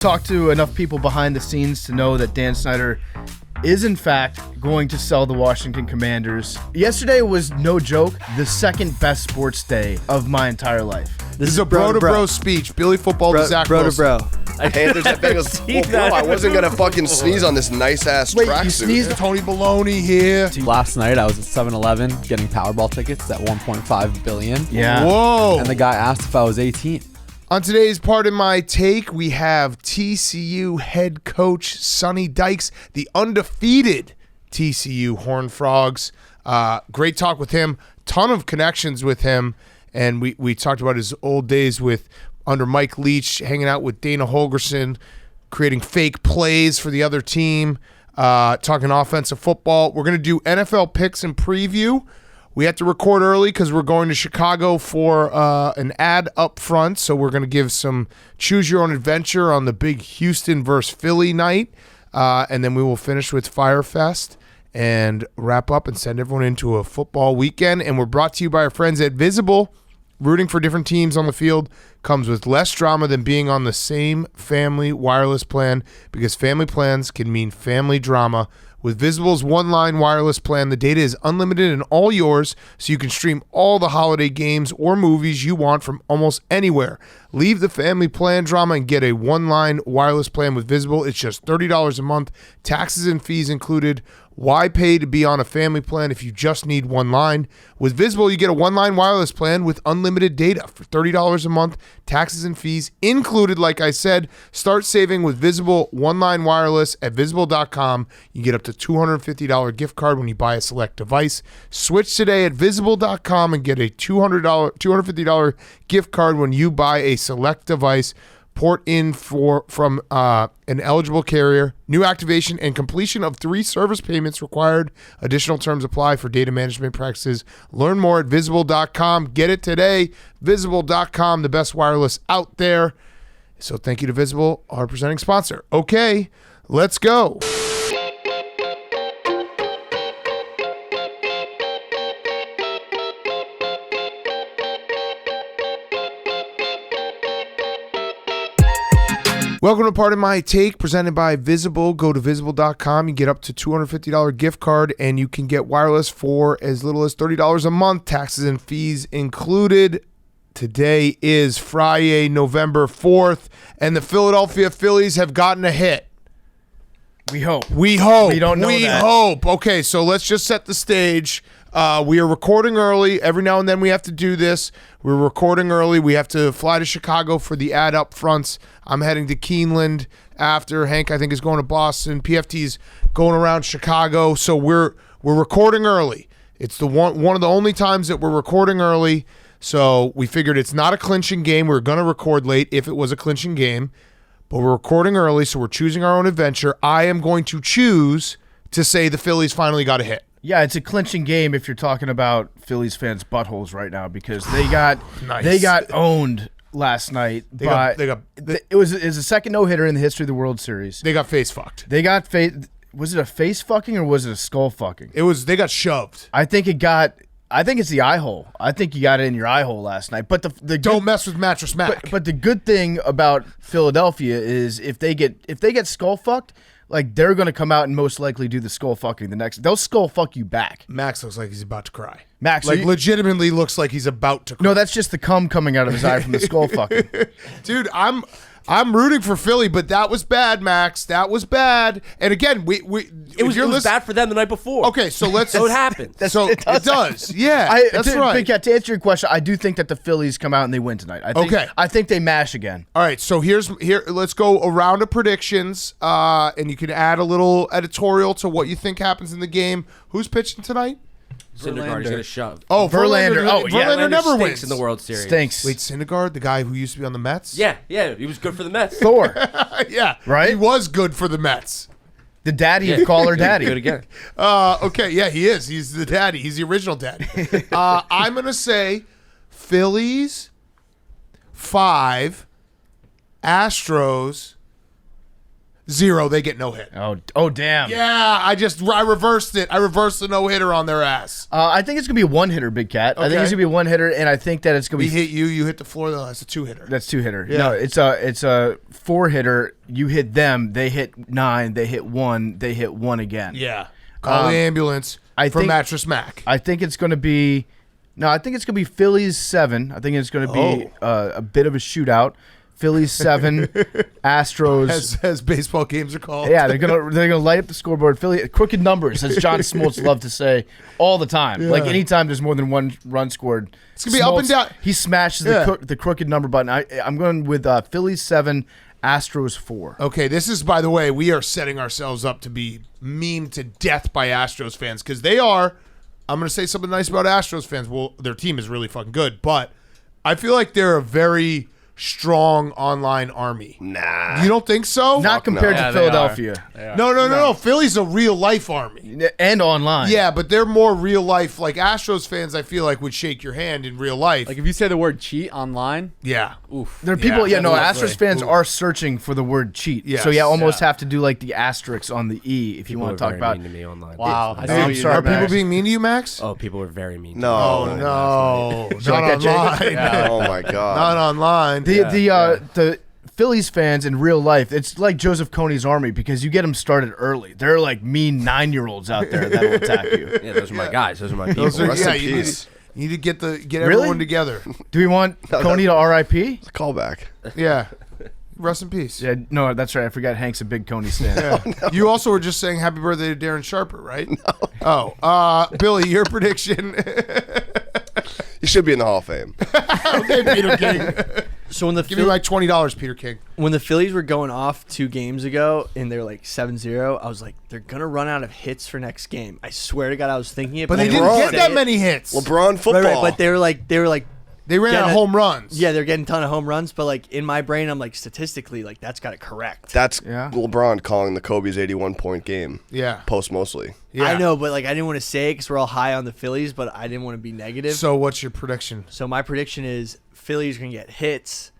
Talked to enough people behind the scenes to know that Dan Snyder is in fact going to sell the Washington Commanders. Yesterday was, no joke, the second best sports day of my entire life. This is a bro-to-bro speech. Billy Football to Zach Wilson. Bro-to-bro. Panthers at Bengals. Well, bro, I wasn't going to fucking sneeze on this nice-ass tracksuit. You sneezed? Tony Baloney here. Last night, I was at 7-Eleven getting Powerball tickets at $1.5 billion. Yeah. Whoa. And the guy asked if I was 18. On today's Part of My Take, we have TCU head coach Sonny Dykes, the undefeated TCU Horned Frogs. Great talk with him. Ton of connections with him. And we talked about his old days under Mike Leach, hanging out with Dana Holgerson, creating fake plays for the other team, talking offensive football. We're going to do NFL picks and preview. We had to record early because we're going to Chicago for an ad up front. So we're going to give some choose your own adventure on the big Houston versus Philly night. And then we will finish with Fyre Fest and wrap up and send everyone into a football weekend. And we're brought to you by our friends at Visible. Rooting for different teams on the field comes with less drama than being on the same family wireless plan, because family plans can mean family drama. With Visible's one-line wireless plan, the data is unlimited and all yours, so you can stream all the holiday games or movies you want from almost anywhere. Leave the family plan drama and get a one-line wireless plan with Visible. It's just $30 a month, taxes and fees included. Why pay to be on a family plan if you just need one line? With Visible, you get a one-line wireless plan with unlimited data for $30 a month, taxes and fees included. Like I said, start saving with Visible one-line wireless at Visible.com. You get up to $250 gift card when you buy a select device. Switch today at Visible.com and get a $250 gift card when you buy a select device. Port in from an eligible carrier. New activation and completion of 3 service payments required. Additional terms apply for data management practices. Learn more at Visible.com. Get it today. Visible.com, the best wireless out there. So thank you to Visible, our presenting sponsor. Okay, let's go. Welcome to Part of My Take, presented by Visible. Go to Visible.com. You get up to $250 gift card, and you can get wireless for as little as $30 a month, taxes and fees included. Today is Friday, November 4th, and the Philadelphia Phillies have gotten a hit. We hope. We hope. We don't know that. We hope. Okay, so let's just set the stage. We are recording early. Every now and then we have to do this. We're recording early. We have to fly to Chicago for the ad up fronts. I'm heading to Keeneland after. Hank, I think, is going to Boston. Pft's going around Chicago. So we're recording early. It's the one of the only times that we're recording early. So we figured it's not a clinching game. We're going to record late if it was a clinching game. But we're recording early, so we're choosing our own adventure. I am going to choose to say the Phillies finally got a hit. Yeah, it's a clinching game if you're talking about Phillies fans' buttholes right now, because they got Nice. they got owned last night. It was a second no-hitter in the history of the World Series. They got face fucked. They got was it a face fucking or was it a skull fucking? They got shoved. I think it's the eye hole. I think you got it in your eye hole last night. But Don't mess with Mattress Mac. But the good thing about Philadelphia is if they get skull fucked, like, they're going to come out and most likely do the skull fucking the next. They'll skull fuck you back. Max looks like he's about to cry. Max, legitimately looks like he's about to cry. No, that's just the cum coming out of his eye from the skull fucking. Dude, I'm rooting for Philly, but that was bad, Max. That was bad. And again, it was bad for them the night before. Okay, so let's. So it happened. It does. Yeah, that's right. Big Cat, to answer your question, I do think that the Phillies come out and they win tonight. I think they mash again. All right, so here. Let's go a round of predictions, and you can add a little editorial to what you think happens in the game. Who's pitching tonight? Syndergaard is going to shove. Oh, Verlander. Verlander never wins in the World Series. Stinks. Wait, Syndergaard, the guy who used to be on the Mets? Yeah, he was good for the Mets. Thor. Yeah, right? He was good for the Mets. The daddy of Caller Daddy. Good again. Okay, yeah, he is. He's the daddy. He's the original daddy. I'm going to say Phillies 5, Astros 0, they get no hit. Oh, damn. Yeah, I reversed it. I reversed the no hitter on their ass. I think it's gonna be a one hitter, Big Cat. I think Okay. it's gonna be a one hitter, and I think that it's gonna We be. hit you. You hit the floor. Though that's a 2-hitter. That's 2-hitter. Yeah. No, it's a 4-hitter. You hit them. They hit 9. They hit 1. They hit 1 again. Yeah. Call the ambulance for think- Mattress Mac. I think it's gonna be. No, I think it's gonna be Phillies 7. I think it's gonna be a bit of a shootout. Phillies 7, Astros. As baseball games are called. Yeah, they're gonna light up the scoreboard. Philly crooked numbers, as John Smoltz loved to say all the time. Like anytime there's more than one run scored, It's gonna be up and down. He smashes the crooked number button. I'm going with Phillies 7, Astros 4. Okay, this is, by the way, we are setting ourselves up to be memed to death by Astros fans because they are. I'm going to say something nice about Astros fans. Well, their team is really fucking good, but I feel like they're a very strong online army. Nah. You don't think so? Not compared Yeah, to they Philadelphia No. Philly's a real life army. and online. Yeah, but they're more real life. Like Astros fans, I feel like would shake your hand in real life. Like if you say the word cheat online, yeah. oof. There are people. Yeah, Astros definitely. fans are searching for the word cheat. Yes. So almost have to do like the asterisks on the E if you want to talk about. mean to me online. Wow. I see I'm what you sorry, Are did there. people being mean to you, Max? Oh, people were very mean. No. Oh, no. like Not that, Jake? online. Oh my god. Not online. The Phillies fans in real life, it's like Joseph Kony's army because you get them started early. They're like mean 9-year-olds out there that'll attack you. Yeah, those are my guys. Those are my people. Those are, Rest in you need, peace. you need to get Really? everyone together. Do we want Coney to RIP? Callback. Yeah. Rest in peace. Yeah, no, that's right. I forgot Hank's a big Coney stan. You also were just saying happy birthday to Darren Sharper, right? No. Oh, Billy, your prediction. You should be in the Hall of Fame. Okay, Peter King. So when the Give me like $20, Peter King. when the Phillies were going off 2 games ago and they're like 7-0, I was like, they're gonna run out of hits for next game. I swear to God, I was thinking it, But they I didn't won't get say that it. many hits. LeBron football. Right, but they were like, They ran out of Yeah, home runs. yeah, they're getting a ton of home runs, but like in my brain, I'm like, statistically, like that's got it correct. That's Yeah. LeBron calling the Kobe's 81-point game. Yeah. Post mostly. Yeah. I know, but like I didn't want to say it because we're all high on the Phillies, but I didn't want to be negative. So what's your prediction? So my prediction is Phillies are gonna get hits.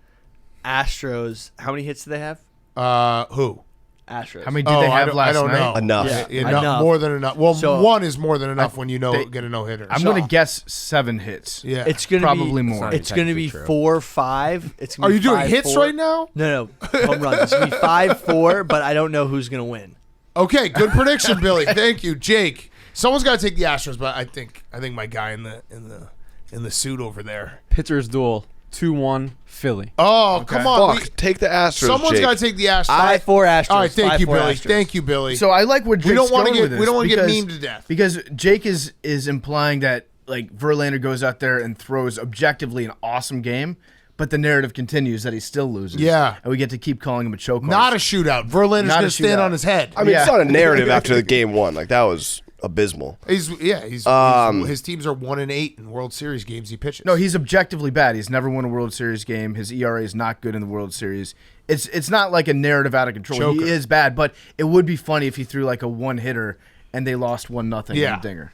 Astros, how many hits do they have? Who? Astros. How many did they have last I don't night? know. Enough. Yeah. Enough. Enough. More than enough. Well, So- 1 is more than enough when you they- get a no-hitter. I'm going to guess 7 hits. Yeah. It's gonna Probably be more. not It's gonna be technically true. 4-5. It's gonna Are be you doing 5-4. hits right now? No, home runs. It's gonna be 5-4, but I don't know who's gonna win. Okay, good prediction, Billy. Thank you, Jake. Someone's got to take the Astros, but I think my guy in the suit over there. Pitchers duel 2-1 Philly. Oh, come on. Fuck. Take the Astros, Someone's Jake. got to take the Astros. 5-4 Astros. All right, thank you, 5-4 Billy. Astros. Thank you, Billy. So I like where Jake's we don't want to going with get this we don't want to get because- memed to death. Because Jake is implying that like Verlander goes out there and throws objectively an awesome game, but the narrative continues that he still loses. Yeah. And we get to keep calling him a choke. Not a shootout. Verlander's Not a going to stand shootout. on his head. I mean, Yeah. it's not a narrative after the game 1. Like, that was abysmal. He's his teams are 1-8 in World Series games he pitches. No, he's objectively bad. He's never won a World Series game. His ERA is not good in the World Series. It's not like a narrative out of control. Choker. He is bad, but it would be funny if he threw like a 1-hitter and they lost 1-0 Yeah. in a dinger.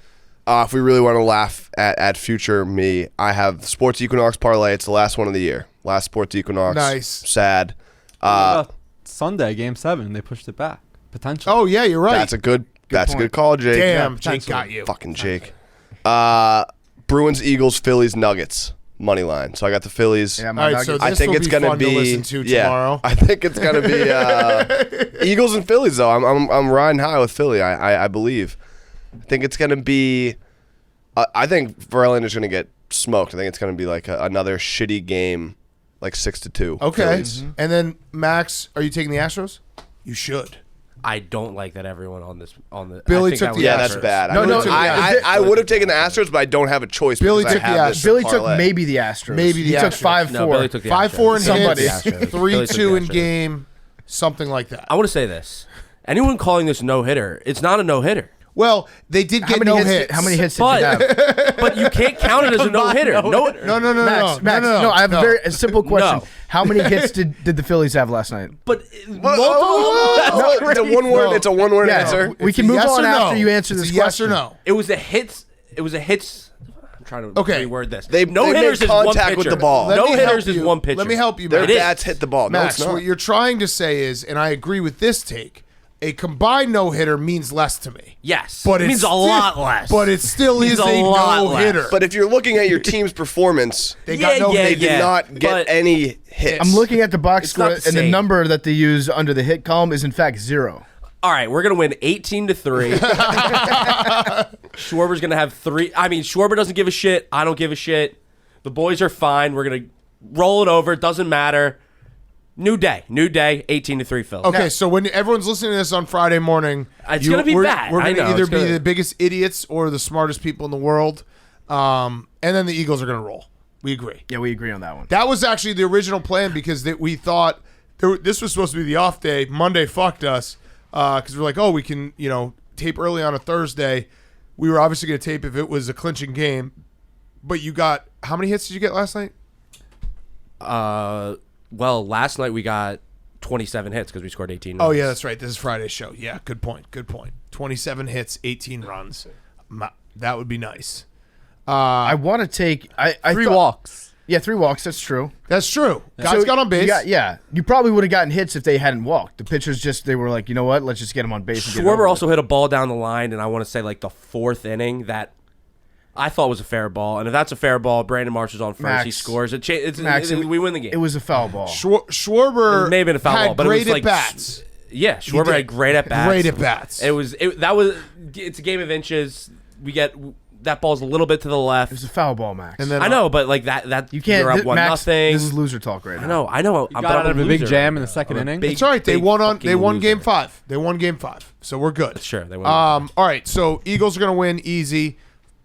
If we really want to laugh at future me, I have the Sports Equinox parlay. It's the last one of the year. Last Sports Equinox. Nice. Sad. Sunday, Game 7, they pushed it back. Potential. Oh yeah, you're right. That's a good point. call, Jake. Damn, Yeah, Jake got you. Fucking Jake. Bruins, Eagles, Phillies, Nuggets. Money line. So I got the Phillies. Yeah, All my right, so Nuggets. I this think will it's be gonna fun be to listen to tomorrow. I think it's gonna be Eagles and Phillies though. I'm riding high with Philly. I believe. I think it's gonna be. I think Verlander's gonna get smoked. I think it's gonna be like another shitty game, like 6-2. Okay, Phillies. and then Max, are you taking the Astros? You should. I don't like that everyone on the. Billy I think took I the would- Yeah, that's Astros. bad. No, no, I would have taken the Astros, but I don't have a choice. Billy because took I the have this Astros. Billy took parlay. maybe the Astros. Maybe the he took Astros. 5-4. No, Billy took the 5-4 in Astros. Somebody. hits, Billy took the 3-2 in Astros. game, something like that. I want to say this. Anyone calling this no hitter, it's not a no hitter. Well, they did How get many no hits? hits. How many hits did But- you have? But you can't count it as a no hitter. No, No, no, no, Max, no, no. I have a simple question. No. How many hits did the Phillies have last night? but Oh, it's a one-word. It's a one-word Yeah, answer. we It's can a move yes on or no. after you answer It's this a yes or question. no. it was a hits. It was a hits trying to Okay. reword this. They no make hitters is one contact pitcher. with the ball. Let No me help hitters is you. one pitcher. Let me help you, Their Max. bats hit the ball. No, Max, it's not. what you're trying to say is, and I agree with this take, a combined no-hitter means less to me. Yes, But it means a lot less. But it still Means is a a lot less. no-hitter. But if you're looking at your team's performance, They got no they hit. did not get but- any hits. I'm looking at the box It's score, not the and the same. number that they use under the hit column is in fact 0. All right, we're gonna win 18-3. Schwarber's gonna have 3. I mean, Schwarber doesn't give a shit. I don't give a shit. The boys are fine. We're gonna roll it over. It doesn't matter. New day. 18-3 Phillies. Okay, so when everyone's listening to this on Friday morning, It's gonna be bad. We're I going to know, either it's be gonna- the biggest idiots or the smartest people in the world, and then the Eagles are going to roll. We agree. Yeah, we agree on that one. That was actually the original plan because we thought this was supposed to be the off day. Monday fucked us because we're like, oh, we can tape early on a Thursday. We were obviously going to tape if it was a clinching game, but you got how many hits did you get last night? Well, last night we got 27 hits because we scored 18 Oh runs. yeah, that's right. This is Friday's show. Yeah, good point. 27 hits, 18 runs. That would be nice. I want to take I 3 thought- walks. Yeah, 3 walks. That's true. That's true. Guys got on base. You probably would have gotten hits if they hadn't walked. The pitchers they were like, you know what? Let's just get them on base. And get it over Schwarber with. also hit a ball down the line, and I want to say like the 4th inning that I thought was a fair ball. And if that's a fair ball, Brandon Marshall's on first. Max. He scores. Max, We win the game. It was a foul ball. Schwarber It may have been a foul had ball, but great it was like at-bats. Yeah, Schwarber did. had great at bats. Great at-bats. It's a game of inches. We get that ball's a little bit to the left. It was a foul ball, Max. And then I know, but like that you can't. You're up 1-0. Max, this is loser talk right now. I know. You got out of a big jam in the second inning. It's all right. They won game 5. They won game 5. So we're good. Sure, they won. All right. So Eagles are going to win easy.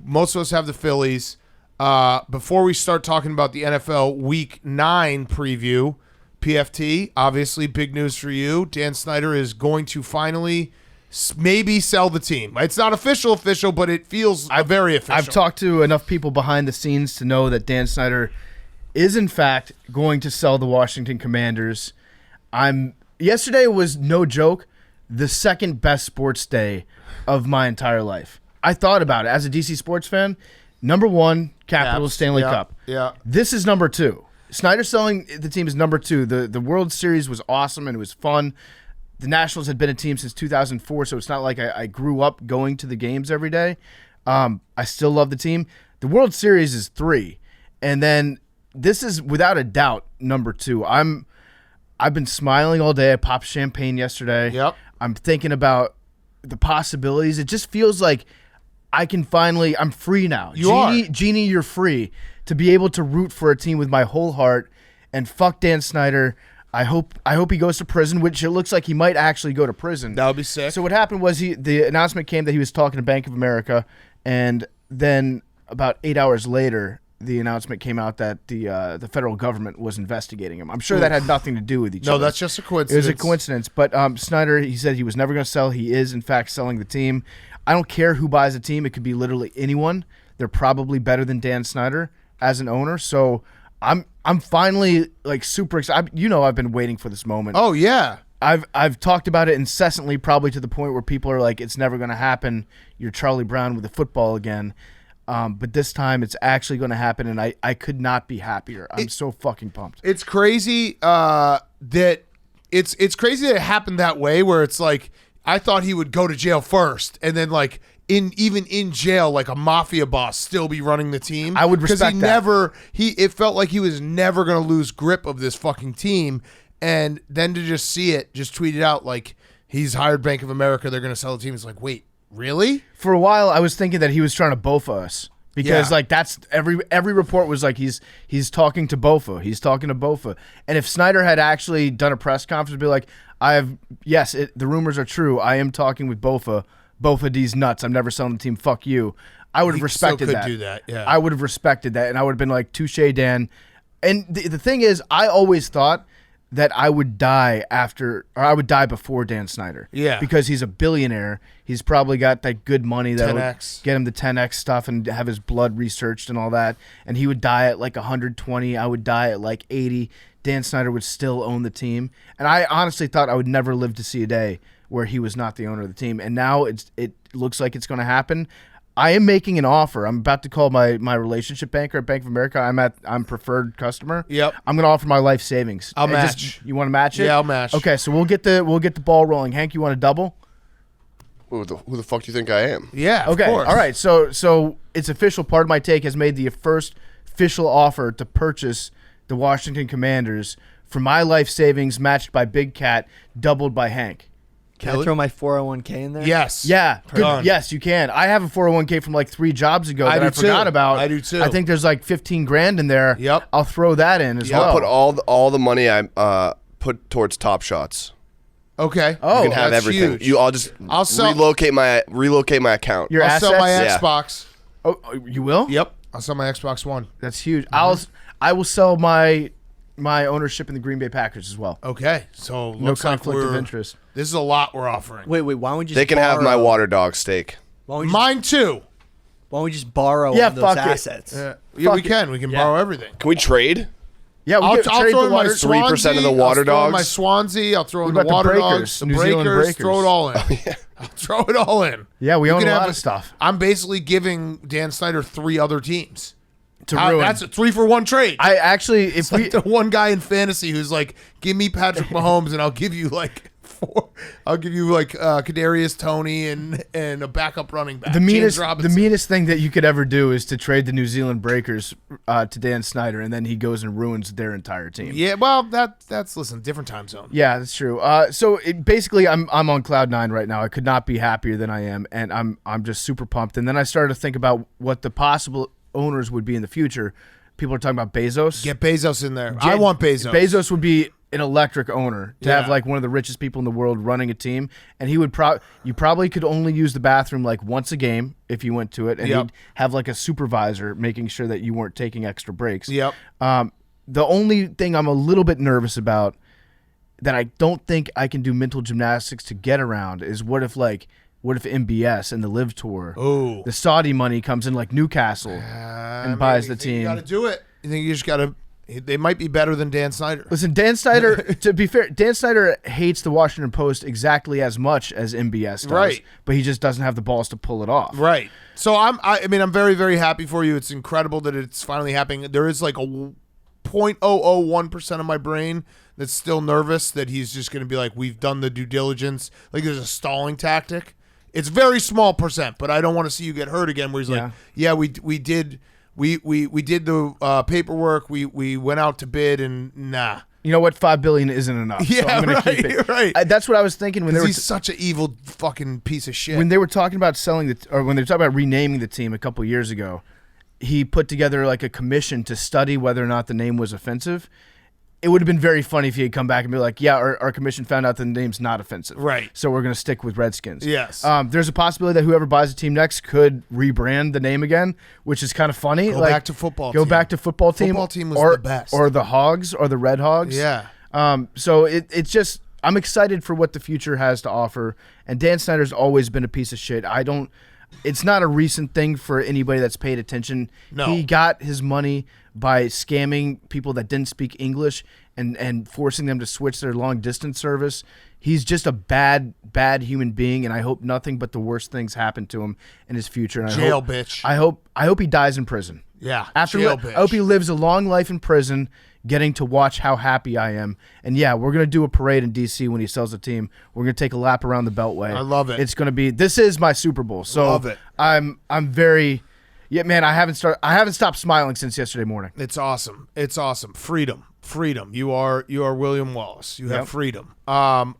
Most of us have the Phillies. Before we start talking about the NFL Week 9 preview, PFT, obviously big news for you. Dan Snyder is going to finally maybe sell the team. It's not official, but it feels very official. I've talked to enough people behind the scenes to know that Dan Snyder is in fact going to sell the Washington Commanders. Yesterday was, no joke, the second best sports day of my entire life. I thought about it as a DC sports fan. Number 1, Capitals Stanley Cup. Yeah. This is number 2. Snyder selling the team is number 2. The World Series was awesome and it was fun. The Nationals had been a team since 2004, so it's not like I grew up going to the games every day. I still love the team. The World Series is 3. And then this is, without a doubt, number 2. I've been smiling all day. I popped champagne yesterday. Yep. I'm thinking about the possibilities. It just feels like I can finally, I'm free now. Genie, you're free to be able to root for a team with my whole heart. And fuck Dan Snyder. I hope he goes to prison, which it looks like he might actually go to prison. That would be sick. So what happened was the announcement came that he was talking to Bank of America, and then about 8 hours later, the announcement came out that the federal government was investigating him. I'm sure that had nothing to do with each other. No, that's just a It coincidence. was a coincidence. But Snyder, he said he was never going to sell. He is, in fact, selling the team. I don't care who buys the team. It could be literally anyone. They're probably better than Dan Snyder as an owner. So I'm finally like super excited. I've been waiting for this moment. Oh, yeah. I've talked about it incessantly, probably to the point where people are like, it's never going to happen. You're Charlie Brown with the football again. But this time it's actually going to happen, and I could not be happier. I'm so fucking pumped. It's crazy that it's crazy that it happened that way, where it's like I thought he would go to jail first, and then like even in jail, like a mafia boss, still be running the team. I would respect that. It felt like he was never going to lose grip of this fucking team, and then to just see it, just tweet it out like he's hired Bank of America, they're going to sell the team. It's like, wait, really? For a while, I was thinking that he was trying to Bofa us. Because Yeah. like that's every report was like he's talking to Bofa. He's talking to Bofa. And if Snyder had actually done a press conference, be like, the rumors are true. I am talking with Bofa. Bofa D's nuts. I'm never selling the team. Fuck you. I would have respected could that. do that, yeah. I would have respected that, and I would have been like, touche, Dan. And the thing is, I always thought that I would die before Dan Snyder. Yeah. Because he's a billionaire. He's probably got that good money that'll 10X. get him the 10X stuff and have his blood researched and all that. And he would die at like 120. I would die at like 80. Dan Snyder would still own the team. And I honestly thought I would never live to see a day where he was not the owner of the team. And now it looks like it's going to happen. I am making an offer. I'm about to call my relationship banker at Bank of America. I'm preferred customer. Yep. I'm gonna offer my life savings. I'll And match. You want to match it? Yeah, I'll match. Okay, so we'll get the ball rolling. Hank, you want to double? Who the fuck do you think I am? Yeah, of Okay. course. All right. So it's official. Part of my take has made the first official offer to purchase the Washington Commanders for my life savings, matched by Big Cat, doubled by Hank. Can I throw my 401k in there? Yes. Yeah. Good. Done. Yes, you can. I have a 401k from like 3 jobs ago I that I do forgot too. about. I do too. I think there's like 15 grand in there. Yep. I'll throw that in as Yep. well. I'll put all the money I put towards Top Shots. Okay. Oh, You can have that's everything. huge. I'll sell- relocate my account. Your I'll sell my assets? Yeah. Xbox. Oh, you will? Yep. I'll sell my Xbox One. That's huge. Mm-hmm. I will sell my ownership in the Green Bay Packers as well. Okay. So No looks like conflict of we're- interest. This is a lot we're offering. Wait. Why don't we just They can have my borrow- water dog steak. Why don't we just, Mine too. why don't we just borrow Yeah, all those fuck it. assets? Yeah, Fuck we it. can. We can borrow everything. Can we trade? Yeah, we I'll get trade throw the in my water. 3% of the Swansea, water I'll throw in my dogs. Swansea. I'll throw in What the about the water Breakers? dogs, the New Zealand breakers. Throw it Breakers. all in. I'll throw it all in. Yeah, we You own can a have lot it- of stuff I'm basically giving Dan Snyder 3 other teams. to ruin. That's a 3-for-1 trade. I actually, if It's we, like the one guy in fantasy who's like, "Give me Patrick Mahomes, and I'll give you like 4. I'll give you like Kadarius Toney and a backup running back." the James meanest, Robinson. thing that you could ever do is to trade the New Zealand Breakers to Dan Snyder, and then he goes and ruins their entire team. Yeah, well, that's listen, different time zone. Yeah, that's true. So basically, I'm on cloud 9 right now. I could not be happier than I am, and I'm just super pumped. And then I started to think about what the possible owners would be in the future. People are talking about Bezos. Get Bezos in there. I want Bezos. Bezos would be an electric owner to have Yeah. like one of the richest people in the world running a team, and he would you probably could only use the bathroom like once a game if you went to it, and Yep. he'd have like a supervisor making sure that you weren't taking extra breaks. Yep. The only thing I'm a little bit nervous about that I don't think I can do mental gymnastics to get around is what if MBS and the Live Tour, Ooh. the Saudi money comes in like Newcastle and buys the team. You got to do it. You think you just got to? They might be better than Dan Snyder. Listen, Dan Snyder, to be fair, Dan Snyder hates the Washington Post exactly as much as MBS does, Right. but he just doesn't have the balls to pull it off. Right. So I mean, I'm very, very happy for you. It's incredible that it's finally happening. There is like a 0.001% of my brain that's still nervous that he's just going to be like, we've done the due diligence. Like there's a stalling tactic. It's very small percent, but I don't want to see you get hurt again. Where he's like, yeah, we did the paperwork. We went out to bid and nah. You know what? $5 billion isn't enough. So Yeah, I'm gonna keep right, it. right. That's what I was thinking when they were He's such an evil fucking piece of shit. when they were talking about selling or when they were talking about renaming the team a couple years ago. He put together like a commission to study whether or not the name was offensive. It would have been very funny if he had come back and be like, yeah, our commission found out the name's not offensive. Right. So we're going to stick with Redskins. Yes. There's a possibility that whoever buys the team next could rebrand the name again, which is kind of funny. Go back to football Go team. back to football team. Football team was or, the best. Or the Hogs or the Red Hogs. Yeah. So it's just, I'm excited for what the future has to offer. And Dan Snyder's always been a piece of shit. It's not a recent thing for anybody that's paid attention. No. He got his money by scamming people that didn't speak English and forcing them to switch their long distance service. He's just a bad human being, and I hope nothing but the worst things happen to him in his future. And Jail, bitch. I hope he dies in prison. Yeah, After jail, I bitch. hope he lives a long life in prison, getting to watch how happy I am. And yeah, we're gonna do a parade in DC when he sells the team. We're gonna take a lap around the Beltway. I love it. It's gonna be. This is my Super Bowl. So Love it. I'm very. Yeah, man. I haven't stopped smiling since yesterday morning. It's awesome. It's awesome. Freedom. You are William Wallace. You have Yep. freedom.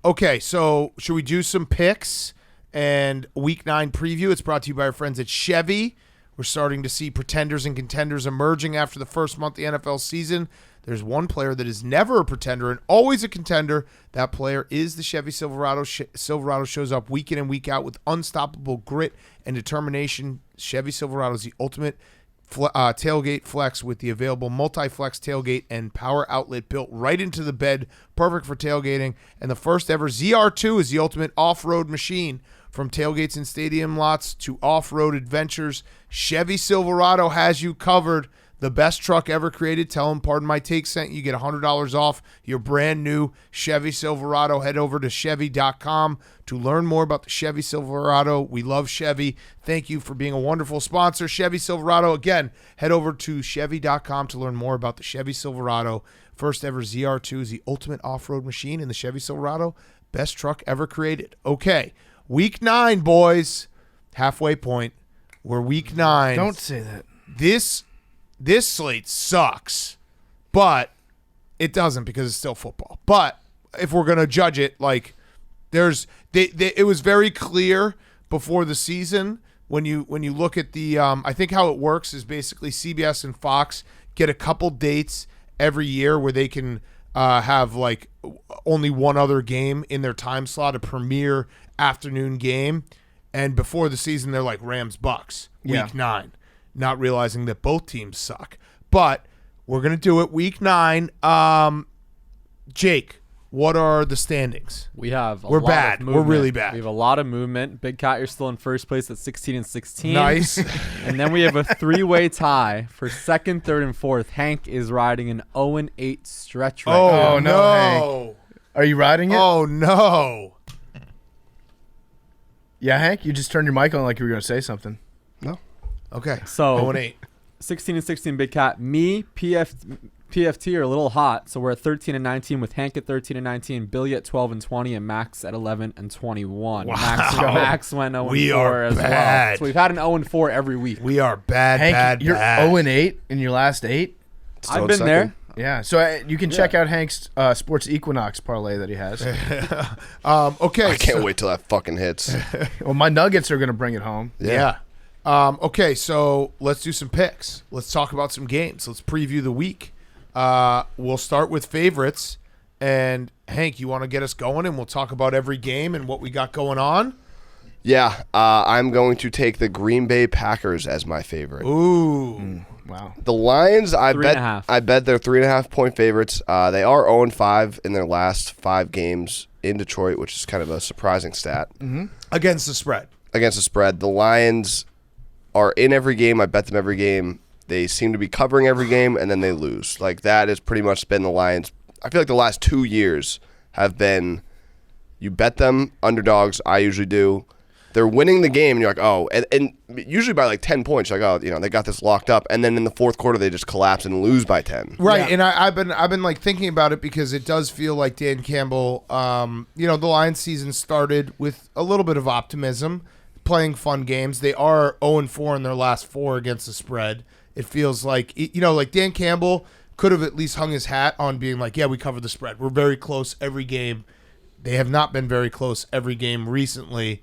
Okay, so should we do some picks and Week 9 preview? It's brought to you by our friends at Chevy. We're starting to see pretenders and contenders emerging after the first month of the NFL season. There's one player that is never a pretender and always a contender. That player is the Chevy Silverado. Silverado shows up week in and week out with unstoppable grit and determination. Chevy Silverado is the ultimate tailgate flex with the available multi-flex tailgate and power outlet built right into the bed, perfect for tailgating. And the first ever ZR2 is the ultimate off-road machine. From tailgates and stadium lots to off-road adventures, Chevy Silverado has you covered. the best truck ever created. Tell them Pardon My Take sent you. Get $100 off your brand new Chevy Silverado. Head over to Chevy.com to learn more about the Chevy Silverado. We love Chevy. Thank you for being a wonderful sponsor. Chevy Silverado. Again, head over to Chevy.com to learn more about the Chevy Silverado. First ever ZR2 is the ultimate off-road machine in the Chevy Silverado. Best truck ever created. Okay, week 9, boys. Halfway point. We're week 9. Don't say that. This slate sucks, but it doesn't because it's still football. But if we're gonna judge it, like it was very clear before the season when you look at the I think how it works is basically CBS and Fox get a couple dates every year where they can have like only one other game in their time slot, a premier afternoon game, and before the season they're like Rams Bucks week 9. Not realizing that both teams suck. But we're going to do it week 9. Jake, what are the standings? We're bad. We're really bad. We have a lot of movement. Big Cat, you're still in first place at 16-16. Nice. And then we have a 3-way tie for second, third, and fourth. Hank is riding an 0-8 stretch right now. Oh, no. Hank. Are you riding it? Oh, no. Yeah, Hank, you just turned your mic on like you were going to say something. No. Okay. So 0-8. 16-16 Big Cat. Me, PFT are a little hot, so we're at 13-19 with Hank at 13-19, Billy at 12-20, and Max at 11-21. Wow. Max went 0-4 We are as bad. well. So we've had an 0-4 every week. We are bad, Hank, bad, you're bad. 0-8 in your last 8? Still I've in been second. there. Yeah, so you can check out Hank's Sports Equinox parlay that he has. Okay. I can't wait till that fucking hits. Well, my Nuggets are going to bring it home. Yeah. Okay, so let's do some picks. Let's talk about some games. Let's preview the week. We'll start with favorites. And Hank, you want to get us going and we'll talk about every game and what we got going on? Yeah, I'm going to take the Green Bay Packers as my favorite. Ooh. Wow. The Lions, I 3.5. bet they're 3.5-point favorites. They are 0-5 in their last 5 games in Detroit, which is kind of a surprising stat. Mm-hmm. Against the spread. Against the spread. The Lions are in every game. I bet them every game. They seem to be covering every game, and then they lose. Like, that has pretty much been the Lions. I feel like the last 2 years have been, you bet them, underdogs, I usually do. They're winning the game, and you're like, oh, and usually by like 10 points, you're like, oh, they got this locked up, and then in the fourth quarter, they just collapse and lose by 10. Right, and I've been like thinking about it because it does feel like Dan Campbell, the Lions season started with a little bit of optimism, playing fun games. They are 0-4 in their last 4 against the spread. It feels like, like Dan Campbell could have at least hung his hat on being like, yeah, we covered the spread. We're very close every game. They have not been very close every game recently.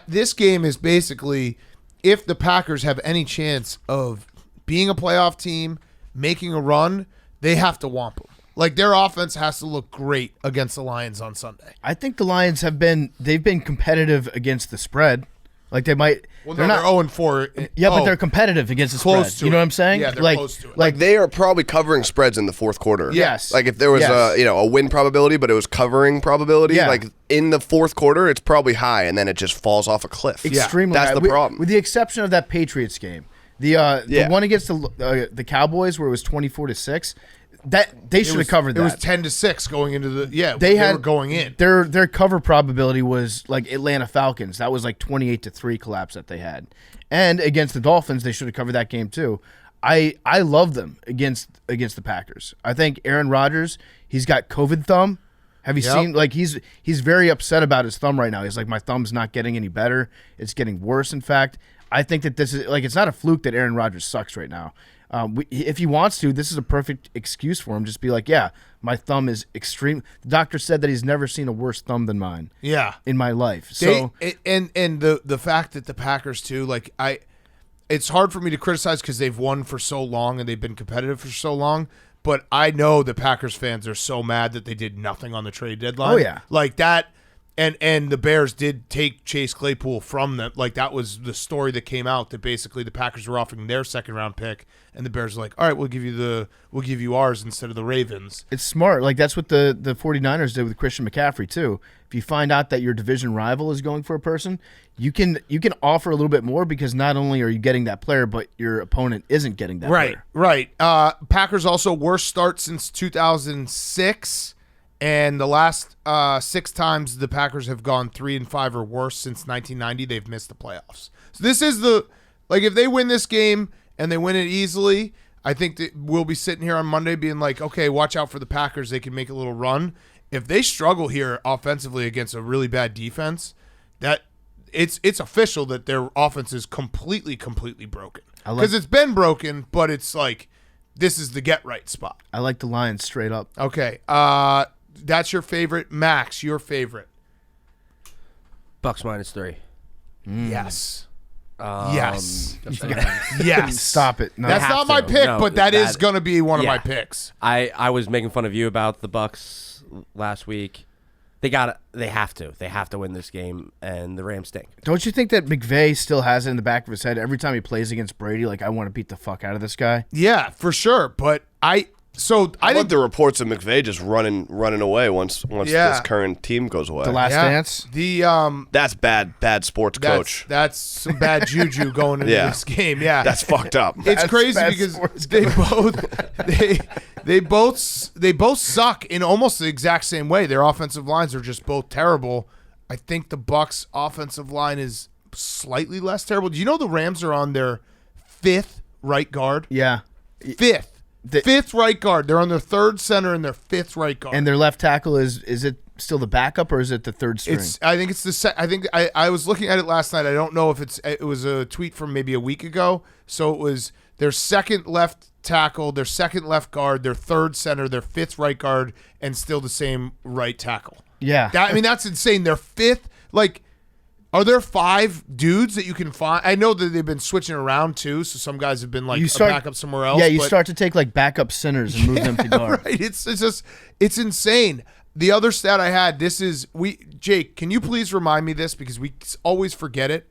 This game is basically, if the Packers have any chance of being a playoff team, making a run, they have to whomp them. Like, their offense has to look great against the Lions on Sunday. I think the Lions they've been competitive against the spread. Like, they might. Well, they're they're not 0-4. but they're competitive against the Close spread. to You know it. what I'm saying? Yeah, they're like, close to it. Like, they are probably covering spreads in the fourth quarter. Yes. Like, if there was a win probability, but it was covering probability, Yeah. like, in the fourth quarter, it's probably high, and then it just falls off a cliff. extremely That's high. the problem. With the exception of that Patriots game. The one against the Cowboys where it was 24-6, that they should have covered that. It was 10-6 going into the They were going in. Their cover probability was like Atlanta Falcons. That was like 28-3 collapse that they had. And against the Dolphins, they should have covered that game too. I love them against the Packers. I think Aaron Rodgers, he's got COVID thumb. Have you seen, like, he's very upset about his thumb right now. He's like, my thumb's not getting any better. It's getting worse, in fact. I think that this is, like, it's not a fluke that Aaron Rodgers sucks right now. If he wants to, this is a perfect excuse for him. Just be like, yeah, my thumb is extreme. The doctor said that he's never seen a worse thumb than mine. Yeah. In my life. So and the fact that the Packers too, like, it's hard for me to criticize because they've won for so long and they've been competitive for so long. But I know the Packers fans are so mad that they did nothing on the trade deadline. Oh, yeah. Like that. And the Bears did take Chase Claypool from them. Like, that was the story that came out, that basically the Packers were offering their second-round pick, and the Bears were like, all right, we'll give you ours instead of the Ravens. It's smart. Like, that's what the 49ers did with Christian McCaffrey, too. If you find out that your division rival is going for a person, you can offer a little bit more, because not only are you getting that player, but your opponent isn't getting that player. Right. Packers also worst start since 2006. And the last 6 times the Packers have gone 3-5 or worse since 1990, they've missed the playoffs. So this is if they win this game and they win it easily, I think that we'll be sitting here on Monday being like, okay, watch out for the Packers. They can make a little run. If they struggle here offensively against a really bad defense, that it's official that their offense is completely broken. Because it's been broken, but it's like, this is the get right spot. I like the Lions straight up. Okay. That's your favorite. Max, your favorite. Bucks -3. Yes. Yes. Just saying. Yes. Stop it. No. That's have not my to. pick, No, but that is that- going to be one of yeah. my picks. I was making fun of you about the Bucks last week. They have to win this game, and the Rams stink. Don't you think that McVay still has it in the back of his head every time he plays against Brady? Like, I want to beat the fuck out of this guy. Yeah, for sure. But I I think think the reports of McVay just running away once Yeah. this current team goes away. The last dance. That's bad sports coach. That's some bad juju going into Yeah. this game. Yeah, That's fucked up. it's crazy bad because sports they both suck in almost the exact same way. Their offensive lines are just both terrible. I think the Bucks' offensive line is slightly less terrible. Do you know the Rams are on their 5th right guard? Yeah. 5th. 5th right guard. They're on their 3rd center and their 5th right guard. And their left tackle is it still the backup, or is it the third string? I think it's I was looking at it last night. I don't know if it was a tweet from maybe a week ago. So it was their 2nd left tackle, their 2nd left guard, their 3rd center, their 5th right guard, and still the same right tackle. Yeah. That's insane. Their 5th, are there 5 dudes that you can find? I know that they've been switching around too, so some guys have been a backup somewhere else. Yeah, you but- start to take like backup centers and move them to guard. Right. It's insane. The other stat I had, Jake, can you please remind me this, because we always forget it.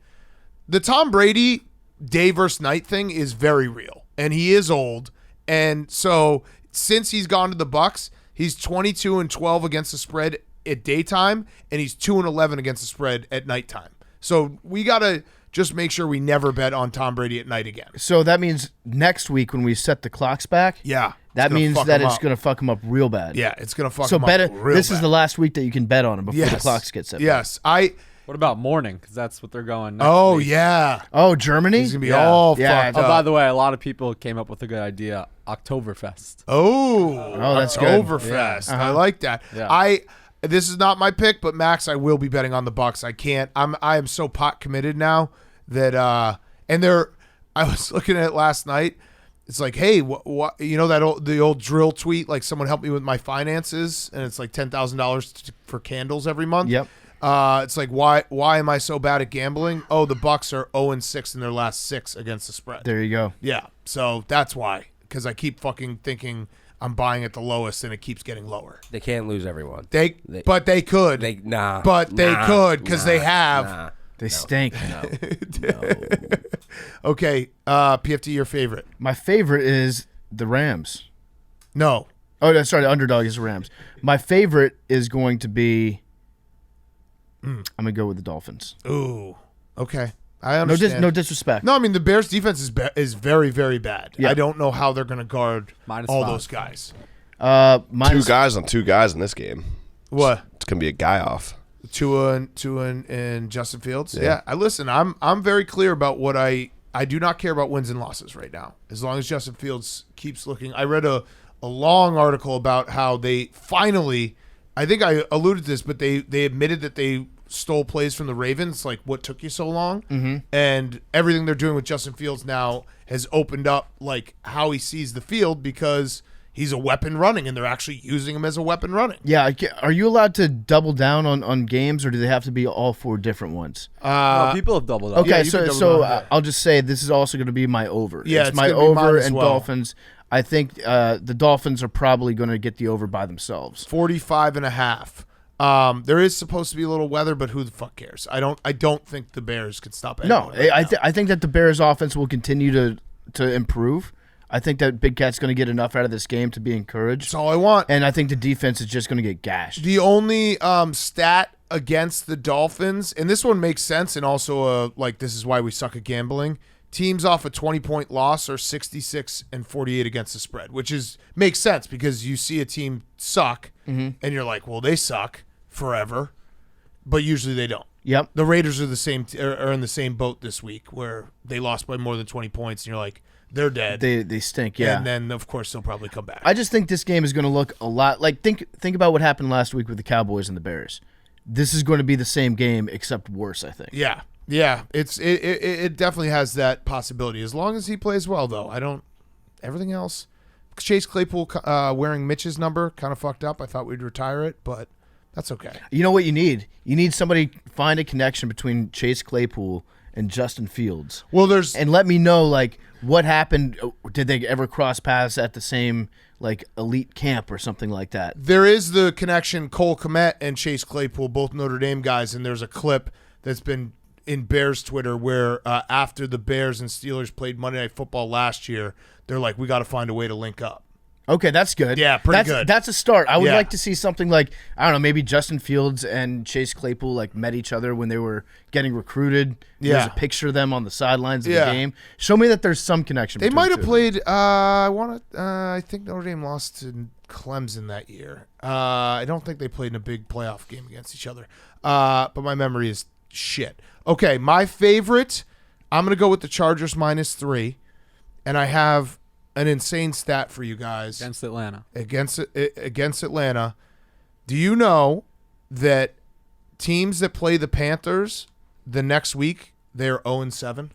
The Tom Brady day versus night thing is very real, and he is old. And so since he's gone to the Bucks, he's 22-12 against the spread at daytime, and he's 2-11 against the spread at nighttime. So we got to just make sure we never bet on Tom Brady at night again. So that means next week when we set the clocks back, Yeah. that means that it's going to fuck him up real bad. Yeah, it's going to fuck So him bet up it. real This bad. is the last week that you can bet on him before Yes. the clocks get set. Yes. What about morning? Because that's what they're going next Oh, week. yeah. Oh, Germany. He's going to be Yeah. all Yeah. fucked Oh, up. by the way, a lot of people came up with a good idea. Oktoberfest. Oh, that's good. Oktoberfest. Yeah. I like that. Yeah. This is not my pick, but Max, I will be betting on the Bucks. I am so pot committed now that I was looking at it last night. It's like, hey, what you know the old drill tweet, like someone help me with my finances, and it's like $10,000 for candles every month. Yep. It's like, why am I so bad at gambling? Oh, the Bucks are 0-6 in their last 6 against the spread. There you go. Yeah, so that's why, because I keep fucking thinking I'm buying at the lowest, and it keeps getting lower. They can't lose everyone. But they could. They could, because they have. Nah. They stink. Okay, PFT, your favorite? My favorite is the Rams. No. Oh, no, sorry, the underdog is the Rams. My favorite is going to be. I'm gonna go with the Dolphins. Ooh. Okay, I understand. No disrespect. No, I mean the Bears' defense is very, very bad. Yeah. I don't know how they're going to guard -5. those guys. Two guys on 2 guys in this game. What? It's gonna be a guy off. Tua and Justin Fields. Yeah. Yeah. I'm very clear about what I do not care about wins and losses right now. As long as Justin Fields keeps looking. I read a long article about how they finally, I think I alluded to this, but they admitted that they stole plays from the Ravens. Like, what took you so long? Mm-hmm. And everything they're doing with Justin Fields now has opened up like how he sees the field, because he's a weapon running, and they're actually using him as a weapon running. Yeah, are you allowed to double down on games, or do they have to be all 4 different ones? No, people have doubled up. Okay, yeah, you can double so down, yeah. I'll just say this is also going to be my over. Yeah, it's it's my gonna be mine over as and well. Dolphins. I think the Dolphins are probably going to get the over by themselves. 45.5. There is supposed to be a little weather, but who the fuck cares? I don't think the Bears could stop No, anyone. I think that the Bears offense will continue to improve. I think that Big Cat's going to get enough out of this game to be encouraged. That's all I want. And I think the defense is just going to get gashed. The only stat against the Dolphins, and this one makes sense, and also this is why we suck at gambling. Teams off a 20-point loss are 66-48 against the spread, which makes sense because you see a team suck, and you're like, well, they suck forever, but usually they don't. Yep. The Raiders are in the same boat this week where they lost by more than 20 points, and you're like, they're dead. They stink, yeah. And then, of course, they'll probably come back. I just think this game is going to look a lot like think about what happened last week with the Cowboys and the Bears. This is going to be the same game except worse, I think. Yeah. It definitely has that possibility as long as he plays well, though. Everything else. Chase Claypool wearing Mitch's number kind of fucked up. I thought we'd retire it, but that's okay. You know what you need? You need somebody find a connection between Chase Claypool and Justin Fields. Well, and let me know what happened. Did they ever cross paths at the same elite camp or something like that? There is the connection. Cole Kmet and Chase Claypool, both Notre Dame guys, and there's a clip that's been in Bears Twitter where after the Bears and Steelers played Monday Night Football last year, they're like, we got to find a way to link up. Okay, that's good. Yeah, pretty good. That's a start. I would like to see something I don't know, maybe Justin Fields and Chase Claypool met each other when they were getting recruited. Yeah. There's a picture of them on the sidelines of the game. Show me that there's some connection. They between might have the two. played. I think Notre Dame lost to Clemson that year. I don't think they played in a big playoff game against each other. But my memory is shit. Okay, my favorite. I'm gonna go with the Chargers -3, and I have an insane stat for you guys Against Atlanta. Against Atlanta. Do you know that teams that play the Panthers the next week, they're 0-7?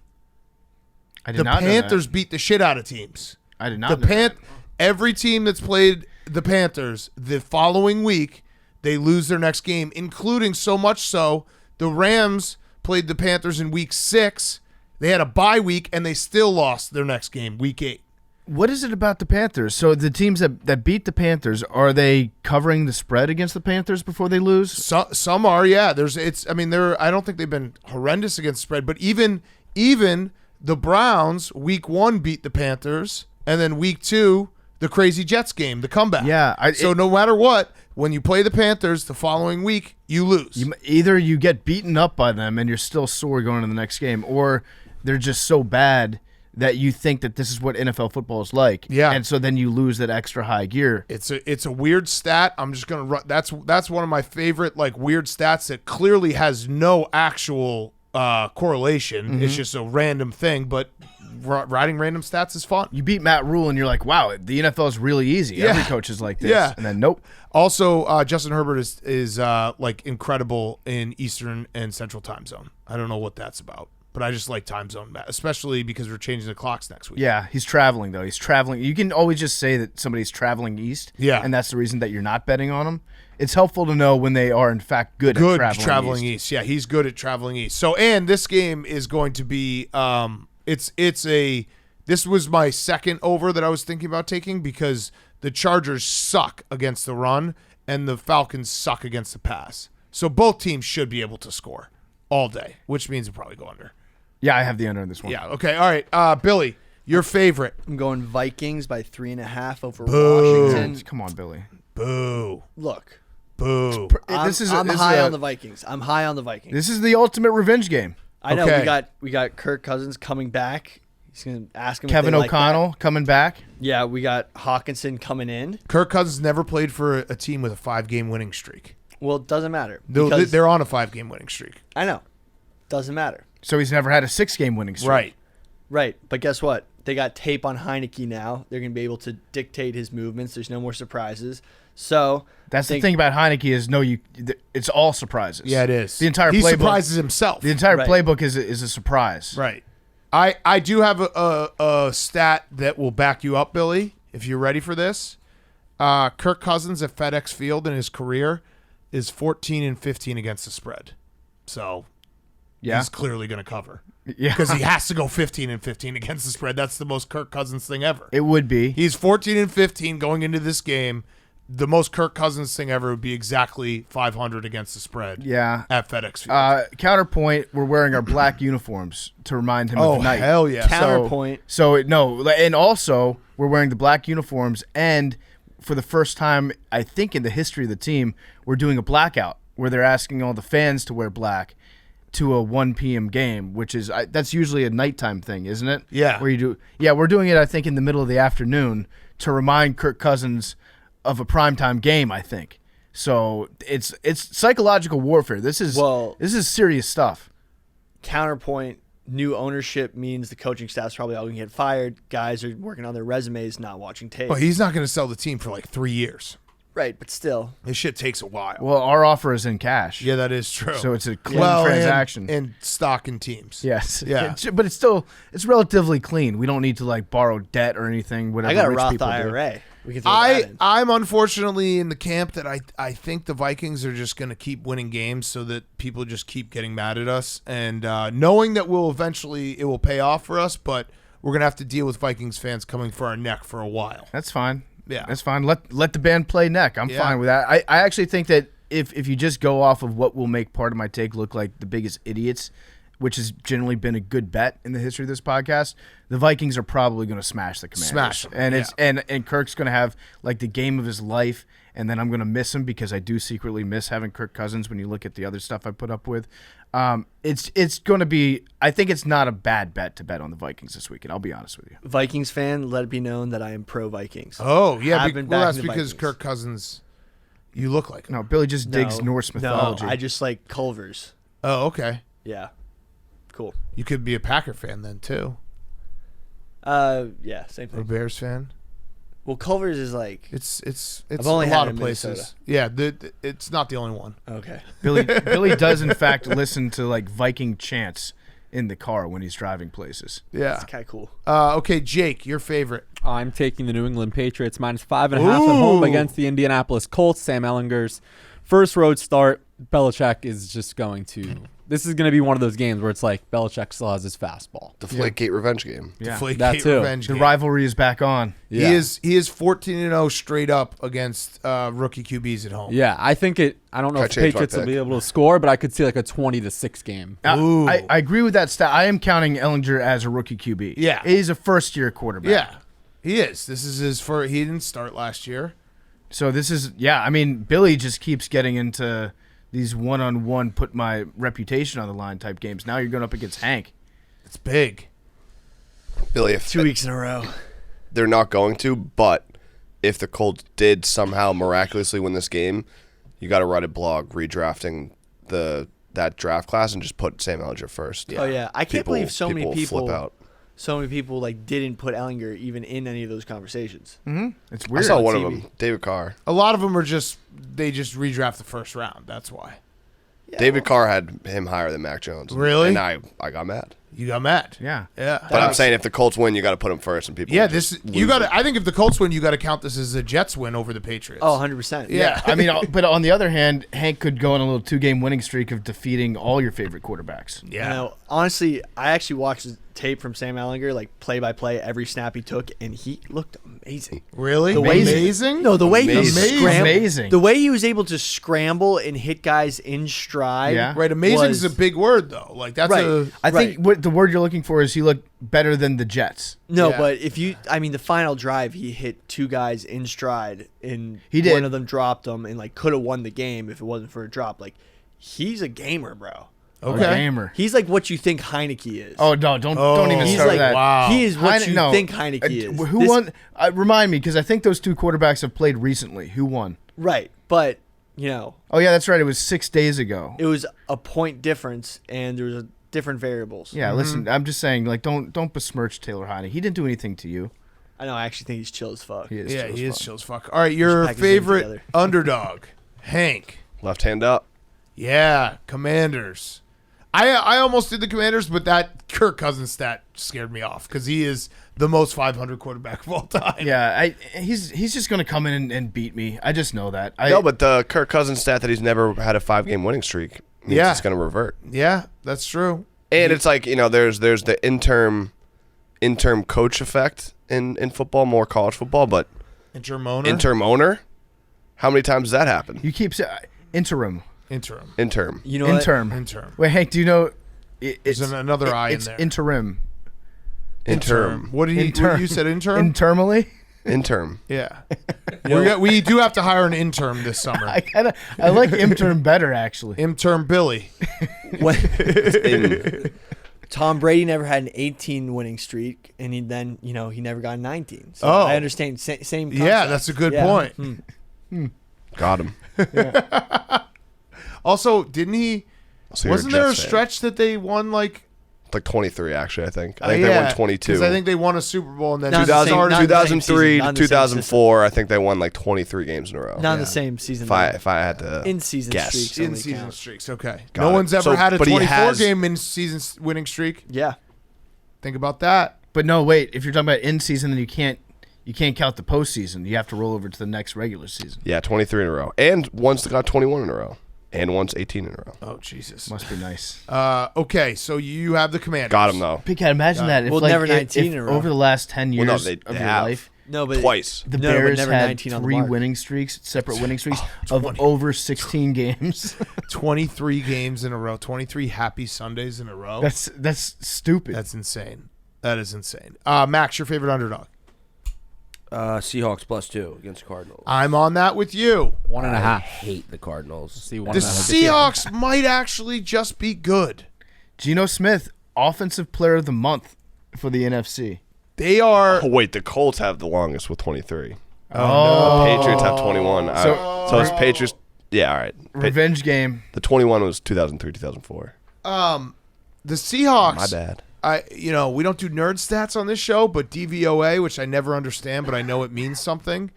I did The not know Panthers that. beat the shit out of teams. I did not know that. Every team that's played the Panthers the following week, they lose their next game, including so much so the Rams played the Panthers in week 6. They had a bye week, and they still lost their next game, week 8. What is it about the Panthers? So the teams that beat the Panthers, are they covering the spread against the Panthers before they lose? Some are, yeah. I don't think they've been horrendous against the spread, but even the Browns week 1 beat the Panthers, and then week 2 the crazy Jets game, the comeback. Yeah. So no matter what, when you play the Panthers the following week, you lose. Either you get beaten up by them and you're still sore going into the next game, or they're just so bad that you think that this is what NFL football is like. Yeah. And so then you lose that extra high gear. It's a weird stat. I'm just gonna run. That's one of my favorite weird stats that clearly has no actual correlation. Mm-hmm. It's just a random thing, but writing random stats is fun. You beat Matt Rule and you're like, wow, the NFL is really easy. Yeah. Every coach is like this. Yeah. And then nope. Also, Justin Herbert is incredible in Eastern and Central time zone. I don't know what that's about, but I just like time zone, especially because we're changing the clocks next week. Yeah, he's traveling, though. He's traveling. You can always just say that somebody's traveling east. Yeah. And that's the reason that you're not betting on them. It's helpful to know when they are, in fact, good at traveling east. Yeah, he's good at traveling east. So, and this game is going to be this was my second over that I was thinking about taking because the Chargers suck against the run and the Falcons suck against the pass. So both teams should be able to score all day, which means it'll probably go under. Yeah, I have the under in this one. Yeah, okay. All right. Billy, your favorite. I'm going Vikings by 3.5 over Boo. Washington. Come on, Billy. Boo. Look, Boo. I'm high on the Vikings. I'm high on the Vikings. This is the ultimate revenge game. I know Okay. we got Kirk Cousins coming back. He's gonna ask him. Kevin if they like O'Connell that. coming back. Yeah, we got Hawkinson coming in. Kirk Cousins never played for a team with a 5-game winning streak. Well, it doesn't matter. They're on a 5-game winning streak. I know. Doesn't matter. So he's never had a 6-game winning streak. Right. Right, but guess what? They got tape on Heineke now. They're going to be able to dictate his movements. There's no more surprises. So That's the thing about Heineke is it's all surprises. Yeah, it is. The entire he playbook. surprises himself. The entire Right. playbook is a surprise. Right. I do have a stat that will back you up, Billy, if you're ready for this. Kirk Cousins at FedEx Field in his career is 14-15 against the spread. So Yeah. he's clearly going to cover. Yeah. Because he has to go 15-15 against the spread. That's the most Kirk Cousins thing ever. It would be. He's 14-15 going into this game. the most Kirk Cousins thing ever would be exactly 500 against the spread. Yeah. At FedEx Field. Counterpoint, we're wearing our black uniforms to remind him of the night. Hell yeah. Counterpoint. No, and also we're wearing the black uniforms, and for the first time, I think in the history of the team, we're doing a blackout where they're asking all the fans to wear black to a 1 p.m. game, which is that's usually a nighttime thing, isn't it? Yeah. Where you do. Yeah, we're doing it, I think, in the middle of the afternoon to remind Kirk Cousins of a primetime game, I think. So it's psychological warfare. This is serious stuff. Counterpoint, new ownership means the coaching staff's probably all going to get fired. Guys are working on their resumes, not watching tape. Well, he's not going to sell the team for like 3 years. Right, but still. This shit takes a while. Well, our offer is in cash. Yeah, that is true. So it's a clean transaction. And stock in teams. Yes. Yeah. But it's relatively clean. We don't need to like borrow debt or anything. Whatever. I got a rich Roth people do. IRA. We can throw that in. I'm unfortunately in the camp that I think the Vikings are just going to keep winning games so that people just keep getting mad at us. And knowing that it will pay off for us, but we're going to have to deal with Vikings fans coming for our neck for a while. That's fine. Yeah. That's fine. Let the band play neck. I'm fine with that. I actually think that if you just go off of what will make part of my take look like the biggest idiots, which has generally been a good bet in the history of this podcast, the Vikings are probably going to smash the Commanders. Smash them, and Kirk's going to have like the game of his life, and then I'm going to miss him because I do secretly miss having Kirk Cousins when you look at the other stuff I put up with. It's going to be – I think it's not a bad bet to bet on the Vikings this weekend. I'll be honest with you. Vikings fan, let it be known that I am pro-Vikings. Oh, yeah. Have been Well, that's backing the because Vikings. Kirk Cousins, you look like him. No, Billy just digs Norse mythology. No, I just like Culver's. Oh, okay. Yeah. Cool. You could be a Packer fan then, too. Yeah, same Or a thing. Bears fan. Well, Culver's is like It's I've only a had lot it of in places. Minnesota. Yeah, it's not the only one. okay. Billy does in fact listen to like Viking chants in the car when he's driving places. Yeah. It's kind of cool. Okay, Jake, your favorite. I'm taking the New England Patriots -5.5 at home against the Indianapolis Colts. Sam Ellinger's first road start. Belichick is just going to. This is going to be one of those games where it's like Belichick still has his fastball. Deflategate revenge game. Yeah. Deflategate too. revenge The game. rivalry is back on. Yeah. He is 14-0 straight up against rookie QBs at home. Yeah, I think it. I don't know if the changed my Patriots will pick. be able to score, but I could see like a 20-6 game. Ooh. I agree with that stat. I am counting Ellinger as a rookie QB. Yeah. He's a first-year quarterback. Yeah, he is. This is his first. He didn't start last year. So this is, I mean, Billy just keeps getting into these one-on-one, put my reputation on the line type games. Now you're going up against Hank. It's big. Billy, if 2 weeks in a row. they're not going to, but if the Colts did somehow miraculously win this game, you got to write a blog redrafting that draft class and just put Sam Ellinger first. Oh yeah, I can't believe so many people flip out. like didn't put Ellinger even in any of those conversations. It's I weird. saw on one of TV. them, David Carr. A lot of them are just redraft the first round. That's why. Yeah, David Carr had him higher than Mac Jones. Really? And I got mad. You got mad. Yeah. Yeah. But I'm saying if the Colts win, you got to put him first, and people. Yeah, just this you lose got it. to. I think if the Colts win, you got to count this as a Jets win over the Patriots. Oh, 100%. Yeah. I mean, but on the other hand, Hank could go on a little 2-game winning streak of defeating all your favorite quarterbacks. You know, honestly, I actually watched the tape from Sam Ellinger, like play by play, every snap he took, and he looked amazing. Really? The way Amazing? No, the way he Amazing. Amazing. the way he was able to scramble and hit guys in stride. Yeah. Right. Amazing is was- a big word, though. Like, that's Right. a. I think what the word you're looking for is he looked better than the Jets. No, Yeah. but the final drive, he hit 2 guys in stride, and He did. one of them dropped him, and like could have won the game if it wasn't for a drop. Like, he's a gamer, bro. A Okay. gamer. He's like what you think Heineke is. Oh no! Don't even he's start like that. wow. he is what Heine- you no. think Heineke is. Who This- won? Remind me, because I think those 2 quarterbacks have played recently. Who won? Right, but Oh yeah, that's right. It was 6 days ago. it was a point difference, and there was different variables. Yeah, listen, I'm just saying, like, don't besmirch Taylor Heine. He didn't do anything to you. I know. I actually think he's chill as fuck. He is. Yeah, chill as he is fuck. chill as fuck. All right, your pack his name favorite together. underdog, Hank. Left hand up. Yeah, Commanders. I almost did the Commanders, but that Kirk Cousins stat scared me off because he is the most 500 quarterback of all time. Yeah, he's just gonna come in and beat me. I just know that. No, but the Kirk Cousins stat that he's never had a 5-game winning streak means Yeah. it's going to revert. Yeah, that's true. And it's like, there's the interim coach effect in football, more college football, but Interim owner. interim owner, How many times does that happen? You keep saying interim. Interim. Interim. You know what? Interim. Wait, Hank, do you know? It's There's another I in it's there. interim. Interim. What did Interim. you said interim? Internally. Interim. Yeah. We do have to hire an intern this summer. I like intern better actually. Intern Billy. Tom Brady never had an 18 winning streak, and he never got a 19. So Oh. I understand. Same concept. Yeah, that's a good point. Got him. Also, didn't he? So you're Wasn't there a Jets fan. stretch that they won like? Like 23, actually, I think. I think they won 22. Because I think they won a Super Bowl and then Not the same- 2000, not the same 2003 season, to not the same 2004, I think they won like 23 games in a row. Not in the same season. If I had to in season guess. streaks. in only season count. streaks. Okay. Got No it. one's ever So- had a but he 24 has- game in season winning streak. Yeah. Think about that. But no, wait. If you're talking about in season, then you can't count the postseason. You have to roll over to the next regular season. Yeah, 23 in a row. And once got 21 in a row. And once 18 in a row. Oh Jesus. Must be nice. Okay, so you have the Commanders. Got him, though. Big cat, imagine that. If, Well, like, never if- 19 if in a row. over the last 10 years Well, no, they of your have. life, No, but Twice. the No, but Bears never had 19 on the 3 mark. winning streaks, separate winning streaks of 20. over 16 games. 23 games in a row. 23 happy Sundays in a row. That's stupid. That's insane. That is insane. Max, your favorite underdog? Seahawks +2 against Cardinals. I'm on that with you. 1.5. I hate the Cardinals. See, The 1.5. Seahawks might actually just be good. Geno Smith, Offensive Player of the Month for the NFC. They are. Oh, wait, the Colts have the longest with 23. Oh, Patriots have 21. So it's Patriots. Yeah, all right. revenge game. The 21 was 2003, 2004. The Seahawks. My bad. We don't do nerd stats on this show, but DVOA, which I never understand, but I know it means something.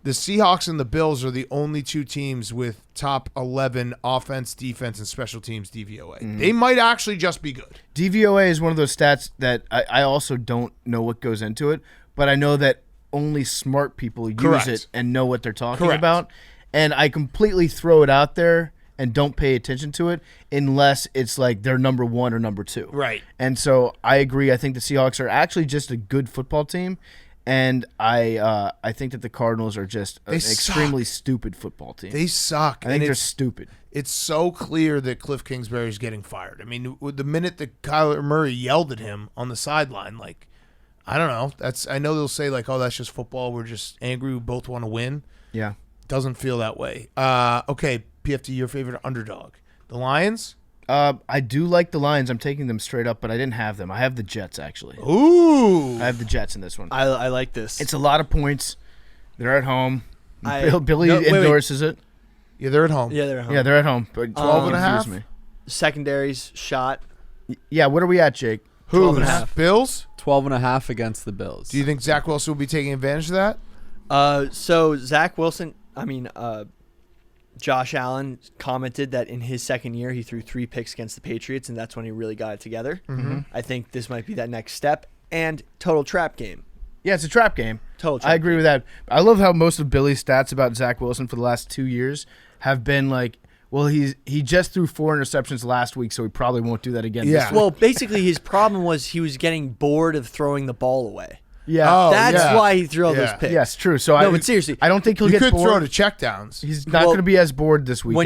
The Seahawks and the Bills are the only two teams with top 11 offense, defense, and special teams DVOA. They might actually just be good. DVOA is one of those stats that I also don't know what goes into it, but I know that only smart people use Correct. it and know what they're talking Correct. about. And I completely throw it out there and don't pay attention to it unless it's like they're number 1 or number 2. Right. And so I agree. I think the Seahawks are actually just a good football team. And I think that the Cardinals are just an suck. extremely stupid football team. They suck. I think they're stupid. It's so clear that Cliff Kingsbury is getting fired. I mean, with the minute that Kyler Murray yelled at him on the sideline, like, I don't know. I know they'll say like, "Oh, that's just football. We're just angry. We both want to win." Yeah. Doesn't feel that way. Okay, PFT, your favorite underdog, the Lions. I do like the Lions. I'm taking them straight up, but I didn't have them. I have the Jets, actually. Ooh, I have the Jets in this one. I like this. It's a lot of points. They're at home. I- Billy no, wait, wait. endorses it. yeah, they're at home. Yeah, they're at home. Yeah, they're at home. But 12 and a half? confuse Secondaries shot. me. Yeah, what are we at, Jake? Who? 12 and a half. Bills. 12.5 against the Bills. Do you think Zach Wilson will be taking advantage of that? So Zach Wilson, Josh Allen commented that in his second year he threw 3 picks against the Patriots, and that's when he really got it together. Mm-hmm. I think this might be that next step. And total trap game. Yeah, it's a trap game. Total trap I agree with that. I love how most of Billy's stats about Zach Wilson for the last 2 years have been like, well, he just threw 4 interceptions last week, so he probably won't do that again. Yeah. This week. Well, basically his problem was he was getting bored of throwing the ball away. Yeah. Oh, That's yeah. why he threw all those Yeah. picks. Yes, true. So No, but seriously, I don't think he'll You get could bored. throw to checkdowns. He's not Well, going to be as bored this weekend.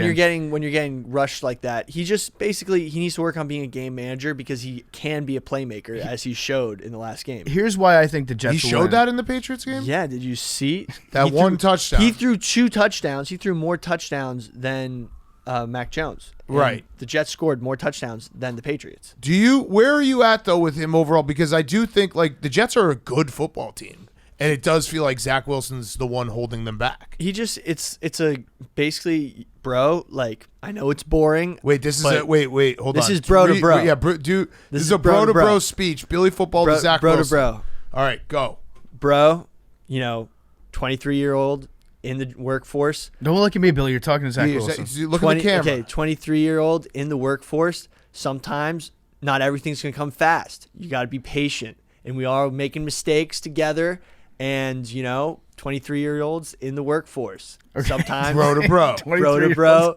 when you're getting rushed like that, he just basically he needs to work on being a game manager because he can be a playmaker as he showed in the last game. Here's why I think the Jets He will showed win. that in the Patriots game. Yeah, did you see That He one threw- touchdown. He threw 2 touchdowns. He threw more touchdowns than Mac Jones. And Right. The Jets scored more touchdowns than the Patriots. Where are you at though with him overall? Because I do think like the Jets are a good football team, and it does feel like Zach Wilson's the one holding them back. He just it's a basically bro. Like I know it's boring. Wait, this is But wait, hold on. this is bro to bro. Yeah, this is a bro to bro speech. Billy football to Zach bro Wilson. to bro. All right, go. Bro, 23-year-old in the workforce. Don't look at me, Billy. You're talking to Zach Yeah, Wilson. look at the camera. Okay, 23-year-old in the workforce. Sometimes not everything's going to come fast. You got to be patient. And we are making mistakes together. And, 23-year-olds in the workforce. Sometimes. Bro to bro. Bro to bro.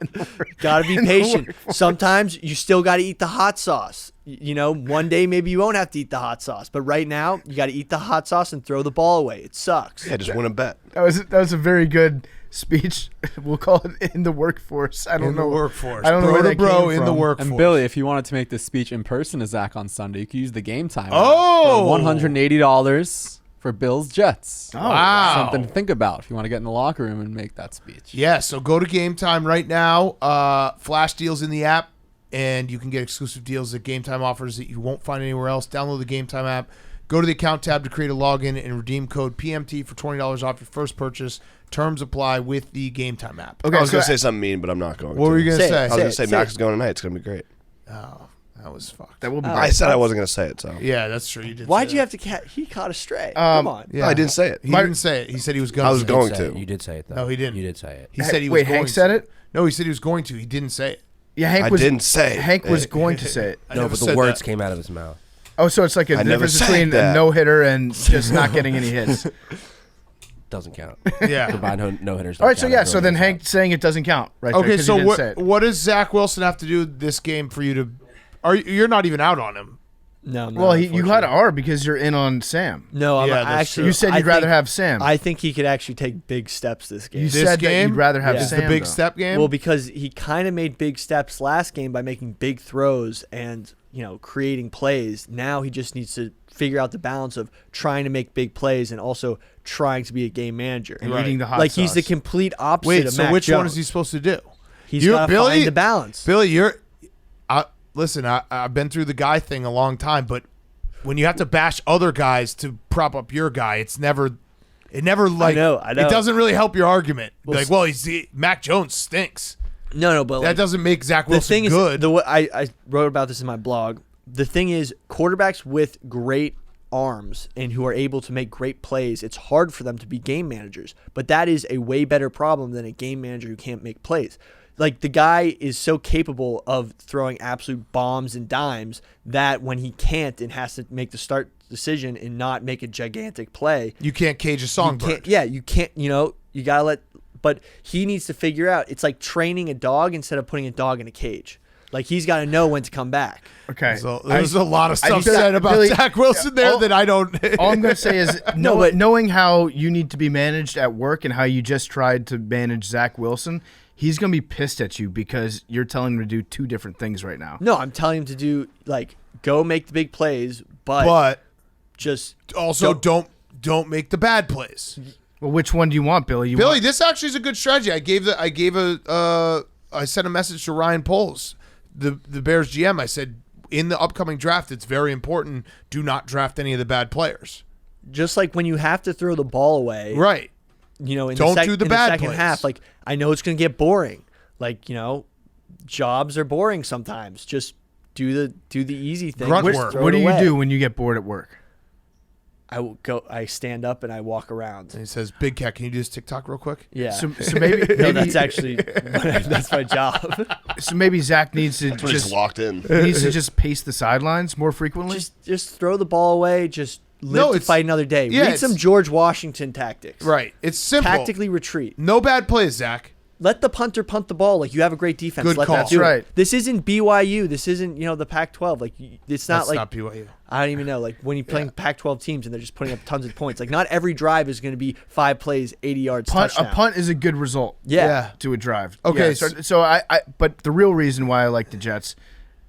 Got to be patient. Sometimes you still got to eat the hot sauce. One day maybe you won't have to eat the hot sauce. But right now, you got to eat the hot sauce and throw the ball away. It sucks. Yeah, just win a bet. That was a very good speech. We'll call it in the workforce. I don't In know. the workforce. I don't know where that bro came in the from. workforce. And Billy, if you wanted to make this speech in person to Zach on Sunday, you could use the Game Time. Oh! For $180 for Bills Jets. Wow. Something to think about if you want to get in the locker room and make that speech. Yeah, so go to Game Time right now. Flash deals in the app, and you can get exclusive deals that Game Time offers that you won't find anywhere else. Download the Game Time app. Go to the account tab to create a login and redeem code PMT for $20 off your first purchase. Terms apply with the Game Time app. Okay, I was so going to say something mean, but I'm not going to. What were you going to say? I was going to say Say Max it. is going tonight. It's going to be great. Oh, that was fucked. that will be. I said I wasn't going to say it, so. Yeah, that's true. You did. Why'd say you that. have to he caught a stray. Come on. Yeah. No, I didn't say it. He didn't say it. He said he was going I was to. going Say it. to. You did say it, though. No, he didn't. You did say it. He said he was Wait, going Hank to. said it? No, he said he was going to. He didn't say it. Yeah, Hank I was. didn't say it. Hank was going to say it. I No, never but the said words that. came out of his mouth. Oh, so it's like a I never difference said between a that. no-hitter and just not getting any hits. Doesn't count. Yeah. Combined no hitters. All right, so yeah, so then Hank saying it doesn't count, right? there, Okay, 'cause so he didn't say it. what does Zach Wilson have to do this game for you to? You're not even out on him? No, I'm not, Well, you had unfortunately. R because you're in on Sam. No, I'm Yeah, that's actually. true. You said I you'd rather think- have Sam. I think he could actually take big steps this game. You This said that game you'd rather have Yeah. Is Sam. the big though. step game? Well, because he kind of made big steps last game by making big throws and creating plays. Now he just needs to figure out the balance of trying to make big plays and also trying to be a game manager. And Right. eating the hot Like he's the sauce. complete opposite Wait, of so Mac which one is Jones. he supposed to do? He's You- got to Billy- find the balance. Billy, listen. I've been through the guy thing a long time, but when you have to bash other guys to prop up your guy, it never like know. it doesn't really help your argument. Well, Mac Jones stinks. No, but That like, doesn't make Zach the Wilson thing is, good. I wrote about this in my blog. The thing is, quarterbacks with great arms and who are able to make great plays, it's hard for them to be game managers. But that is a way better problem than a game manager who can't make plays. Like, the guy is so capable of throwing absolute bombs and dimes that when he can't and has to make the start decision and not make a gigantic play, you can't cage a you songbird. can't, you can't, you got to let, but he needs to figure out, it's like training a dog instead of putting a dog in a cage. Like, he's got to know when to come back. Okay. So there's a lot of stuff Billy- said about Billy- Zach Wilson there all- that I don't. All I'm going to say is knowing how you need to be managed at work and how you just tried to manage Zach Wilson, he's going to be pissed at you because you're telling him to do two different things right now. No, I'm telling him to do, like, go make the big plays, but but just also don't make the bad plays. Well, which one do you want, Billy? Billy, this actually is a good strategy. I sent a message to Ryan Poles, the Bears GM. I said, in the upcoming draft, it's very important. Do not draft any of the bad players. just like when you have to throw the ball away, Right. in Don't do the in bad second plays. half, like, I know it's going to get boring. Like, jobs are boring sometimes. Just do the easy thing. Grunt Just work. throw what it do you away. do when you get bored at work? I stand up and I walk around. And he says, Big Cat, can you do this TikTok real quick? Yeah. So maybe, no, maybe that's actually that's my job. so maybe Zach needs to Just just walked in. he needs to just pace the sidelines more frequently. just throw the ball away. Just live No, to it's- fight another day. yeah, Read some it's- George Washington tactics. Right. It's simple. Tactically retreat. No bad plays, Zach. Let the punter punt the ball. Like, you have a great defense. Good Let call. them do That's right. it. This isn't BYU. This isn't the Pac-12. Like, it's not That's like not BYU. I don't even know. Like, when you're playing Pac-12 teams and they're just putting up tons of points. Like, not every drive is going to be 5 plays, 80 yards, A touchdown. punt is a good result. Yeah. To a drive. Okay, Yeah, so I but the real reason why I like the Jets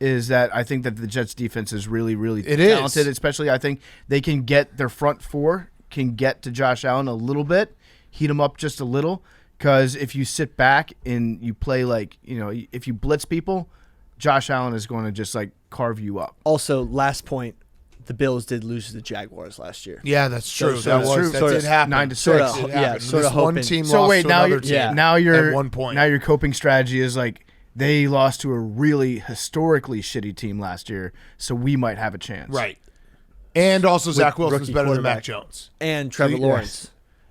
is that I think that the Jets defense is really, really It is. talented. Especially, I think they can get their front four can get to Josh Allen a little bit, heat him up just a little. Because if you sit back and you play if you blitz people, Josh Allen is going to just like carve you up. Also, last point, the Bills did lose to the Jaguars last year. Yeah, that's true. So that true. That Sorta did happen. 9-6. Sorta, It yeah, happened. sorta This one hoping. team So lost wait, to now another you're team. Yeah. now you're at one point. now your coping strategy is like they lost to a really historically shitty team last year, so we might have a chance. Right. And also Zach Wilson's rookie better than Mac quarterback. Jones. And Trevor Yes. Lawrence.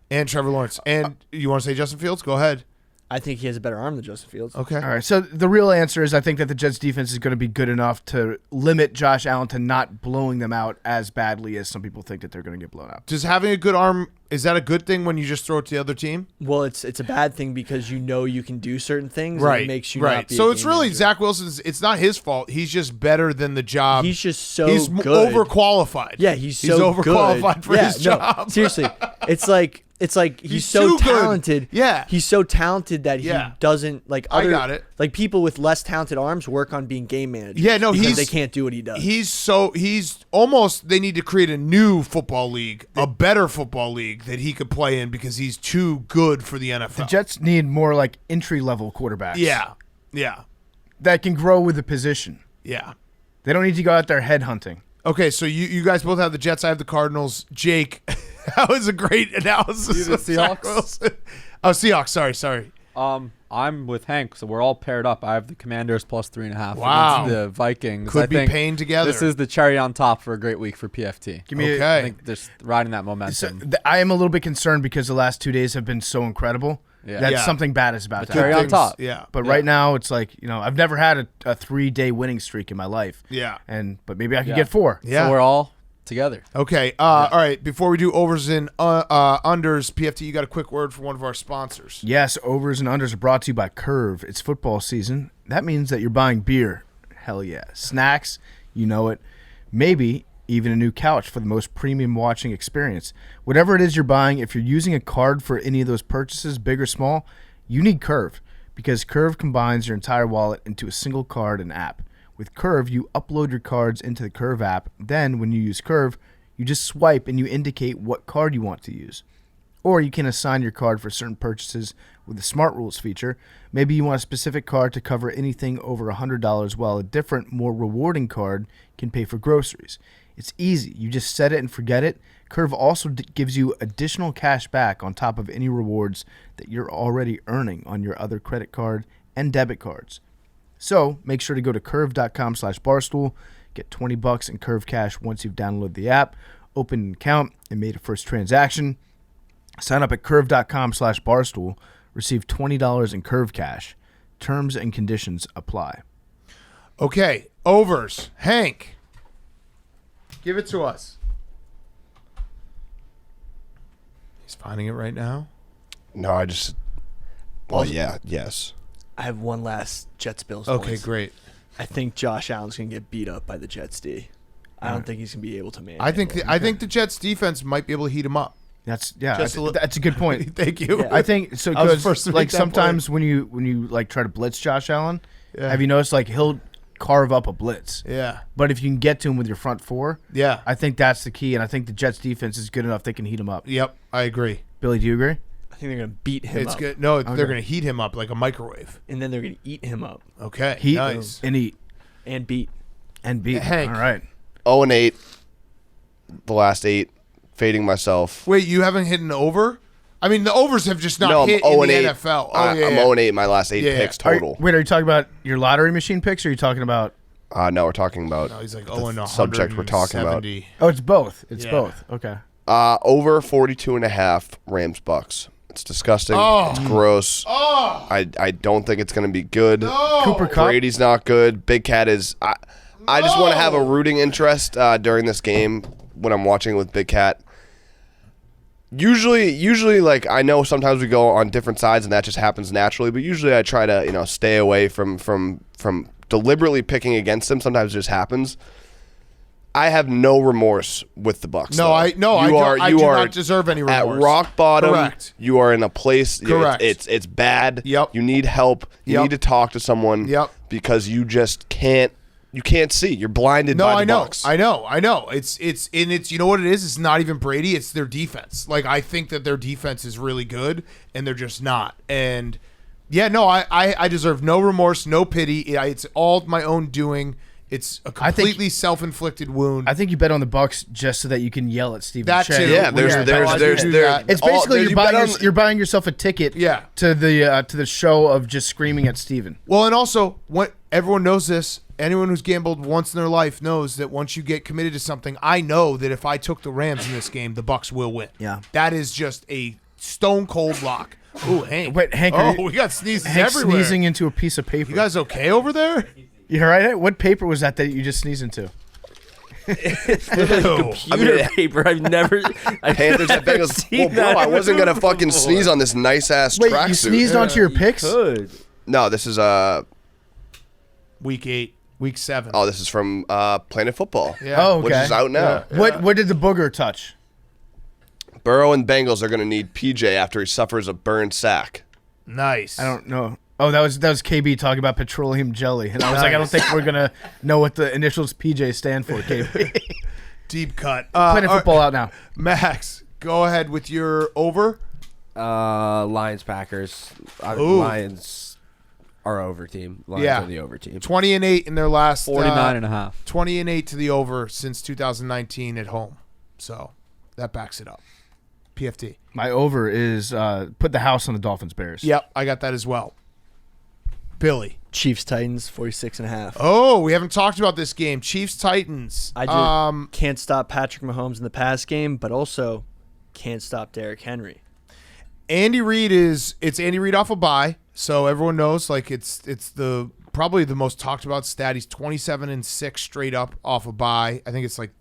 And Trevor Lawrence. And you want to say Justin Fields? Go ahead. I think he has a better arm than Justin Fields. Okay. All right. So the real answer is I think that the Jets defense is going to be good enough to limit Josh Allen to not blowing them out as badly as some people think that they're going to get blown out. Does having a good arm, is that a good thing when you just throw it to the other team? Well, it's a bad thing because you can do certain things. And it makes you right. not be So a it's game really manager. Zach Wilson's. It's not his fault. He's just better than the job. He's just so he's good. overqualified. Yeah, he's so overqualified good. for his job. Seriously, it's like It's like he's He's so too good. talented. Yeah. He's so talented that Yeah. he doesn't like I other got it. like people with less talented arms work on being game managers. Yeah, no, because he's- they can't do what he does. He's almost, they need to create a new football league, a better football league that he could play in because he's too good for the NFL. The Jets need more like entry-level quarterbacks. Yeah. Yeah. That can grow with the position. Yeah. They don't need to go out there headhunting. Okay, so you guys both have the Jets. I have the Cardinals. Jake, that was a great analysis. You the of Zach Seahawks? Wilson. Oh, Seahawks. Sorry. I'm with Hank, so we're all paired up. I have the Commanders plus 3.5 Wow. against the Vikings. Could I be think paying together. This is the cherry on top for a great week for PFT. Give me Okay. I think just riding that So, momentum. I am a little bit concerned because the last 2 days have been so incredible Yeah. that Yeah. something bad is about to cherry happen. on top. Yeah. But right now, it's like, I've never had a 3-day winning streak in my life. Yeah. But maybe I could Yeah. get 4. Yeah. So we're all together. Okay. All right. Before we do overs and unders, PFT, you got a quick word for one of our sponsors. Yes, overs and unders are brought to you by Curve. It's football season. That means that you're buying beer. Hell yeah. Snacks, you know it. Maybe even a new couch for the most premium watching experience. Whatever it is you're buying, if you're using a card for any of those purchases, big or small, you need Curve because Curve combines your entire wallet into a single card and app. With Curve, you upload your cards into the Curve app. Then, when you use Curve, you just swipe and you indicate what card you want to use. Or you can assign your card for certain purchases with the Smart Rules feature. Maybe you want a specific card to cover anything over $100, while a different, more rewarding card can pay for groceries. It's easy. You just set it and forget it. Curve also gives you additional cash back on top of any rewards that you're already earning on your other credit card and debit cards. So make sure to go to curve.com/barstool, get $20 in Curve cash once you've downloaded the app, opened an account, and made a first transaction. Sign up at curve.com/barstool, receive $20 in Curve cash. Terms and conditions apply. Okay. Overs. Hank, give it to us. He's finding it right now. No, I just. Well, yeah, yes. I have one last Jets Bills. Okay, points. great. I think Josh Allen's gonna get beat up by the Jets D. I don't think he's gonna be able to manage. I think the Jets defense might be able to heat him up. That's a good point. Thank you. Yeah. I think so I was the because first to like make that sometimes when you like try to blitz Josh Allen, Yeah. have you noticed like he'll carve up a blitz. Yeah. But if you can get to him with your front four, Yeah. I think that's the key, and I think the Jets defense is good enough they can heat him up. Yep. I agree. Billy, do you agree? I think they're gonna beat him It's up, good. No, they're going to heat him up like a microwave. and then they're gonna eat him up Okay. Heat Nice. and eat and beat. and beat. Hank. All right. 0-8. The last 8. Fading myself. Wait, you haven't hit an over? I mean, the overs have just not No, I'm hit 0 in and the 8. NFL. I'm 0-8 in my last 8 Yeah, picks yeah. total. Are you talking about your lottery machine picks, or are you talking about? No, we're talking about No, he's like 0 and the subject we're talking about. 170. Oh, it's both. It's Yeah. both. Okay. Over 42.5 Rams Bucks. It's disgusting. Oh. It's gross. Oh, I don't think it's going to be good. no. Cooper Kupp. Brady's not good. Big Cat is. I just want to have a rooting interest during this game when I'm watching with Big Cat. Usually, like I know sometimes we go on different sides and that just happens naturally. But usually, I try to stay away from deliberately picking against them. Sometimes it just happens. I have no remorse with the Bucks. No, though. I do not deserve any at remorse. rock bottom. Correct. You are in a place. Correct. It's bad. Yep. You need help. You Yep. need to talk to someone. Yep. Because you just can't. You can't see. You're blinded No, by the I know. Bucks. I know. It's you know what it is? It's not even Brady, it's their defense. Like I think that their defense is really good and they're just not. And yeah, no, I deserve no remorse, no pity. It's all my own doing. It's a I think- completely self-inflicted wound. I think you bet on the Bucks just so that you can yell at Steven That Che. too. Yeah, there's Yeah, there's no, I there's do there. that. It's all- basically there's- you're buying you bet on- you're buying yourself a ticket. Yeah. To the show of just screaming at Steven. Well, and also, what everyone knows this, anyone who's gambled once in their life knows that once you get committed to something, I know that if I took the Rams in this game, the Bucks will win. Yeah. That is just a stone cold lock. Ooh, Hank. Wait, Hank, are Oh, you- we got sneezes Hank's everywhere. sneezing into a piece of paper. You guys okay over there? You all right? What paper was that you just sneezed into? Computer paper. I've never. Panthers at Bengals. Well, bro, I wasn't gonna fucking sneeze on this nice ass Wait, you tracksuit. sneezed onto your picks? Good. No, this is Week 8, week 7. this is from Planet Football. Yeah. Oh, okay. Which is out now. What did the booger touch? Burrow and Bengals are going to need PJ after he suffers a burn sack. Nice. I don't know. Oh, that was KB talking about petroleum jelly, and I was like, I don't think we're gonna know what the initials PJ stand for. KB. Deep cut. Playing football out now. Max, go ahead with your over. Lions, Packers. Ooh. Lions are over team. Lions Yeah. are the over team. 20-8 in their last 49.5. 20-8 to the over since 2019 at home. So that backs it up. PFT. My over is put the house on the Dolphins Bears. Yep, I got that as well. Billy. Chiefs Titans 46.5. Oh, we haven't talked about this game. Chiefs Titans. I just can't stop Patrick Mahomes in the pass game, but also can't stop Derrick Henry. Andy Reid it's Andy Reid off a bye, so everyone knows like it's the probably the most talked about stat. He's 27-6 straight up off a bye. I think it's like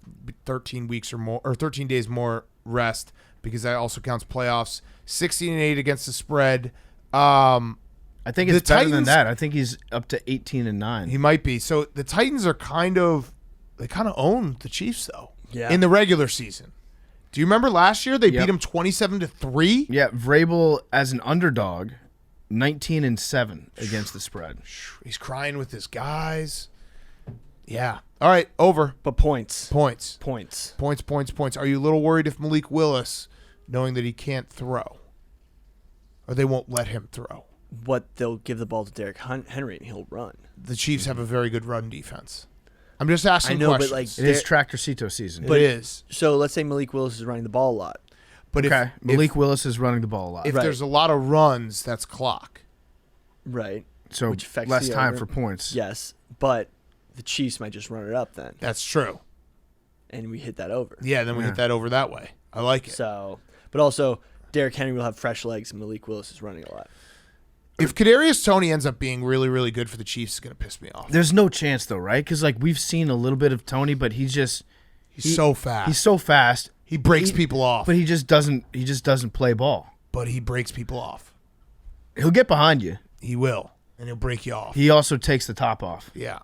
13 weeks or more, or 13 days more rest, because that also counts playoffs. 16-8 against the spread. I think it's The better than Titans- that. I think he's up to 18-9. He might be. So the Titans are kind of own the Chiefs though. Yeah. In the regular season. Do you remember last year they Yep. beat them 27-3? Yeah, Vrabel as an underdog, 19-7 against the spread. He's crying with his guys. Yeah. All right, over. But points. Points. Points. Are you a little worried if Malik Willis, knowing that he can't throw, or they won't let him throw? What they'll give the ball to Derrick Henry and he'll run. The Chiefs have a very good run defense. I'm just asking I know, questions. but like, It is Tractorcito season. it is. so let's say Malik Willis is running the ball a lot. But okay, if, Malik Willis is running the ball a lot. if Right. there's a lot of runs, that's clock. Right. So which affects less the time over. for points. Yes, but the Chiefs might just run it up then, That's true. and we hit that over. Yeah, then we Yeah. hit that over that way. I like it. So, but also Derrick Henry will have fresh legs, and Malik Willis is running a lot. If Kadarius Toney ends up being really, really good for the Chiefs, it's going to piss me off. There's no chance though, right? Because like we've seen a little bit of Tony, but he's so fast. he's so fast. He breaks people off, But he just doesn't play ball. but he breaks people off. He'll get behind you. He will, and he'll break you off. He also takes the top off. Yeah.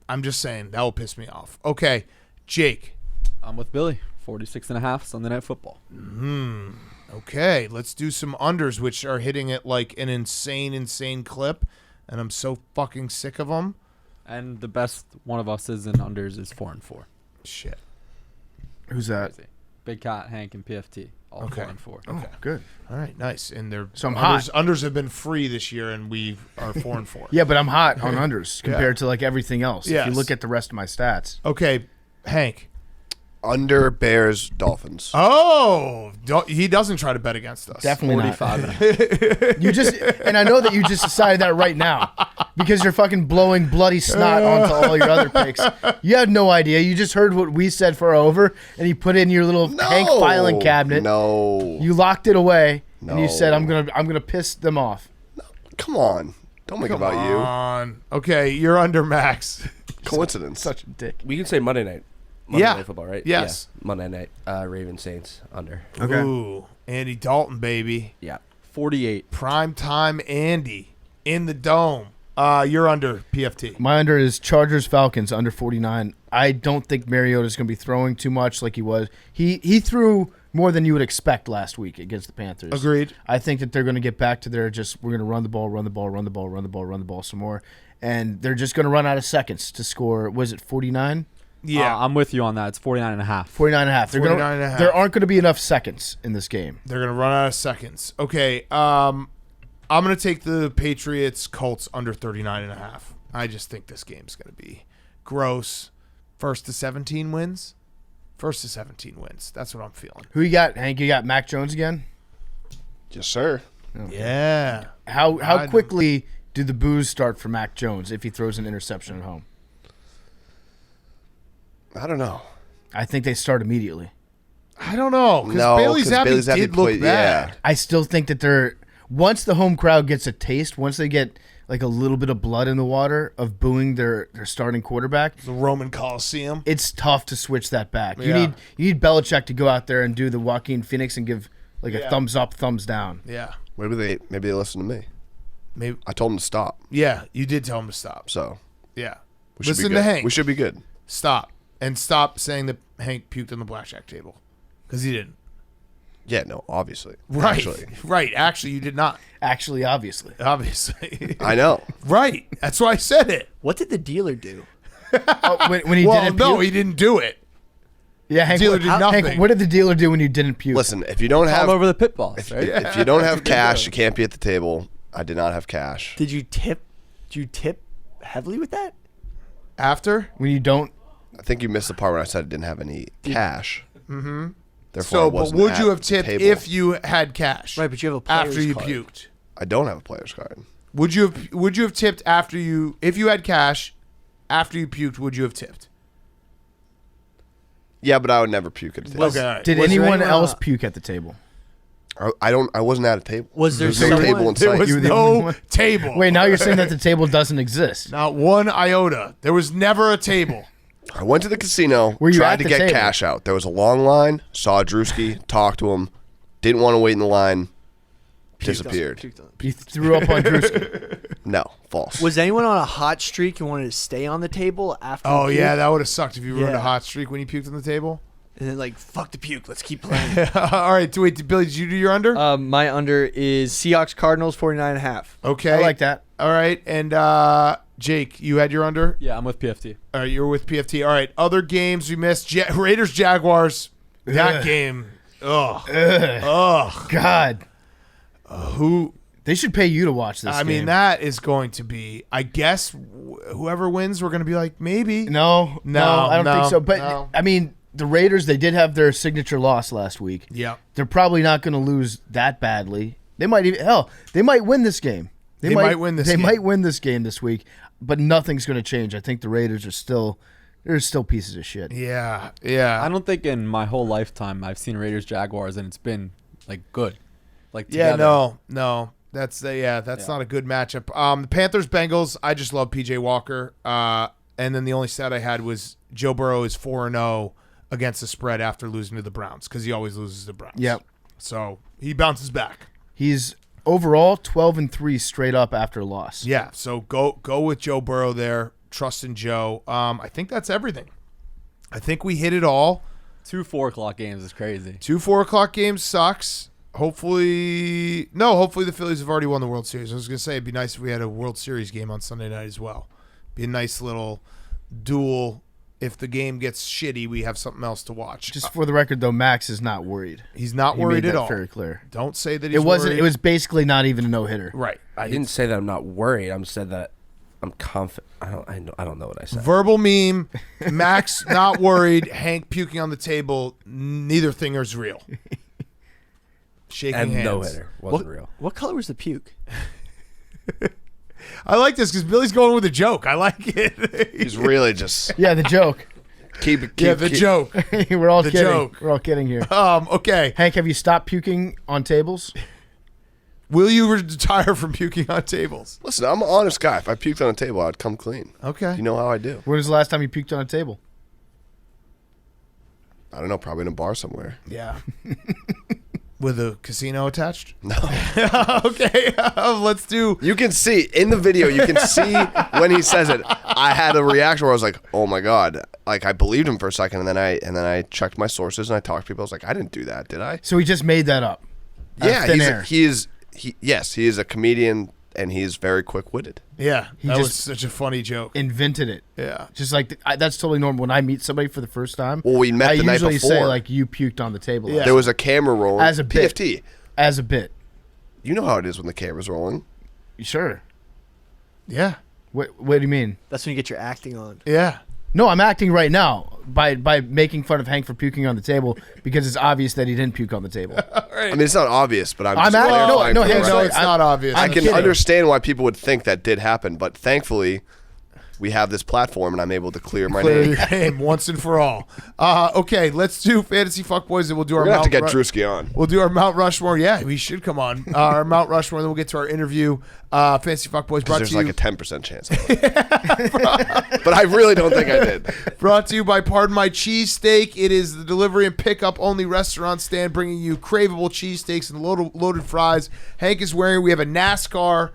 I'm just saying, that will piss me off. Okay, Jake. I'm with Billy. 46.5 Sunday Night Football. Okay, let's do some unders, which are hitting at like an insane clip, and I'm so fucking sick of them. And the best one of us is in unders is 4-4. Shit. Who's that? Crazy. Big Cat, Hank, and PFT. All Okay. 4-4. Oh, good. All right, nice. And they're So I'm unders have been free this year, and we are 4-4. Yeah, but I'm hot on unders compared to like everything else. If Yes. you look at the rest of my stats. Okay, Hank. Under Bears, Dolphins. Oh, he doesn't try to bet against us. Definitely not. 45. You just, and I know that you just decided that right now because you're fucking blowing bloody snot onto all your other picks. You had no idea. You just heard what we said for our over, and you put it in your little Hank filing cabinet. No. You locked it away, and you No. said, "I'm gonna piss them off." Come on. Don't make it about you. On. Okay, you're under Max. Coincidence. Such a dick. We can say Monday night. Monday Yeah. Night Football, right? Yes. Yeah. Monday night. Ravens Saints under. Okay. Ooh, Andy Dalton, baby. Yeah. 48. Prime time Andy in the dome. You're under PFT. My under is Chargers Falcons under 49. I don't think Mariota's going to be throwing too much like he was. He threw more than you would expect last week against the Panthers. Agreed. I think that they're going to get back to their we're going to run the ball some more, and they're just going to run out of seconds to score. Was it 49? Yeah, I'm with you on that. It's 49.5. 49.5. 49.5. There aren't going to be enough seconds in this game. they're gonna run out of seconds. Okay, I'm gonna take the Patriots Colts under 39.5. I just think this game's gonna be gross. First to 17 wins. That's what I'm feeling. Who you got, Hank? You got Mac Jones again? Yes, sir. Yeah. How I- quickly do the boos start for Mac Jones if he throws an interception at home? I don't know. I think they start immediately. I don't know because No, Bailey 'cause Zappi Bailey Zappi did look played- bad. yeah. I still think that once the home crowd gets a taste, once they get like a little bit of blood in the water of booing their starting quarterback, The Roman Coliseum. it's tough to switch that back. Yeah. You need Belichick to go out there and do the Joaquin Phoenix and give like a Yeah. thumbs up, thumbs down. Yeah. Maybe they listen to me. Maybe. I told them to stop. Yeah, you did tell him to stop. So Yeah. we should Listen be to good. Hank. We should be good. Stop. And stop saying that Hank puked on the blackjack table. Because he didn't. Yeah, no, obviously. Right. Actually. Right. Actually, you did not. Actually, obviously. Obviously. I know. Right. That's why I said it. What did the dealer do? When he Well, didn't no, puke? he didn't do it. Yeah, Hank, dealer what, did Hank, nothing. what did the dealer do when you didn't puke? Listen, if you don't All have over the pit boss, right? if you don't have cash, you can't be at the table. I did not have cash. Did you tip? Did you tip heavily with that? After? When you don't. I think you missed the part when I said I didn't have any cash. Mm-hmm. Therefore, So, I but wasn't would at you have the tipped table. if you had cash? Right, but you have a player's After you card. puked. I don't have a player's card? Would you have tipped after you if you had cash after you puked, would you have tipped? Yeah, but I would never puke at a table. Okay. All right. Did Was there anyone anyone else on- puke at the table? I wasn't at a table. Was there There's no someone- table in There sight. was You were the only no one? table. Wait, now you're saying that the table doesn't exist. Not one iota. There was never a table. I went to the casino, Were you tried at to the get table? cash out. There was a long line. Saw Drewski, talked to him. Didn't want to wait in the line. Disappeared. Puked on- You threw up on Drewski. No, false. Was anyone on a hot streak and wanted to stay on the table after? Oh the yeah, puke? that would have sucked if you were in a Yeah. hot streak when you puked on the table. And then like, fuck the puke. Let's keep playing. All right, wait, Billy, did you do your under? My under is Seahawks Cardinals 49.5. Okay. I like that. All right, and Jake, you had your under? Yeah, I'm with PFT. All right, you were with PFT. All right, other games we missed. Raiders, Jaguars. That Ugh. game. Ugh. God. Who? They should pay you to watch this I mean, game. that is going to be, I guess, whoever wins, we're going to be like, maybe. No, I don't think so. But, no. I mean, the Raiders, they did have their signature loss last week. Yeah. They're probably not going to lose that badly. They might even, they might win this game. They might win this They game. might win this game this week, but nothing's going to change. I think the Raiders are they're still pieces of shit. Yeah. I don't think in my whole lifetime I've seen Raiders Jaguars and it's been like good. Like Yeah, together. no. That's not a good matchup. The Panthers Bengals, I just love PJ Walker. And then the only stat I had was Joe Burrow is 4-0 against the spread after losing to the Browns because he always loses to the Browns. Yep. So he bounces back. He's overall 12-3 straight up after a loss. Yeah. So go with Joe Burrow there. Trust in Joe. I think that's everything. I think we hit it all. 2 4 o'clock games is crazy. 2 4 o'clock games sucks. Hopefully the Phillies have already won the World Series. I was going to say it'd be nice if we had a World Series game on Sunday night as well. Be a nice little duel. If the game gets shitty, we have something else to watch. Just for the record, though, Max is not worried. He's not He worried made at that all. very clear. Don't say that he's It wasn't. worried. It was basically not even a no-hitter. right. I didn't say that I'm not worried. I said that I'm confident. I don't know what I said. Verbal meme. Max not worried. Hank puking on the table. Neither thing is real. Shaking And hands. no hitter wasn't real. What color was the puke? I like this because Billy's going with a joke. I like it. He's really just Yeah, the joke. keep it. yeah, the joke. We're all The kidding. joke. We're all kidding here. Okay. Hank, have you stopped puking on tables? Will you retire from puking on tables? Listen, I'm an honest guy. If I puked on a table, I'd come clean. Okay. You know how I do. When was the last time you puked on a table? I don't know. Probably in a bar somewhere. Yeah. With a casino attached? No. Okay. Let's do. You can see in the video. You can see when he says it. I had a reaction where I was like, "Oh my god!" Like I believed him for a second, and then I checked my sources and I talked to people. I was like, "I didn't do that, did I?" So he just made that up. Out of Yeah, thin air. he is a comedian and he is very quick-witted. Yeah. He That was just- such a funny joke. Invented it. Yeah. Just like that's totally normal. When I meet somebody for the first time, Well, we met I the night usually say before. like you puked on the table. Yeah. There was a camera rolling. As a bit. PFT. As a bit. You know how it is when the camera's rolling. Sure. Yeah. What do you mean? That's when you get your acting on. Yeah. No, I'm acting right now by making fun of Hank for puking on the table because it's obvious that he didn't puke on the table. I mean, it's not obvious, but I'm I'm just at- clarifying. no, for the Hank's record. No, right. it's not obvious. I I'm can kidding. understand why people would think that did happen, but thankfully, we have this platform and I'm able to clear my Clear name. your name once and for all. Okay, let's do fantasy fuckboys, and we'll do our We're gonna have to Mount get Drewski on. We'll do our Mount Rushmore. Yeah, we should come on our Mount Rushmore. Then we'll get to our interview. Fantasy fuckboys brought There's to like you a 10% chance. But I really don't think I did. brought to you by Pardon My Cheesesteak. It is the delivery and pickup only restaurant stand bringing you craveable cheesesteaks and loaded fries. Hank is wearing. We have a NASCAR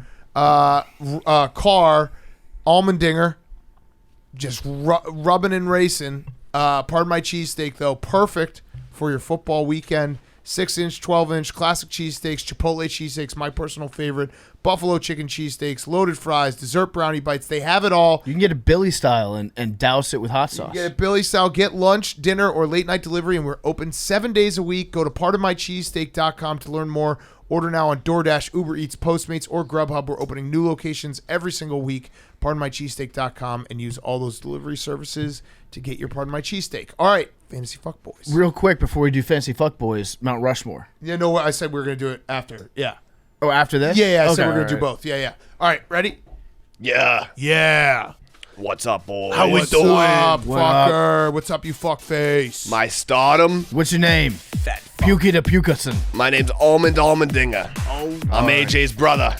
car, Almondinger, just rubbing and racing. Pardon My Cheesesteak though, perfect for your football weekend. 6-inch, 12-inch, classic cheesesteaks, Chipotle cheesesteaks, my personal favorite, buffalo chicken cheesesteaks, loaded fries, dessert brownie bites. They have it all. You can get it Billy style and douse it with hot sauce. Get it Billy style. Get lunch, dinner, or late night delivery, and we're open 7 days a week. Go to partofmycheesesteak.com to learn more. Order now on DoorDash, Uber Eats, Postmates, or Grubhub. We're opening new locations every single week. PardonMyCheesesteak.com and use all those delivery services to get your Pardon My Cheesesteak. All right, Fantasy Fuckboys. Real quick before we do Fancy Fuckboys, Mount Rushmore. Yeah, no, I said we were going to do it after. Yeah. Oh, after this? Yeah, I Okay, said we're going all to do right. both. Yeah. All right, ready? Yeah. Yeah. What's up, boys? How we doing? What's up, What fucker? What's up, you fuckface? My stardom. What's your name? Pukey the Pukerson. My name's Almondinger. Oh, I'm AJ's brother.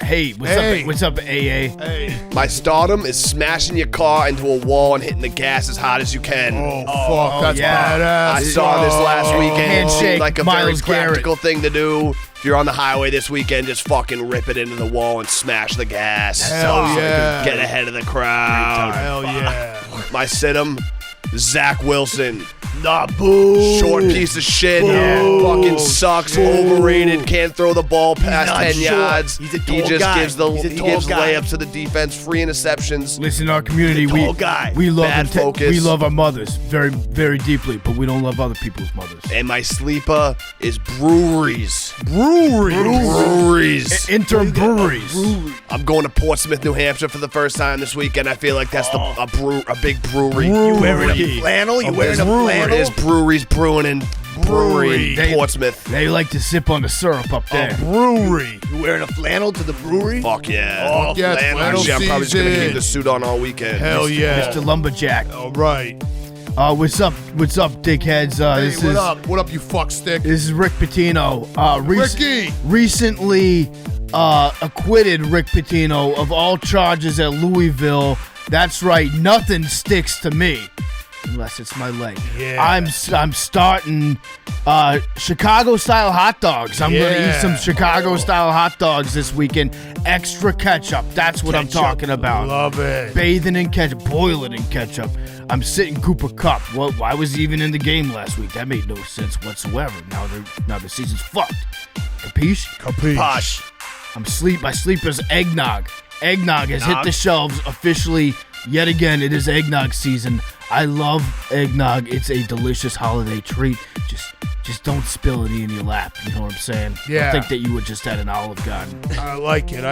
Hey, what's Hey. up? What's up, AA? hey. My stardom is smashing your car into a wall and hitting the gas as hard as you can. Fuck, that's yeah. badass. I saw this last weekend. Handshake, Like a Miles very Garrett. practical thing to do. If you're on the highway this weekend, just fucking rip it into the wall and smash the gas. Hell So you yeah. can get ahead of the crowd. Hell yeah. My situm, Zach Wilson. Nah, boo. Short piece of shit. Boo. Fucking sucks. Overrated. Can't throw the ball past not 10 short. yards. He's a He tall just guy. gives He's a he tall gives guy. layups to the defense. Free interceptions. Listen, our community, He's a we tall guy. we love Bad focus. we love our mothers very, very deeply, but we don't love other people's mothers. And my sleeper is breweries. Breweries. Interim breweries. I'm going to Portsmouth, New Hampshire for the first time this weekend. I feel like that's a big brewery. You wearing a flannel? You wearing a flannel? There's breweries brewing in brewery They- in Portsmouth. They like to sip on the syrup up there. Brewery. You wearing a flannel to the brewery? Fuck yeah. Fuck yeah, it's Man, flannel actually, I'm probably just going to season. keep the suit on all weekend. Hell yeah. Mr. Lumberjack. All right. What's up, dickheads? Hey, This what is up? What up, you fuck stick? this is Rick Pitino. Ricky. Recently acquitted Rick Pitino of all charges at Louisville. That's right, nothing sticks to me unless it's my leg. Yeah. I'm starting Chicago style hot dogs. I'm gonna Yeah. eat some Chicago style hot dogs this weekend. Extra ketchup. That's what I'm talking about. Love it. Bathing in ketchup, boil it in ketchup. I'm sitting Cooper Cup. Well, why was he even in the game last week? That made no sense whatsoever. Now the season's fucked. Capiche? Capiche. Posh. My sleeper's eggnog. Eggnog has hit the shelves officially yet again. It is eggnog season. I love eggnog. It's a delicious holiday treat. Just don't spill any in your lap. You know what I'm saying? Yeah. I think that you were just at an Olive Garden. I like it.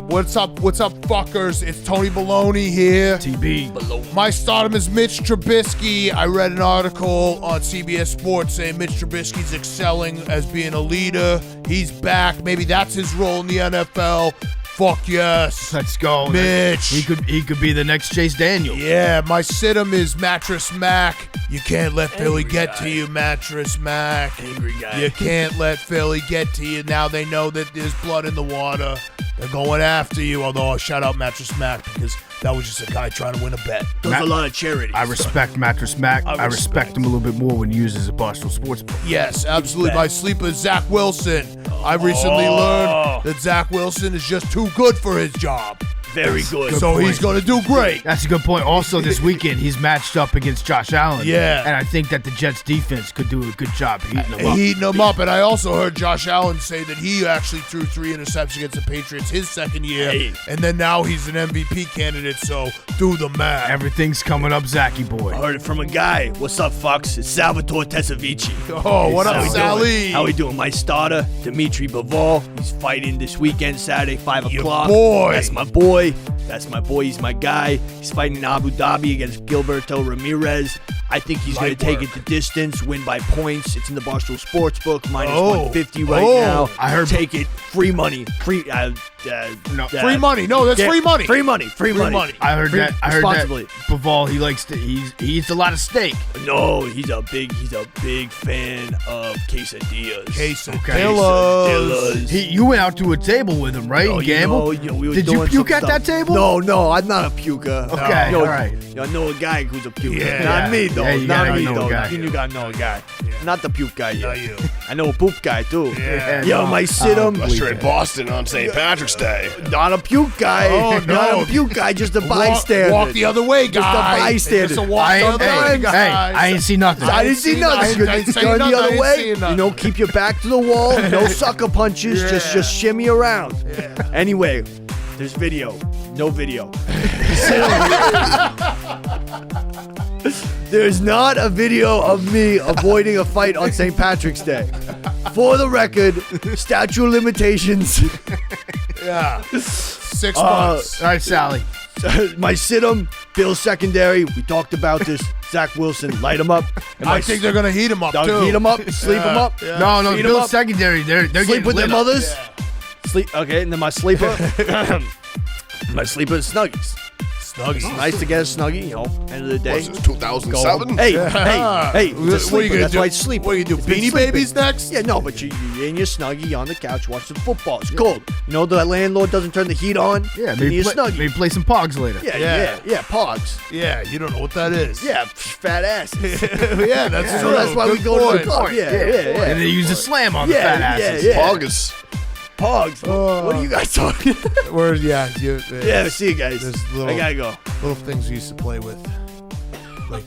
What's up, fuckers? It's Tony Baloney here. TB. My stardom is Mitch Trubisky. I read an article on CBS Sports saying Mitch Trubisky's excelling as being a leader. He's back. Maybe that's his role in the NFL. Fuck yes. Let's go. Mitch. He could be the next Chase Daniel. Yeah, my situm is Mattress Mac. You can't let Philly get to you, Mattress Mac. Angry guy. You can't let Philly get to you. Now they know that there's blood in the water. They're going after you. Although I'll shout out Mattress Mac because that was just a guy trying to win a bet. Does a lot of charity. I respect Mattress Mac. I respect him a little bit more when he uses a Barstool Sports book. Yes, absolutely. My sleeper is Zach Wilson. I recently learned that Zach Wilson is just too good for his job. Very good. So he's going to do great. That's a good point. Also, this weekend, he's matched up against Josh Allen. Yeah. And I think that the Jets defense could do a good job heating him up. Heating him up. And I also heard Josh Allen say that he actually threw 3 interceptions against the Patriots his second year. Hey. And then now he's an MVP candidate. So do the math. Everything's coming up, Zachy boy. I heard it from a guy. What's up, fucks? It's Salvatore Tesavici. Oh, what up, How we Sally? doing? How we doing? My starter, Dimitri Bivol. He's fighting this weekend, Saturday, 5 Your o'clock. boy. That's my boy. That's my boy. He's my guy. He's fighting in Abu Dhabi against Gilberto Ramirez. I think he's going to take it the distance, win by points. It's in the Barstool Sports book, minus 150 right now. I heard- Take it. Free money. Free. Free money. No, that's free money. Free money. Free money. I heard Free- that. I heard that. responsibly. Bivol, he eats a lot of steak. No, he's a big fan of quesadillas. Quesadillas. You went out to a table with him, right? Oh, and gambled. we were Did you doing puke some at that stuff. table? No, I'm not a puker. Okay, Yo, all right. I know a guy who's a puker. Yeah. Not me though. Yeah, you not gotta me know a though. guy. You gotta know a guy. Not the puke guy yet. Not you. I know a poop guy too. Yeah. Yo, might sit him. Straight Boston on St. Patrick's Day. Not a puke guy. Oh, no. Not a puke guy. Just a bystander. Walk the other way, guy. Just a bystander. Just a walk the other way, Hey, guys. I ain't see nothing. I didn't see nothing. I didn't see Going nothing. the I other didn't way. see nothing. You know, keep your back to the wall. No sucker punches. Yeah. Just shimmy around. Anyway, there's video. No video. There's not a video of me avoiding a fight on St. Patrick's Day. For the record, statute of limitations. Yeah. 6 months. All right, Sally. My sit-em, Bill secondary. We talked about this. Zach Wilson, light him up. And I think they're going to heat him up, they'll too. heat him up, sleep him up. Yeah. No, Feed 'em Bill's up. secondary. They're Sleep getting with lit their up. mothers. Sleep. Okay, and then my sleeper. My sleeper is Snuggies. Snuggies. Nice to get a Snuggie, you know, end of the day. Was this 2007? Hey, Yeah. hey, it's a What are you sleeper. gonna That's do? why it's sleep. What are you gonna do? It's been Beanie sleeping. Babies next? Yeah, no, but you're in your Snuggie on the couch watching football. It's cold. You know, the landlord doesn't turn the heat on. Yeah, you maybe need a play, Snuggie. maybe play some Pogs later. Yeah, Pogs. Yeah, you don't know what that is. Yeah, fat asses. Yeah, that's true. So that's why we Good go to the point. club. Yeah. And they use a slam on the fat asses. Yeah. August. Pogs. What are you guys talking? Where, yeah, Yeah, see you guys. There's little- I gotta go. little things we used to play with. Like,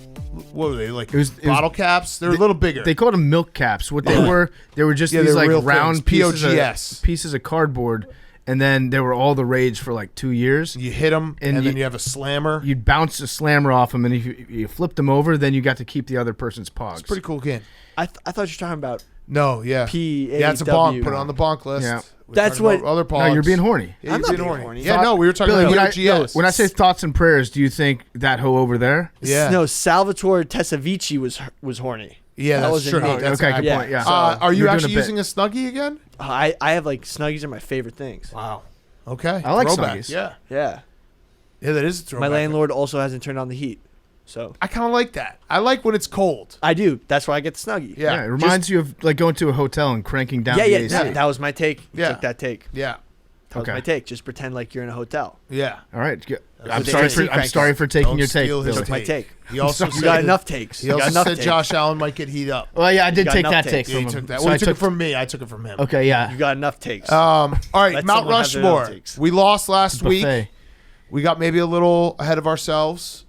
what were they? Like It was- bottle caps? They're a little bigger. They called them milk caps. What they were just Yeah, these they're like real round things. pieces POGS. pieces of cardboard, and then they were all the rage for like 2 years. You hit them, and And then you- you have a slammer. You'd bounce a slammer off them, and if you flipped them over, then you got to keep the other person's Pogs. It's pretty cool game. I thought you were talking about No, yeah. P-A-W. Yeah, it's a bonk. Put it on the bonk list. Yeah. We're That's talking about what- other No, pogs. you're being horny. Yeah, I'm you're not being being horny. horny. Yeah, no, we were talking Billy, about POGS. when I say thoughts and prayers, do you think that hoe over there? Yeah. No, Salvatore Tessavici was horny. Yeah, that that's was in true. me. That's okay, good accurate. point. Yeah. Are you You're doing actually a bit. using a Snuggie again? I have like Snuggies are my favorite things. Wow. Okay. I like Throwback. Snuggies. Yeah. Yeah. Yeah, that is a throwback. My landlord also hasn't turned on the heat. So I kind of like that. I like when it's cold. I do. That's why I get the Snuggie. Yeah. Yeah, it reminds you of like going to a hotel and cranking down the AC. That was my take. Yeah. Took that take. Yeah. That was Okay. my take. Just pretend like you're in a hotel. Yeah. All right, good. I'm what sorry they for say. I'm sorry for taking Don't your take. steal his Billy. Took my take. take. He also You said got enough takes. He You got also enough said takes. Josh Allen might get heat up. Well, yeah, I did got take enough that takes. take Yeah, from he him. took that. So Well, I he took it took from me. I took it from him. Okay, yeah. You got enough takes. All right, Let Mount someone have their own Rushmore. takes. We lost last week. Buffet. We got maybe a little ahead of ourselves.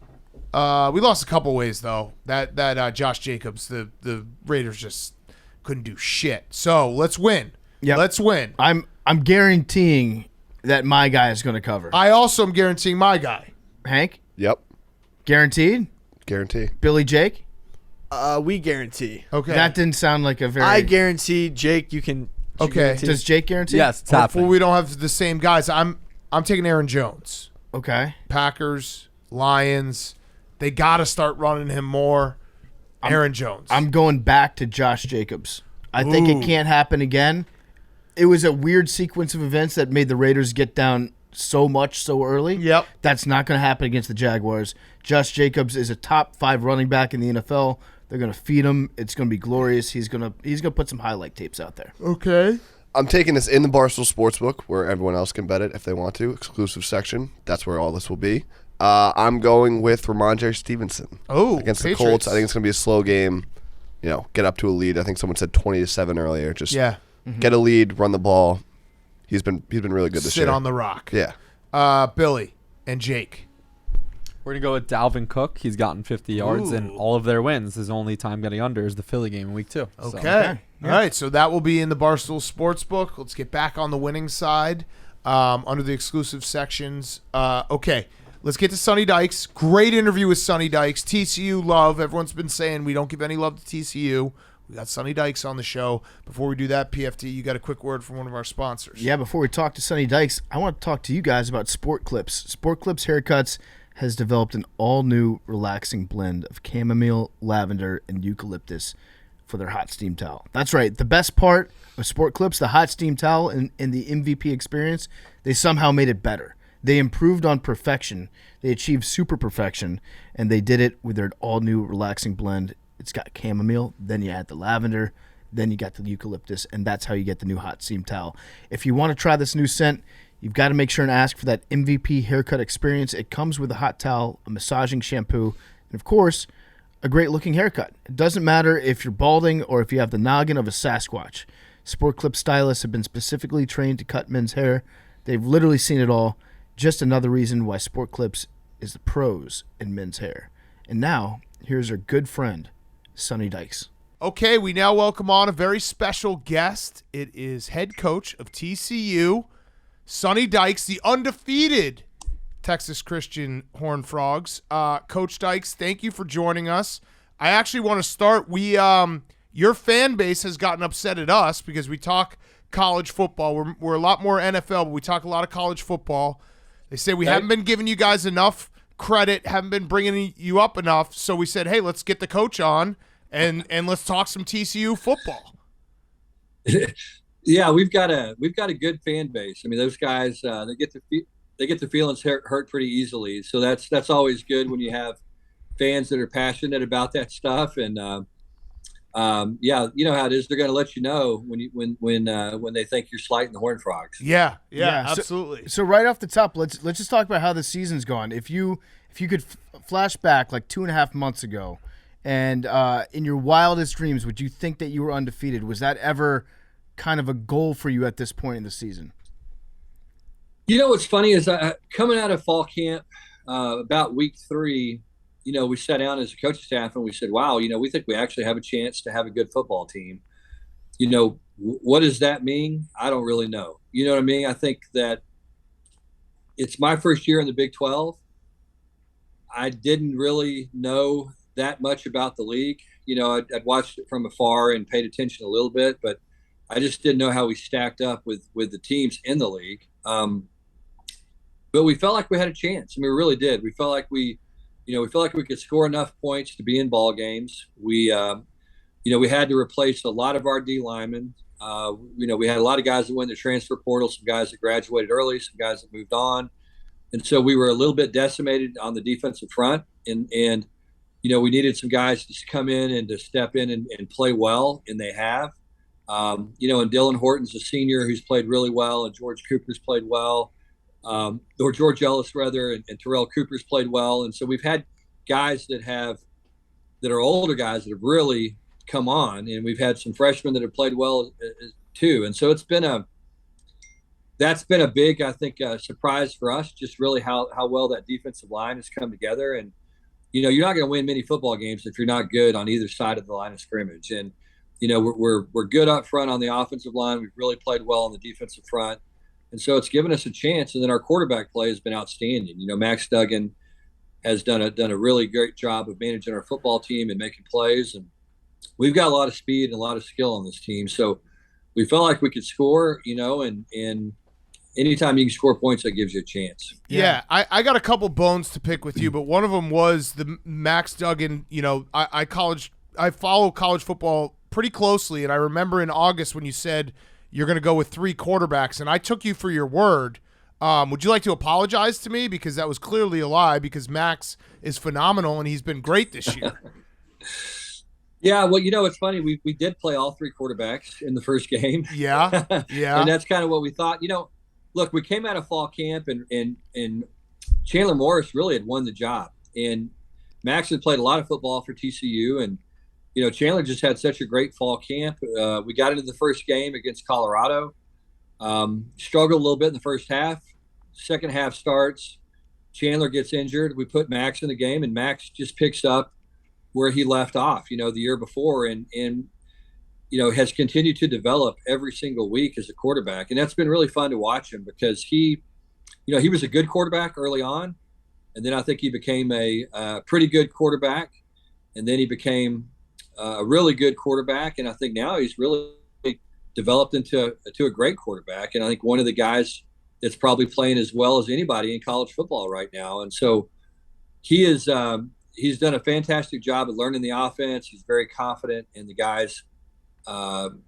We lost a couple ways though. That Josh Jacobs, the Raiders just couldn't do shit. So let's win. Yep. Let's win. I'm guaranteeing that my guy is going to cover. I also am guaranteeing my guy. Hank, Yep. guaranteed. Guarantee. Billy, Jake. We guarantee. Okay. That didn't sound like a very. I guarantee, Jake. You can. Okay. guarantee? Does Jake guarantee? Yes, it's Hopefully happening. we don't have the same guys. I'm taking Aaron Jones. Okay. Packers, Lions. They got to start running him more. Aaron Jones. I'm going back to Josh Jacobs. I think it can't happen again. It was a weird sequence of events that made the Raiders get down so much so early. Yep. That's not going to happen against the Jaguars. Josh Jacobs is a top 5 running back in the NFL. They're going to feed him. It's going to be glorious. He's going to put some highlight tapes out there. Okay. I'm taking this in the Barstool Sportsbook where everyone else can bet it if they want to. Exclusive section. That's where all this will be. I'm going with Ramondre Stevenson. Oh, Against Patriots. the Colts. I think it's going to be a slow game. You know, get up to a lead. I think someone said 20-7 earlier. Just Yeah. get a lead, run the ball. He's been really good this Sit year. on the rock. Yeah. Billy and Jake. We're going to go with Dalvin Cook. He's gotten 50 yards in all of their wins. His only time getting under is the Philly game in week 2. So. Okay. All right. So that will be in the Barstool Sportsbook. Let's get back on the winning side under the exclusive sections. Okay. Let's get to Sonny Dykes. Great interview with Sonny Dykes. TCU love. Everyone's been saying we don't give any love to TCU. We got Sonny Dykes on the show. Before we do that, PFT, you got a quick word from one of our sponsors. Yeah, before we talk to Sonny Dykes, I want to talk to you guys about Sport Clips. Sport Clips Haircuts has developed an all-new relaxing blend of chamomile, lavender, and eucalyptus for their hot steam towel. That's right. The best part of Sport Clips, the hot steam towel and the MVP experience, they somehow made it better. They improved on perfection. They achieved super perfection, and they did it with their all-new relaxing blend. It's got chamomile, then you add the lavender, then you got the eucalyptus, and that's how you get the new hot steam towel. If you want to try this new scent, you've got to make sure and ask for that MVP haircut experience. It comes with a hot towel, a massaging shampoo, and of course, a great looking haircut. It doesn't matter if you're balding or if you have the noggin of a Sasquatch. Sport Clip stylists have been specifically trained to cut men's hair. They've literally seen it all. Just another reason why Sport Clips is the pros in men's hair. And now, here's our good friend, Sonny Dykes. Okay, we now welcome on a very special guest. It is head coach of TCU, Sonny Dykes, the undefeated Texas Christian Horned Frogs. Coach Dykes, thank you for joining us. I actually want to start. Your fan base has gotten upset at us because we talk college football. We're a lot more NFL, but we talk a lot of college football. They say we haven't been giving you guys enough credit, haven't been bringing you up enough. So we said, hey, let's get the coach on and let's talk some TCU football. Yeah, we've got a good fan base. I mean, those guys they get the feelings hurt pretty easily. So that's always good when you have fans that are passionate about that stuff. And yeah, you know how it is. They're going to let you know when they think you're slighting the Horned Frogs. Yeah, absolutely. So right off the top, let's just talk about how the season's gone. If you could flash back like 2.5 months ago, and in your wildest dreams, would you think that you were undefeated? Was that ever kind of a goal for you at this point in the season? You know what's funny is coming out of fall camp about week 3. You know, we sat down as a coaching staff and we said, wow, you know, we think we actually have a chance to have a good football team. You know, what does that mean? I don't really know. You know what I mean? I think that it's my first year in the Big 12. I didn't really know that much about the league. You know, I'd watched it from afar and paid attention a little bit, but I just didn't know how we stacked up with the teams in the league. But we felt like we had a chance. I mean, we really did. We felt like we could score enough points to be in ball games. We had to replace a lot of our D linemen. We had a lot of guys that went in the transfer portal, some guys that graduated early, some guys that moved on. And so we were a little bit decimated on the defensive front. And we needed some guys to come in and to step in and play well, and they have. And Dylan Horton's a senior who's played really well, and George Cooper's played well. Or George Ellis rather, and Terrell Cooper's played well. And so we've had guys that are older guys that have really come on, and we've had some freshmen that have played well too. And so that's been a big, I think, surprise for us, just really how well that defensive line has come together. And, you know, you're not going to win many football games if you're not good on either side of the line of scrimmage. And, you know, we're good up front on the offensive line. We've really played well on the defensive front. And so it's given us a chance. And then our quarterback play has been outstanding. You know, Max Duggan has done a really great job of managing our football team and making plays. And we've got a lot of speed and a lot of skill on this team. So we felt like we could score, you know, and anytime you can score points, that gives you a chance. Yeah, I got a couple bones to pick with you, but one of them was the Max Duggan. You know, I follow college football pretty closely, and I remember in August when you said you're going to go with 3 quarterbacks, and I took you for your word. Would you like to apologize to me? Because that was clearly a lie, because Max is phenomenal, and he's been great this year. Yeah, well, you know, it's funny. We did play all 3 quarterbacks in the first game. Yeah. And that's kind of what we thought. You know, look, we came out of fall camp, and Chandler Morris really had won the job. And Max had played a lot of football for TCU, and you know, Chandler just had such a great fall camp. We got into the first game against Colorado, struggled a little bit in the first half. Second half starts, Chandler gets injured. We put Max in the game, and Max just picks up where he left off, you know, the year before, and you know, has continued to develop every single week as a quarterback. And that's been really fun to watch him, because he was a good quarterback early on, and then I think he became a pretty good quarterback, and then he became a really good quarterback, and I think now he's really developed into a great quarterback. And I think one of the guys that's probably playing as well as anybody in college football right now. And so he's done a fantastic job of learning the offense. He's very confident in the guys that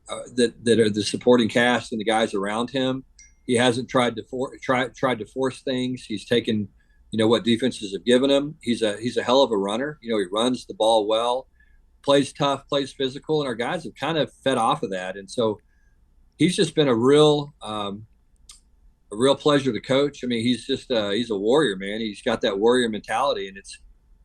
are the supporting cast and the guys around him. He hasn't tried to force things. He's taken, you know, what defenses have given him. He's a hell of a runner. You know, he runs the ball well, plays tough, plays physical, and our guys have kind of fed off of that. And so he's just been a real pleasure to coach. I mean, he's a warrior, man. He's got that warrior mentality, and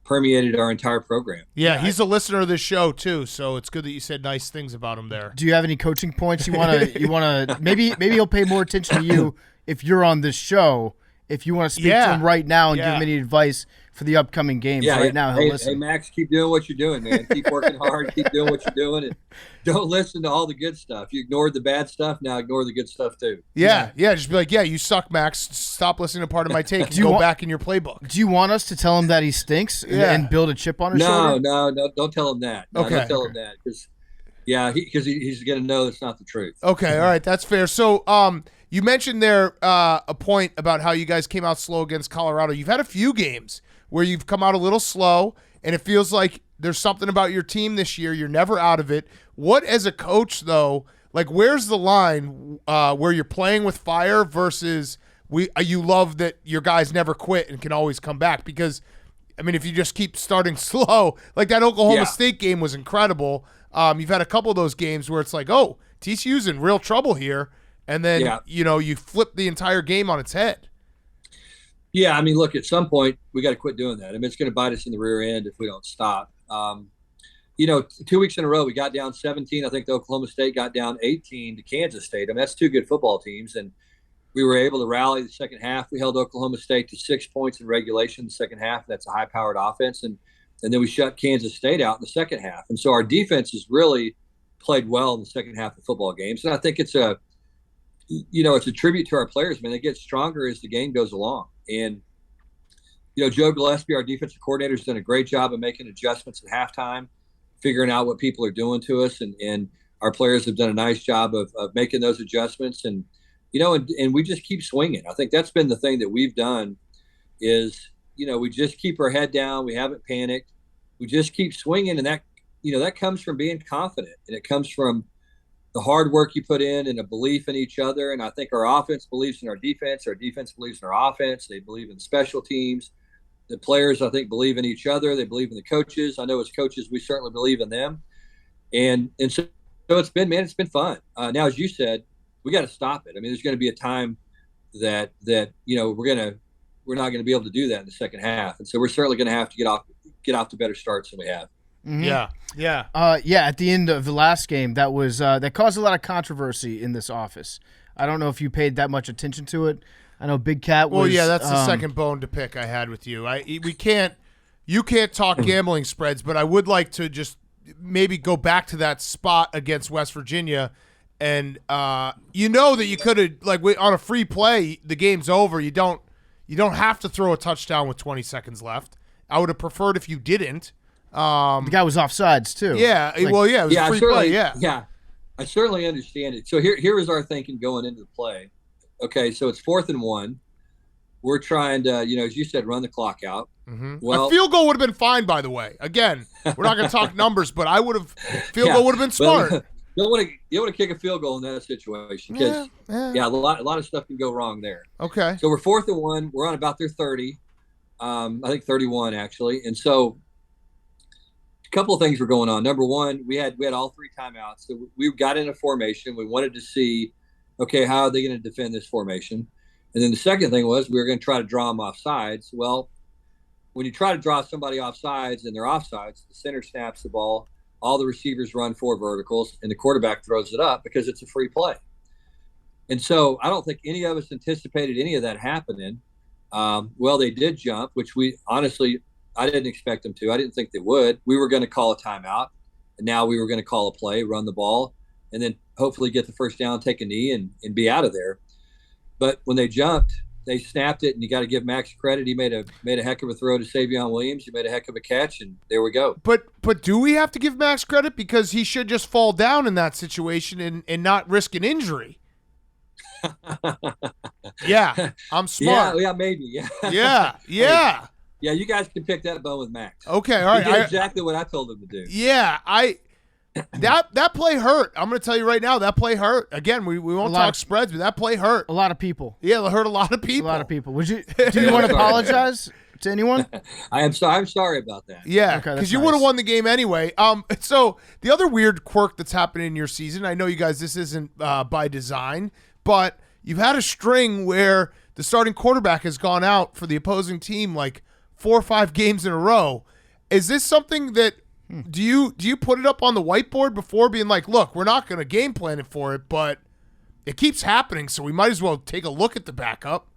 permeated our entire program. Yeah, he's a listener of this show too, so it's good that you said nice things about him there. Do you have any coaching points you want to maybe he'll pay more attention to you if you're on this show. If you want to speak to him right now and give him any advice for the upcoming games right now, he'll listen. Hey, Max, keep doing what you're doing, man. Keep working hard. Keep doing what you're doing. And don't listen to all the good stuff. You ignored the bad stuff. Now ignore the good stuff, too. Yeah. Just be like, you suck, Max. Stop listening to part of my take and go back in your playbook. Do you want us to tell him that he stinks and build a chip on his shoulder? No. Don't tell him that. No, don't tell him that. Because he's going to know that's not the truth. Okay, all right. That's fair. So, you mentioned there a point about how you guys came out slow against Colorado. You've had a few games where you've come out a little slow, and it feels like there's something about your team this year. You're never out of it. What, as a coach, though, like where's the line where you're playing with fire versus you love that your guys never quit and can always come back? Because, I mean, if you just keep starting slow, like that Oklahoma State game was incredible. You've had a couple of those games where it's like, oh, TCU's in real trouble here. And then, you flip the entire game on its head. Yeah, I mean, look, at some point, we got to quit doing that. I mean, it's going to bite us in the rear end if we don't stop. 2 weeks in a row, we got down 17. I think the Oklahoma State got down 18 to Kansas State. I mean, that's two good football teams. And we were able to rally the second half. We held Oklahoma State to 6 points in regulation in the second half. That's a high-powered offense. And then we shut Kansas State out in the second half. And so our defense has really played well in the second half of football games. And I think it's a tribute to our players, man. They get stronger as the game goes along. And, Joe Gillespie, our defensive coordinator, has done a great job of making adjustments at halftime, figuring out what people are doing to us. And our players have done a nice job of making those adjustments. And, and we just keep swinging. I think that's been the thing that we've done is, we just keep our head down. We haven't panicked. We just keep swinging. And that comes from being confident. And it comes from the hard work you put in and a belief in each other. And I think our offense believes in our defense. Our defense believes in our offense. They believe in special teams. The players, I think, believe in each other. They believe in the coaches. I know as coaches, we certainly believe in them. And so it's been fun. Now, as you said, we got to stop it. I mean, there's going to be a time that we're not going to be able to do that in the second half. And so we're certainly going to have to get off to better starts than we have. Mm-hmm. Yeah. At the end of the last game, that caused a lot of controversy in this office. I don't know if you paid that much attention to it. I know Big Cat was. Well, yeah, that's the second bone to pick I had with you. You can't talk gambling spreads, but I would like to just maybe go back to that spot against West Virginia, and that you could have on a free play, the game's over. You don't have to throw a touchdown with 20 seconds left. I would have preferred if you didn't. The guy was offsides too. Yeah, it was a free play. Yeah, I certainly understand it. So here is our thinking going into the play. Okay, so it's 4th and 1. We're trying to, as you said, run the clock out. Mm-hmm. Well, a field goal would have been fine, by the way. Again, we're not going to talk numbers, but field goal would have been smart. You don't want to kick a field goal in that situation because a lot of stuff can go wrong there. Okay. So we're 4th and 1. We're on about their 30. I think 31 actually, and so. A couple of things were going on. Number one, we had all 3 timeouts. So we got in a formation. We wanted to see, okay, how are they going to defend this formation? And then the second thing was we were going to try to draw them off sides. Well, when you try to draw somebody off sides and they're off sides, the center snaps the ball, all the receivers run 4 verticals, and the quarterback throws it up because it's a free play. And so I don't think any of us anticipated any of that happening. Well, they did jump, which we honestly – I didn't expect them to. I didn't think they would. We were going to call a timeout, and now we were going to call a play, run the ball, and then hopefully get the first down, take a knee, and be out of there. But when they jumped, they snapped it, and you got to give Max credit. He made a heck of a throw to Savion Williams. He made a heck of a catch, and there we go. But do we have to give Max credit because he should just fall down in that situation and not risk an injury? Yeah, I'm smart. Yeah, maybe. Yeah. Yeah, you guys can pick that bone with Max. Okay, all right. He did exactly what I told him to do. Yeah, that play hurt. I'm going to tell you right now, that play hurt. Again, we won't talk spreads, but that play hurt. A lot of people. Yeah, it hurt a lot of people. Do you want to apologize to anyone? I'm sorry about that. Yeah, because you would have won the game anyway. So the other weird quirk that's happening in your season, I know you guys, this isn't by design, but you've had a string where the starting quarterback has gone out for the opposing team 4 or 5 games in a row. Is this something that do you put it up on the whiteboard before being like, look, we're not going to game plan it for it, but it keeps happening, so we might as well take a look at the backup.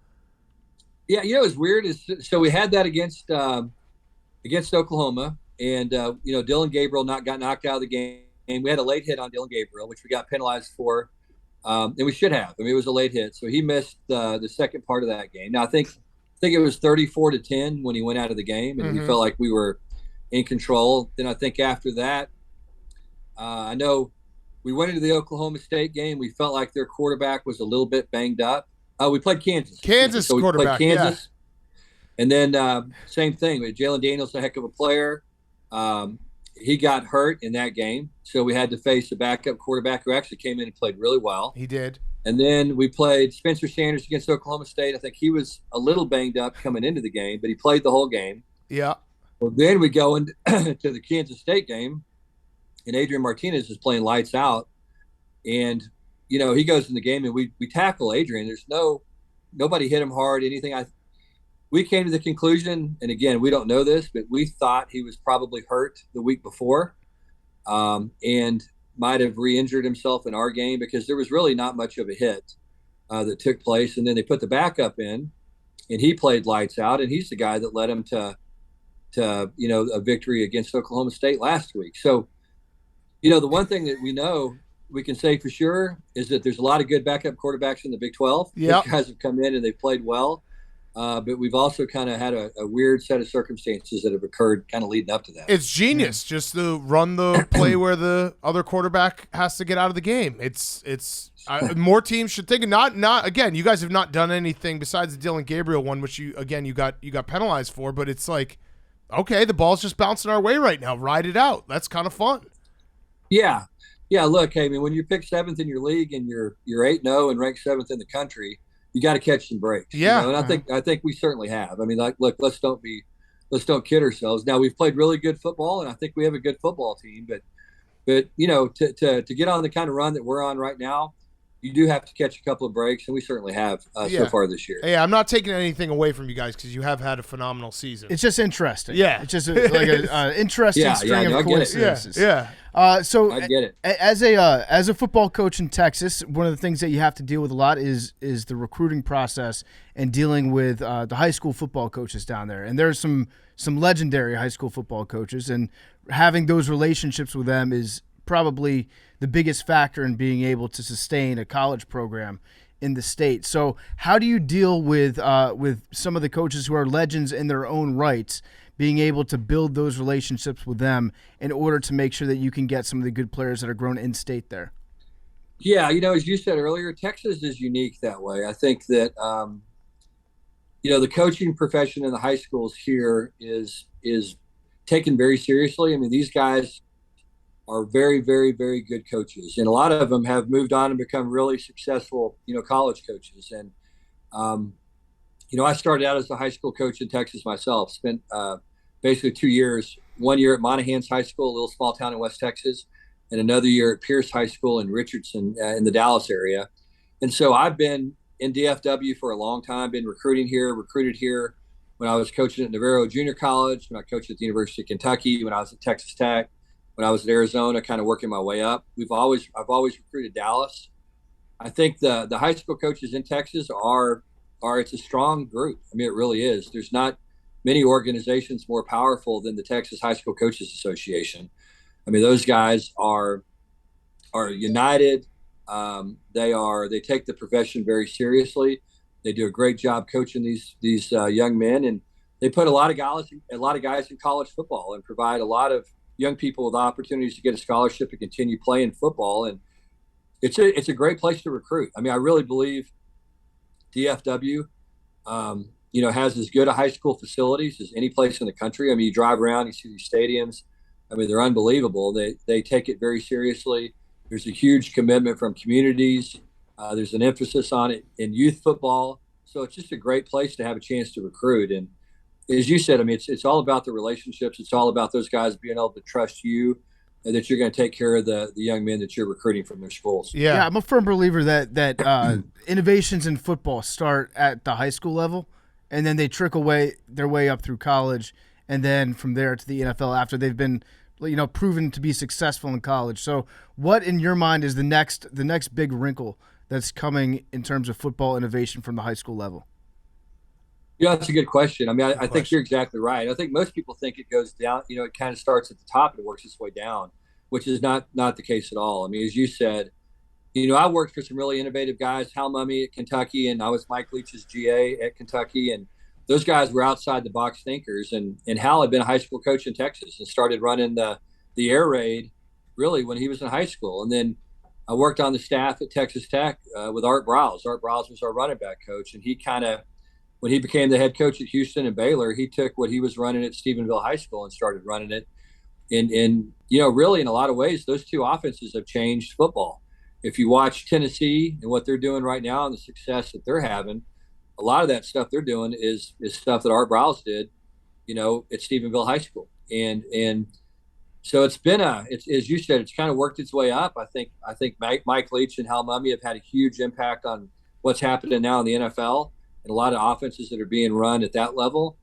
Yeah, it's weird. So we had that against Oklahoma, and Dylan Gabriel got knocked out of the game. We had a late hit on Dylan Gabriel, which we got penalized for, and we should have. I mean, it was a late hit, so he missed the second part of that game. Now I think it was 34-10 when he went out of the game, and we felt like we were in control. Then I think after that, I know we went into the Oklahoma State game. We felt like their quarterback was a little bit banged up. We played Kansas. So we quarterback, played Kansas. Yeah. And then same thing. Jalen Daniels, a heck of a player. He got hurt in that game, so we had to face a backup quarterback who actually came in and played really well. He did. And then we played Spencer Sanders against Oklahoma State. I think he was a little banged up coming into the game, but he played the whole game. Yeah. Well, then we go into to the Kansas State game, and Adrian Martinez is playing lights out. And, he goes in the game, and we tackle Adrian. There's nobody hit him hard, anything. We came to the conclusion, and again, we don't know this, but we thought he was probably hurt the week before and might have re-injured himself in our game because there was really not much of a hit that took place. And then they put the backup in, and he played lights out, and he's the guy that led him to a victory against Oklahoma State last week. So, the one thing that we can say for sure is that there's a lot of good backup quarterbacks in the Big 12. Yep. Those guys have come in and they've played well. But we've also kind of had a weird set of circumstances that have occurred kind of leading up to that. It's genius just to run the play where the other quarterback has to get out of the game. It's more teams should think. Not again. You guys have not done anything besides the Dylan Gabriel one, which you got penalized for. But it's like, okay, the ball's just bouncing our way right now. Ride it out. That's kind of fun. Yeah. Look, I mean, when you pick 7th in your league and you're 8-0 and ranked 7th in the country, you got to catch some breaks. Yeah. And I think we certainly have. I mean, look, let's don't kid ourselves. Now we've played really good football, and I think we have a good football team. But to get on the kind of run that we're on right now, you do have to catch a couple of breaks, and we certainly have so far this year. Hey, I'm not taking anything away from you guys because you have had a phenomenal season. It's just interesting. Yeah. It's just like an interesting string of coincidences. Yeah. So I get it. As a football coach in Texas, one of the things that you have to deal with a lot is the recruiting process and dealing with the high school football coaches down there. And there's some legendary high school football coaches, and having those relationships with them is probably the biggest factor in being able to sustain a college program in the state. So how do you deal with some of the coaches who are legends in their own rights, being able to build those relationships with them in order to make sure that you can get some of the good players that are grown in state there? Yeah, as you said earlier, Texas is unique that way. I think that the coaching profession in the high schools here is taken very seriously. I mean, these guys are very, very, very good coaches, and a lot of them have moved on and become really successful, college coaches. And I started out as a high school coach in Texas myself. Spent basically 2 years, 1 year at Monahans High School, a little small town in West Texas, and another year at Pierce High School in Richardson in the Dallas area. And so I've been in DFW for a long time, been recruited here when I was coaching at Navarro Junior College, when I coached at the University of Kentucky, when I was at Texas Tech, when I was at Arizona, kind of working my way up. I've always recruited Dallas. I think the high school coaches in Texas are it's a strong group. I mean, it really is. There's not many organizations more powerful than the Texas High School Coaches Association. I mean, those guys are united. They take the profession very seriously. They do a great job coaching these young men, and they put a lot of guys in college football and provide a lot of young people with opportunities to get a scholarship and continue playing football. And it's a great place to recruit. I mean, I really believe DFW, has as good a high school facilities as any place in the country. I mean, you drive around, you see these stadiums. I mean, they're unbelievable. They take it very seriously. There's a huge commitment from communities. There's an emphasis on it in youth football. So it's just a great place to have a chance to recruit. And as you said, I mean, it's all about the relationships. It's all about those guys being able to trust you and that you're going to take care of the young men that you're recruiting from their schools. Yeah, I'm a firm believer that innovations in football start at the high school level, and then they trickle their way up through college and then from there to the NFL after they've been, proven to be successful in college. So what in your mind is the next big wrinkle that's coming in terms of football innovation from the high school level? Yeah, that's a good question. I mean, I think you're exactly right. I think most people think it goes down, it kind of starts at the top and works its way down, which is not the case at all. I mean, as you said, I worked for some really innovative guys, Hal Mumme at Kentucky, and I was Mike Leach's GA at Kentucky. And those guys were outside the box thinkers. And Hal had been a high school coach in Texas and started running the air raid really when he was in high school. And then I worked on the staff at Texas Tech with Art Browse. Art Browse was our running back coach. And when he became the head coach at Houston and Baylor, he took what he was running at Stephenville High School and started running it. And really in a lot of ways, those two offenses have changed football. If you watch Tennessee and what they're doing right now and the success that they're having, a lot of that stuff they're doing is stuff that Art Browse did, at Stephenville High School. And so it's been as you said, it's kind of worked its way up. I think Mike Leach and Hal Mumme have had a huge impact on what's happening now in the NFL and a lot of offenses that are being run at that level.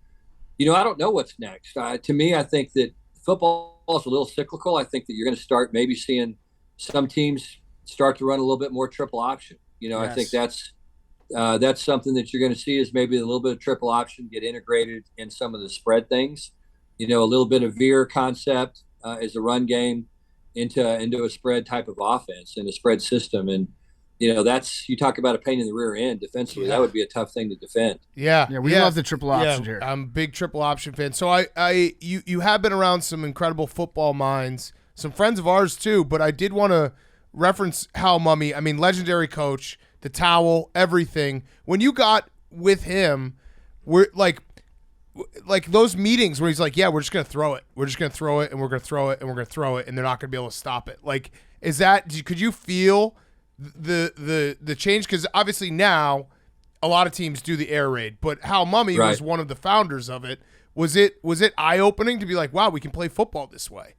I don't know what's next. To me, I think that football is a little cyclical. I think that you're going to start maybe seeing some teams start to run a little bit more triple option. Yes. I think that's something that you're going to see is maybe a little bit of triple option get integrated in some of the spread things. A little bit of veer concept as a run game into a spread type of offense and a spread system. And that's, you talk about a pain in the rear end defensively. That would be a tough thing to defend. Yeah, we love the triple option here. I'm a big triple option fan. So you have been around some incredible football minds, some friends of ours too. But I did want to reference Hal Mumme. I mean, legendary coach, the towel, everything. When you got with him, we're like those meetings where he's like, "Yeah, we're just gonna throw it. We're just gonna throw it, and we're gonna throw it, and we're gonna throw it, and they're not gonna be able to stop it." Like, could you feel the change? Because obviously now a lot of teams do the air raid, but Hal Mumme was one of the founders of it. Was it eye opening to be like, wow, we can play football this way?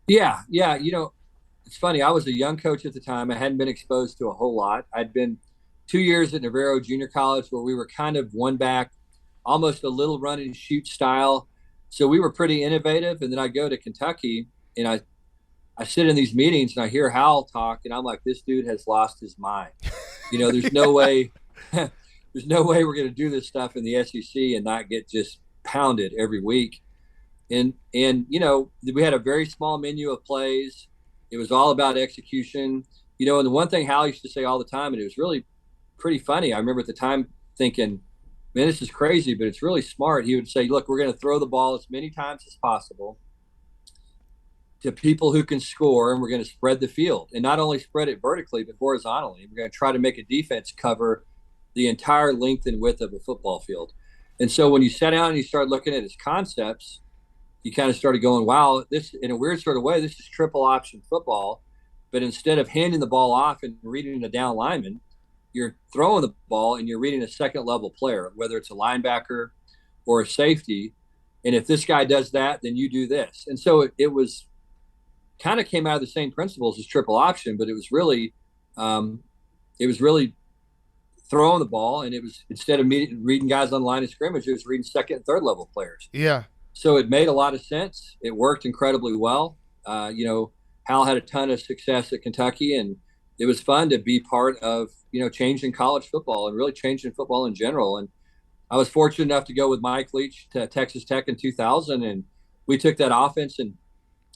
Yeah. It's funny. I was a young coach at the time. I hadn't been exposed to a whole lot. I'd been 2 years at Navarro Junior College where we were kind of one back, almost a little run and shoot style. So we were pretty innovative. And then I go to Kentucky and I sit in these meetings and I hear Hal talk and I'm like, this dude has lost his mind. There's no way we're going to do this stuff in the SEC and not get just pounded every week. And we had a very small menu of plays. It was all about execution, and the one thing Hal used to say all the time, and it was really pretty funny. I remember at the time thinking, man, this is crazy, but it's really smart. He would say, look, we're going to throw the ball as many times as possible to people who can score, and we're going to spread the field, and not only spread it vertically, but horizontally. We're going to try to make a defense cover the entire length and width of a football field. And so when you sat down and you started looking at his concepts, you kind of started going, wow, this, in a weird sort of way, this is triple option football. But instead of handing the ball off and reading a down lineman, you're throwing the ball and you're reading a second level player, whether it's a linebacker or a safety. And if this guy does that, then you do this. And so it was kind of came out of the same principles as triple option, but it was really throwing the ball. And it was, instead of reading guys on the line of scrimmage, it was reading second and third level players. Yeah. So it made a lot of sense. It worked incredibly well. Hal had a ton of success at Kentucky, and it was fun to be part of, changing college football and really changing football in general. And I was fortunate enough to go with Mike Leach to Texas Tech in 2000, and we took that offense and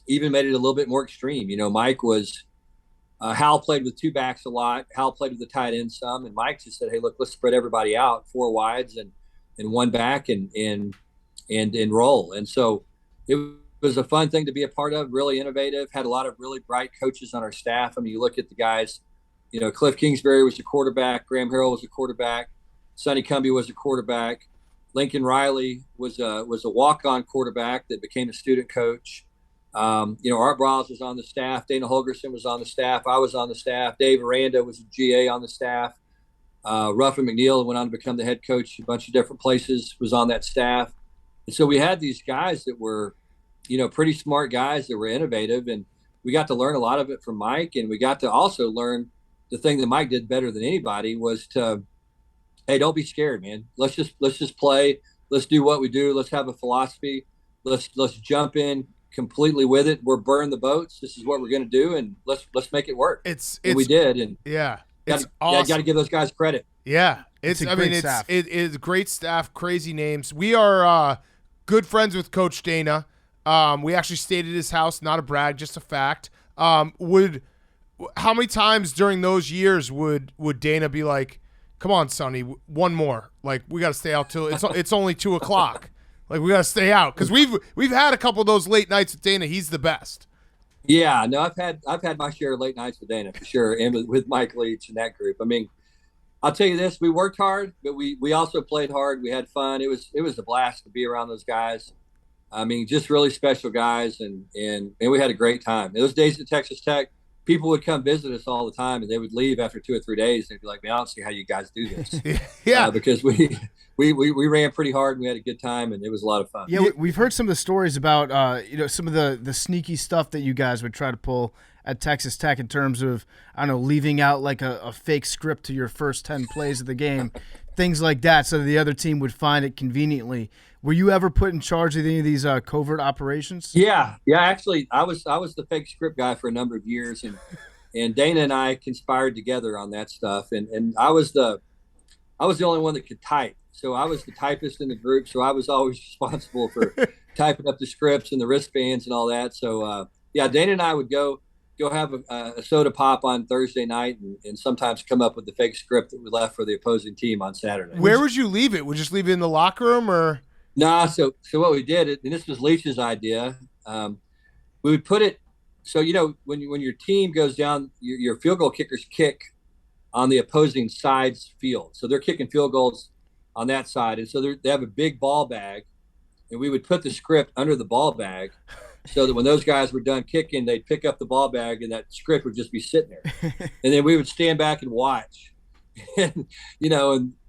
even made it a little bit more extreme. Mike was Hal played with two backs a lot. Hal played with the tight end some, and Mike just said, hey, look, let's spread everybody out, four wides and one back and roll. And so it was a fun thing to be a part of, really innovative, had a lot of really bright coaches on our staff. I mean, you look at the guys, Cliff Kingsbury was a quarterback, Graham Harrell was a quarterback, Sonny Dykes was a quarterback, Lincoln Riley was a walk-on quarterback that became a student coach. Art Browse was on the staff, Dana Holgerson was on the staff, I was on the staff, Dave Aranda was a GA on the staff, Ruffin McNeil went on to become the head coach a bunch of different places, was on that staff. And so we had these guys that were, pretty smart guys that were innovative, and we got to learn a lot of it from Mike. And we got to also learn the thing that Mike did better than anybody was to, hey, don't be scared, man. Let's just play. Let's do what we do. Let's have a philosophy. let's jump in completely with it. We're burning the boats. This is what we're going to do, and let's make it work. And we did, and it's awesome. Got to give those guys credit. Yeah, it's great staff, crazy names. We are good friends with Coach Dana. We actually stayed at his house, not a brag, just a fact. How many times during those years would Dana be like, "Come on, Sonny, one more. Like, we got to stay out till it's only 2:00. Like, we got to stay out," because we've had a couple of those late nights with Dana. He's the best. Yeah, no, I've had my share of late nights with Dana for sure, and with Mike Leach and that group. I mean, I'll tell you this: we worked hard, but we also played hard. We had fun. It was a blast to be around those guys. I mean, just really special guys, and we had a great time. Those days at Texas Tech, people would come visit us all the time, and they would leave after 2 or 3 days. They'd be like, "Man, I don't see how you guys do this." Yeah, because we ran pretty hard, and we had a good time, and it was a lot of fun. Yeah, we've heard some of the stories about some of the sneaky stuff that you guys would try to pull at Texas Tech in terms of, I don't know, leaving out like a fake script to your first 10 plays of the game, things like that, so that the other team would find it conveniently. Were you ever put in charge of any of these covert operations? Yeah. Actually, I was the fake script guy for a number of years, and Dana and I conspired together on that stuff. And I was the only one that could type, so I was the typist in the group. So I was always responsible for typing up the scripts and the wristbands and all that. So Dana and I would go have a soda pop on Thursday night, and sometimes come up with the fake script that we left for the opposing team on Saturday. Where would you leave it? Would you just leave it in the locker room, or? Nah, so what we did, and this was Leach's idea, we would put it so, when your team goes down, your field goal kickers kick on the opposing side's field. So they're kicking field goals on that side, and so they have a big ball bag, and we would put the script under the ball bag so that when those guys were done kicking, they'd pick up the ball bag, and that script would just be sitting there. And then we would stand back and watch, and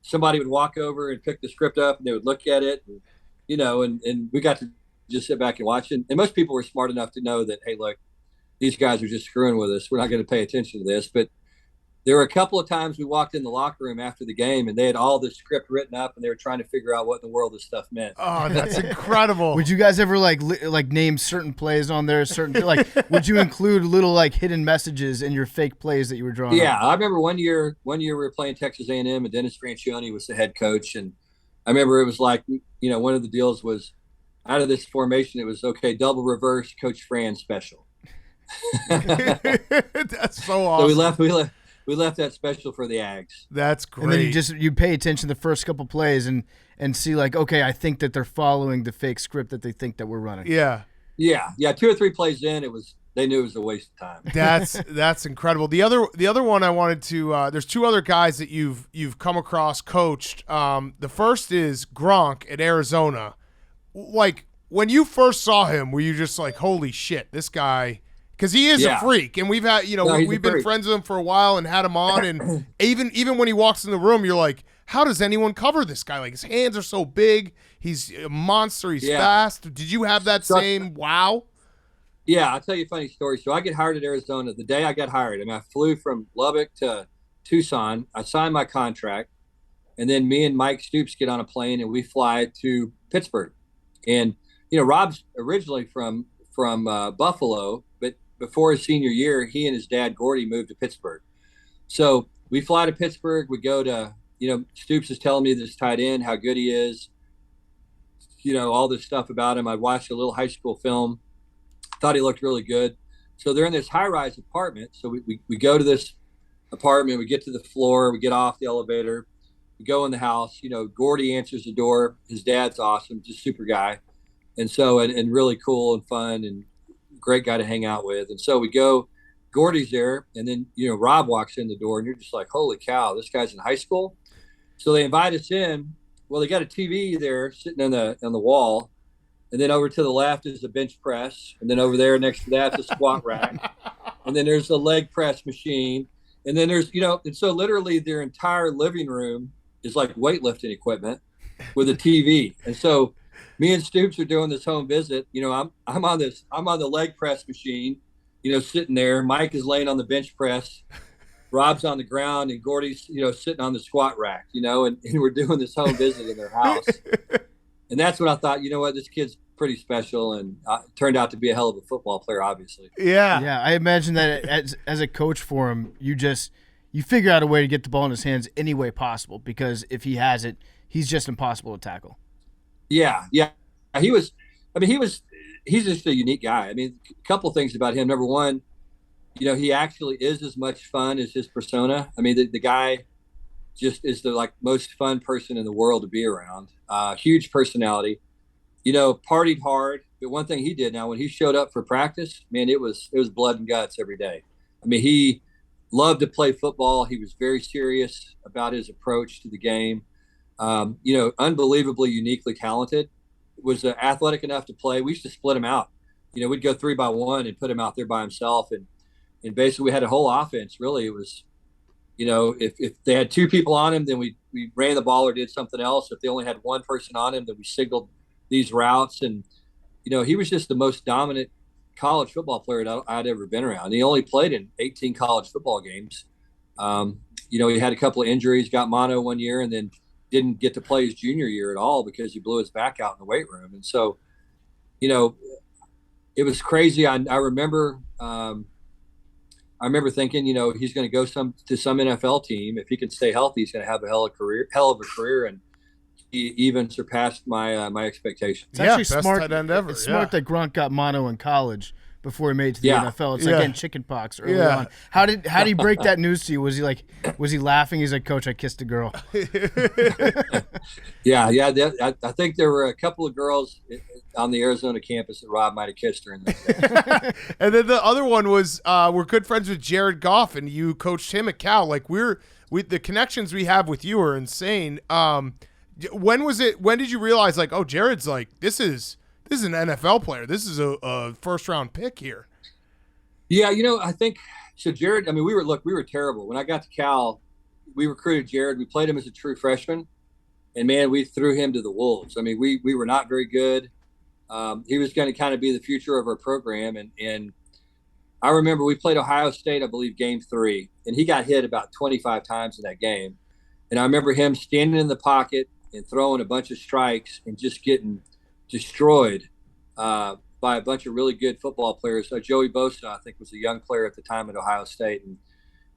somebody would walk over and pick the script up, and they would look at it, and we got to just sit back and watch it. And most people were smart enough to know that, hey, look, these guys are just screwing with us. We're not going to pay attention to this. But there were a couple of times we walked in the locker room after the game, and they had all the script written up, and they were trying to figure out what in the world this stuff meant. Oh, that's incredible. Would you guys ever like name certain plays on there? Would you include little hidden messages in your fake plays that you were drawing? Yeah, up? I remember one year we were playing Texas A&M, and Dennis Franchione was the head coach, and I remember it was like, one of the deals was out of this formation, it was, okay, double reverse Coach Fran special. That's so awesome. So we left that special for the Ags. That's great. And then you pay attention to the first couple plays and see okay, I think that they're following the fake script that they think that we're running. Yeah. 2 or 3 plays in, they knew it was a waste of time. That's incredible. The other one I wanted to there's 2 other guys that you've come across coached. The first is Gronk at Arizona. Like, when you first saw him, were you just like, holy shit, this guy? Because he is a freak, and we've had we've been friends with him for a while and had him on, and even when he walks in the room, you're like, how does anyone cover this guy? Like, his hands are so big, he's a monster, he's fast. Did you have that same wow? Yeah, I'll tell you a funny story. So I get hired at Arizona. The day I got hired, I flew from Lubbock to Tucson. I signed my contract, and then me and Mike Stoops get on a plane, and we fly to Pittsburgh. And Rob's originally from Buffalo, but before his senior year, he and his dad Gordy moved to Pittsburgh. So we fly to Pittsburgh. We go to Stoops is telling me this tight end, how good he is. All this stuff about him. I watched a little high school film. Thought he looked really good. So they're in this high-rise apartment. So we go to this apartment. We get to the floor. We get off the elevator. We go in the house. Gordy answers the door. His dad's awesome, just super guy. And so, and really cool and fun and great guy to hang out with. And so we go, Gordy's there. And then, Rob walks in the door, and you're just like, holy cow, this guy's in high school. So they invite us in. Well, they got a TV there sitting on the wall. And then over to the left is a bench press. And then over there next to that's a squat rack. And then there's a leg press machine. And then there's, and so literally their entire living room is like weightlifting equipment with a TV. And so me and Stoops are doing this home visit. I'm on the leg press machine, sitting there. Mike is laying on the bench press. Rob's on the ground, and Gordy's, sitting on the squat rack, and we're doing this home visit in their house. And that's when I thought, you know what, this kid's pretty special, and turned out to be a hell of a football player, obviously. Yeah. Yeah, I imagine that as a coach for him, you figure out a way to get the ball in his hands any way possible, because if he has it, he's just impossible to tackle. Yeah. He's just a unique guy. I mean, a couple of things about him. Number one, you know, he actually is as much fun as his persona. I mean, the guy just is the most fun person in the world to be around. Huge personality, you know, partied hard. But one thing he did, now when he showed up for practice, man, it was blood and guts every day. I mean, he loved to play football. He was very serious about his approach to the game. You know, unbelievably uniquely talented. Was athletic enough to play. We used to split him out. You know, we'd go 3-by-1 and put him out there by himself, and basically we had a whole offense. Really, it was, you know, if they had 2 people on him, then we ran the ball or did something else. If they only had 1 person on him, then we signaled these routes. And, you know, he was just the most dominant college football player that I'd ever been around. He only played in 18 college football games. You know, he had a couple of injuries, got mono one year, and then didn't get to play his junior year at all because he blew his back out in the weight room. And so, you know, it was crazy. I remember thinking, you know, he's going to go to some NFL team. If he can stay healthy, he's going to have a hell of a career. And he even surpassed my expectations. It's actually best smart. tight end ever. It's smart that Gronk got mono in college before he made it to the NFL. It's like getting chicken pox early on. How did he break that news to you? Was he laughing? He's like, "Coach, I kissed a girl." Yeah. I think there were a couple of girls on the Arizona campus that Rob might have kissed her in the And then the other one was we're good friends with Jared Goff, and you coached him at Cal. Like the connections we have with you are insane. When did you realize, like, oh, Jared's like, this is an NFL player. This is a first-round pick here. Yeah, you know, I think so. Jared, I mean, we were terrible. When I got to Cal, we recruited Jared. We played him as a true freshman, and man, we threw him to the wolves. I mean, we were not very good. He was going to kind of be the future of our program, and I remember we played Ohio State, I believe, game 3, and he got hit about 25 times in that game. And I remember him standing in the pocket and throwing a bunch of strikes and just getting destroyed by a bunch of really good football players. Joey Bosa, I think, was a young player at the time at Ohio State,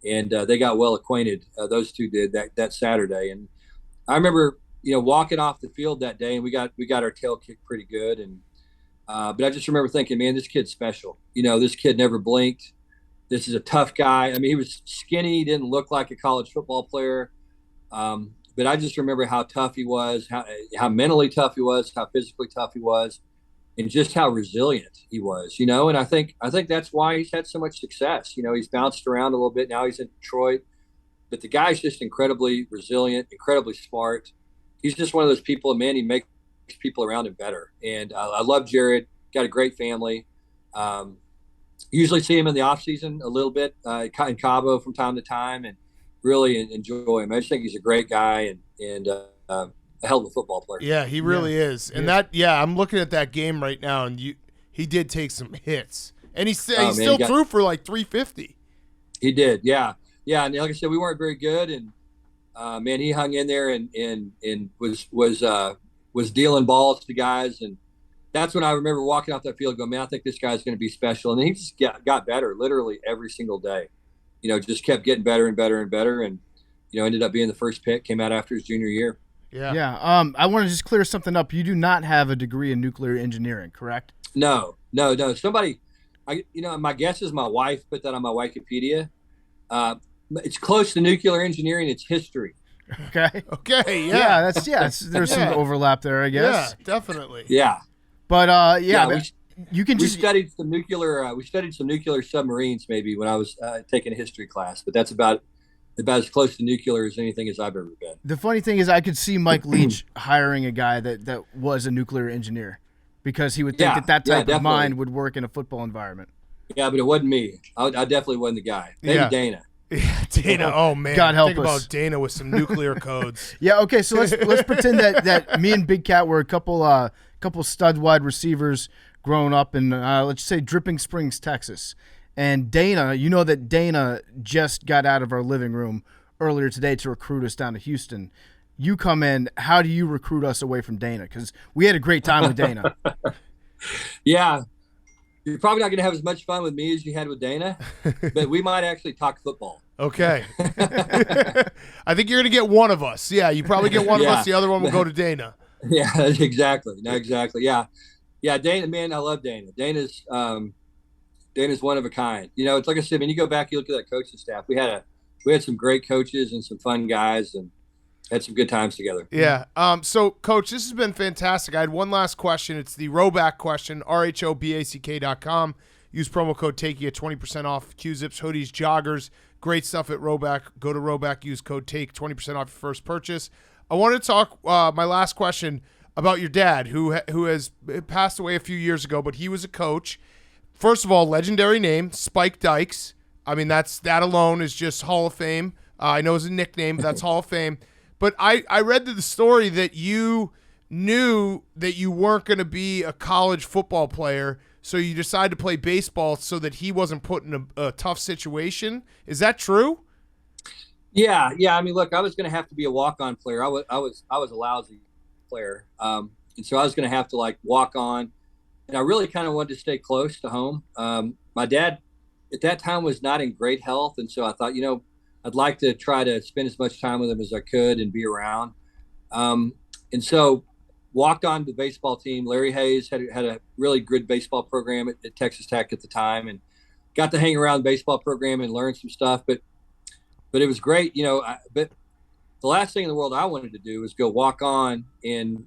and they got well acquainted. Those two did that Saturday. And I remember, you know, walking off the field that day, and we got our tail kicked pretty good. And but I just remember thinking, man, this kid's special. You know, this kid never blinked. This is a tough guy. I mean, he was skinny, didn't look like a college football player. But I just remember how tough he was, how mentally tough he was, how physically tough he was, and just how resilient he was, you know. And I think that's why he's had so much success. You know, he's bounced around a little bit. Now he's in Detroit. But the guy's just incredibly resilient, incredibly smart. He's just one of those people, and man, he makes people around him better. And I love Jared. Got a great family. Usually see him in the off season a little bit in Cabo from time to time, and really enjoy him. I just think he's a great guy and a hell of a football player. Yeah, he really is. And I'm looking at that game right now, and he did take some hits, and he still threw for like 350. He did, yeah. And like I said, we weren't very good, and man, he hung in there and was dealing balls to guys, and that's when I remember walking off that field, going, man, I think this guy's going to be special. And then he just got better, literally every single day. You know, just kept getting better and better and better, and you know, ended up being the first pick. Came out after his junior year. Yeah. I want to just clear something up. You do not have a degree in nuclear engineering, correct? No. Somebody, my guess is my wife put that on my Wikipedia. It's close to nuclear engineering. It's history. Okay. Yeah. There's some overlap there, I guess. Yeah, definitely. Yeah. But we studied some nuclear submarines maybe when I was taking a history class, but that's about as close to nuclear as anything as I've ever been. The funny thing is, I could see Mike Leach hiring a guy that was a nuclear engineer, because he would think that type of mind would work in a football environment. Yeah, but it wasn't me. I definitely wasn't the guy. Maybe Dana. Yeah, Dana. Oh man, God help think us. about Dana with some nuclear codes. Yeah. Okay. So let's pretend that me and Big Cat were a couple stud wide receivers growing up in let's say Dripping Springs, Texas, and Dana. You know that Dana just got out of our living room earlier today to recruit us down to Houston. you come in, how do you recruit us away from Dana? Because we had a great time with Dana. Yeah. You're probably not going to have as much fun with me as you had with Dana, but we might actually talk football. Okay. I think you're going to get one of us. Yeah, you probably get one of us. The other one will go to Dana. Yeah, exactly. No, exactly. Yeah. Yeah, Dana, man, I love Dana. Dana's one of a kind. You know, it's like I said, when you go back, you look at that coaching staff. We had some great coaches and some fun guys and had some good times together. Yeah. So, Coach, this has been fantastic. I had one last question. It's the Roback question, rhoback.com. Use promo code TAKE at 20% off Q-Zips, hoodies, joggers. Great stuff at Roback. Go to Roback, use code TAKE, 20% off your first purchase. I want to talk, my last question, about your dad, who has passed away a few years ago, but he was a coach. First of all, legendary name, Spike Dykes. I mean, that alone is just Hall of Fame. I know it's a nickname, but that's Hall of Fame. But I read the story that you knew that you weren't going to be a college football player, so you decided to play baseball so that he wasn't put in a tough situation. Is that true? Yeah. I mean, look, I was going to have to be a walk-on player. I was a lousy player, and so I was going to have to like walk on. And I really kind of wanted to stay close to home. My dad at that time was not in great health, and so I thought, I'd like to try to spend as much time with him as I could and be around. And so walked on the baseball team. Larry Hayes had a really good baseball program at Texas Tech at the time, and got to hang around the baseball program and learn some stuff. But it was great, but the last thing in the world I wanted to do was go walk on and,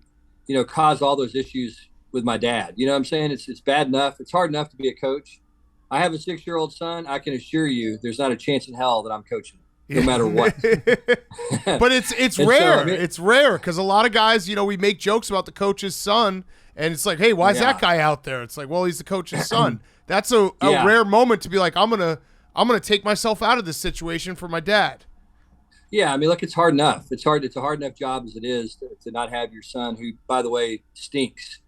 cause all those issues with my dad. You know what I'm saying? It's bad enough. It's hard enough to be a coach. I have a 6-year-old son. I can assure you there's not a chance in hell that I'm coaching, no matter what. But it's rare. So, it's rare because a lot of guys, we make jokes about the coach's son, and it's like, hey, why is that guy out there? It's like, well, he's the coach's son. That's a rare moment to be like, I'm gonna take myself out of this situation for my dad. Yeah, I mean, look, it's hard enough. It's a hard enough job as it is to not have your son, who, by the way, stinks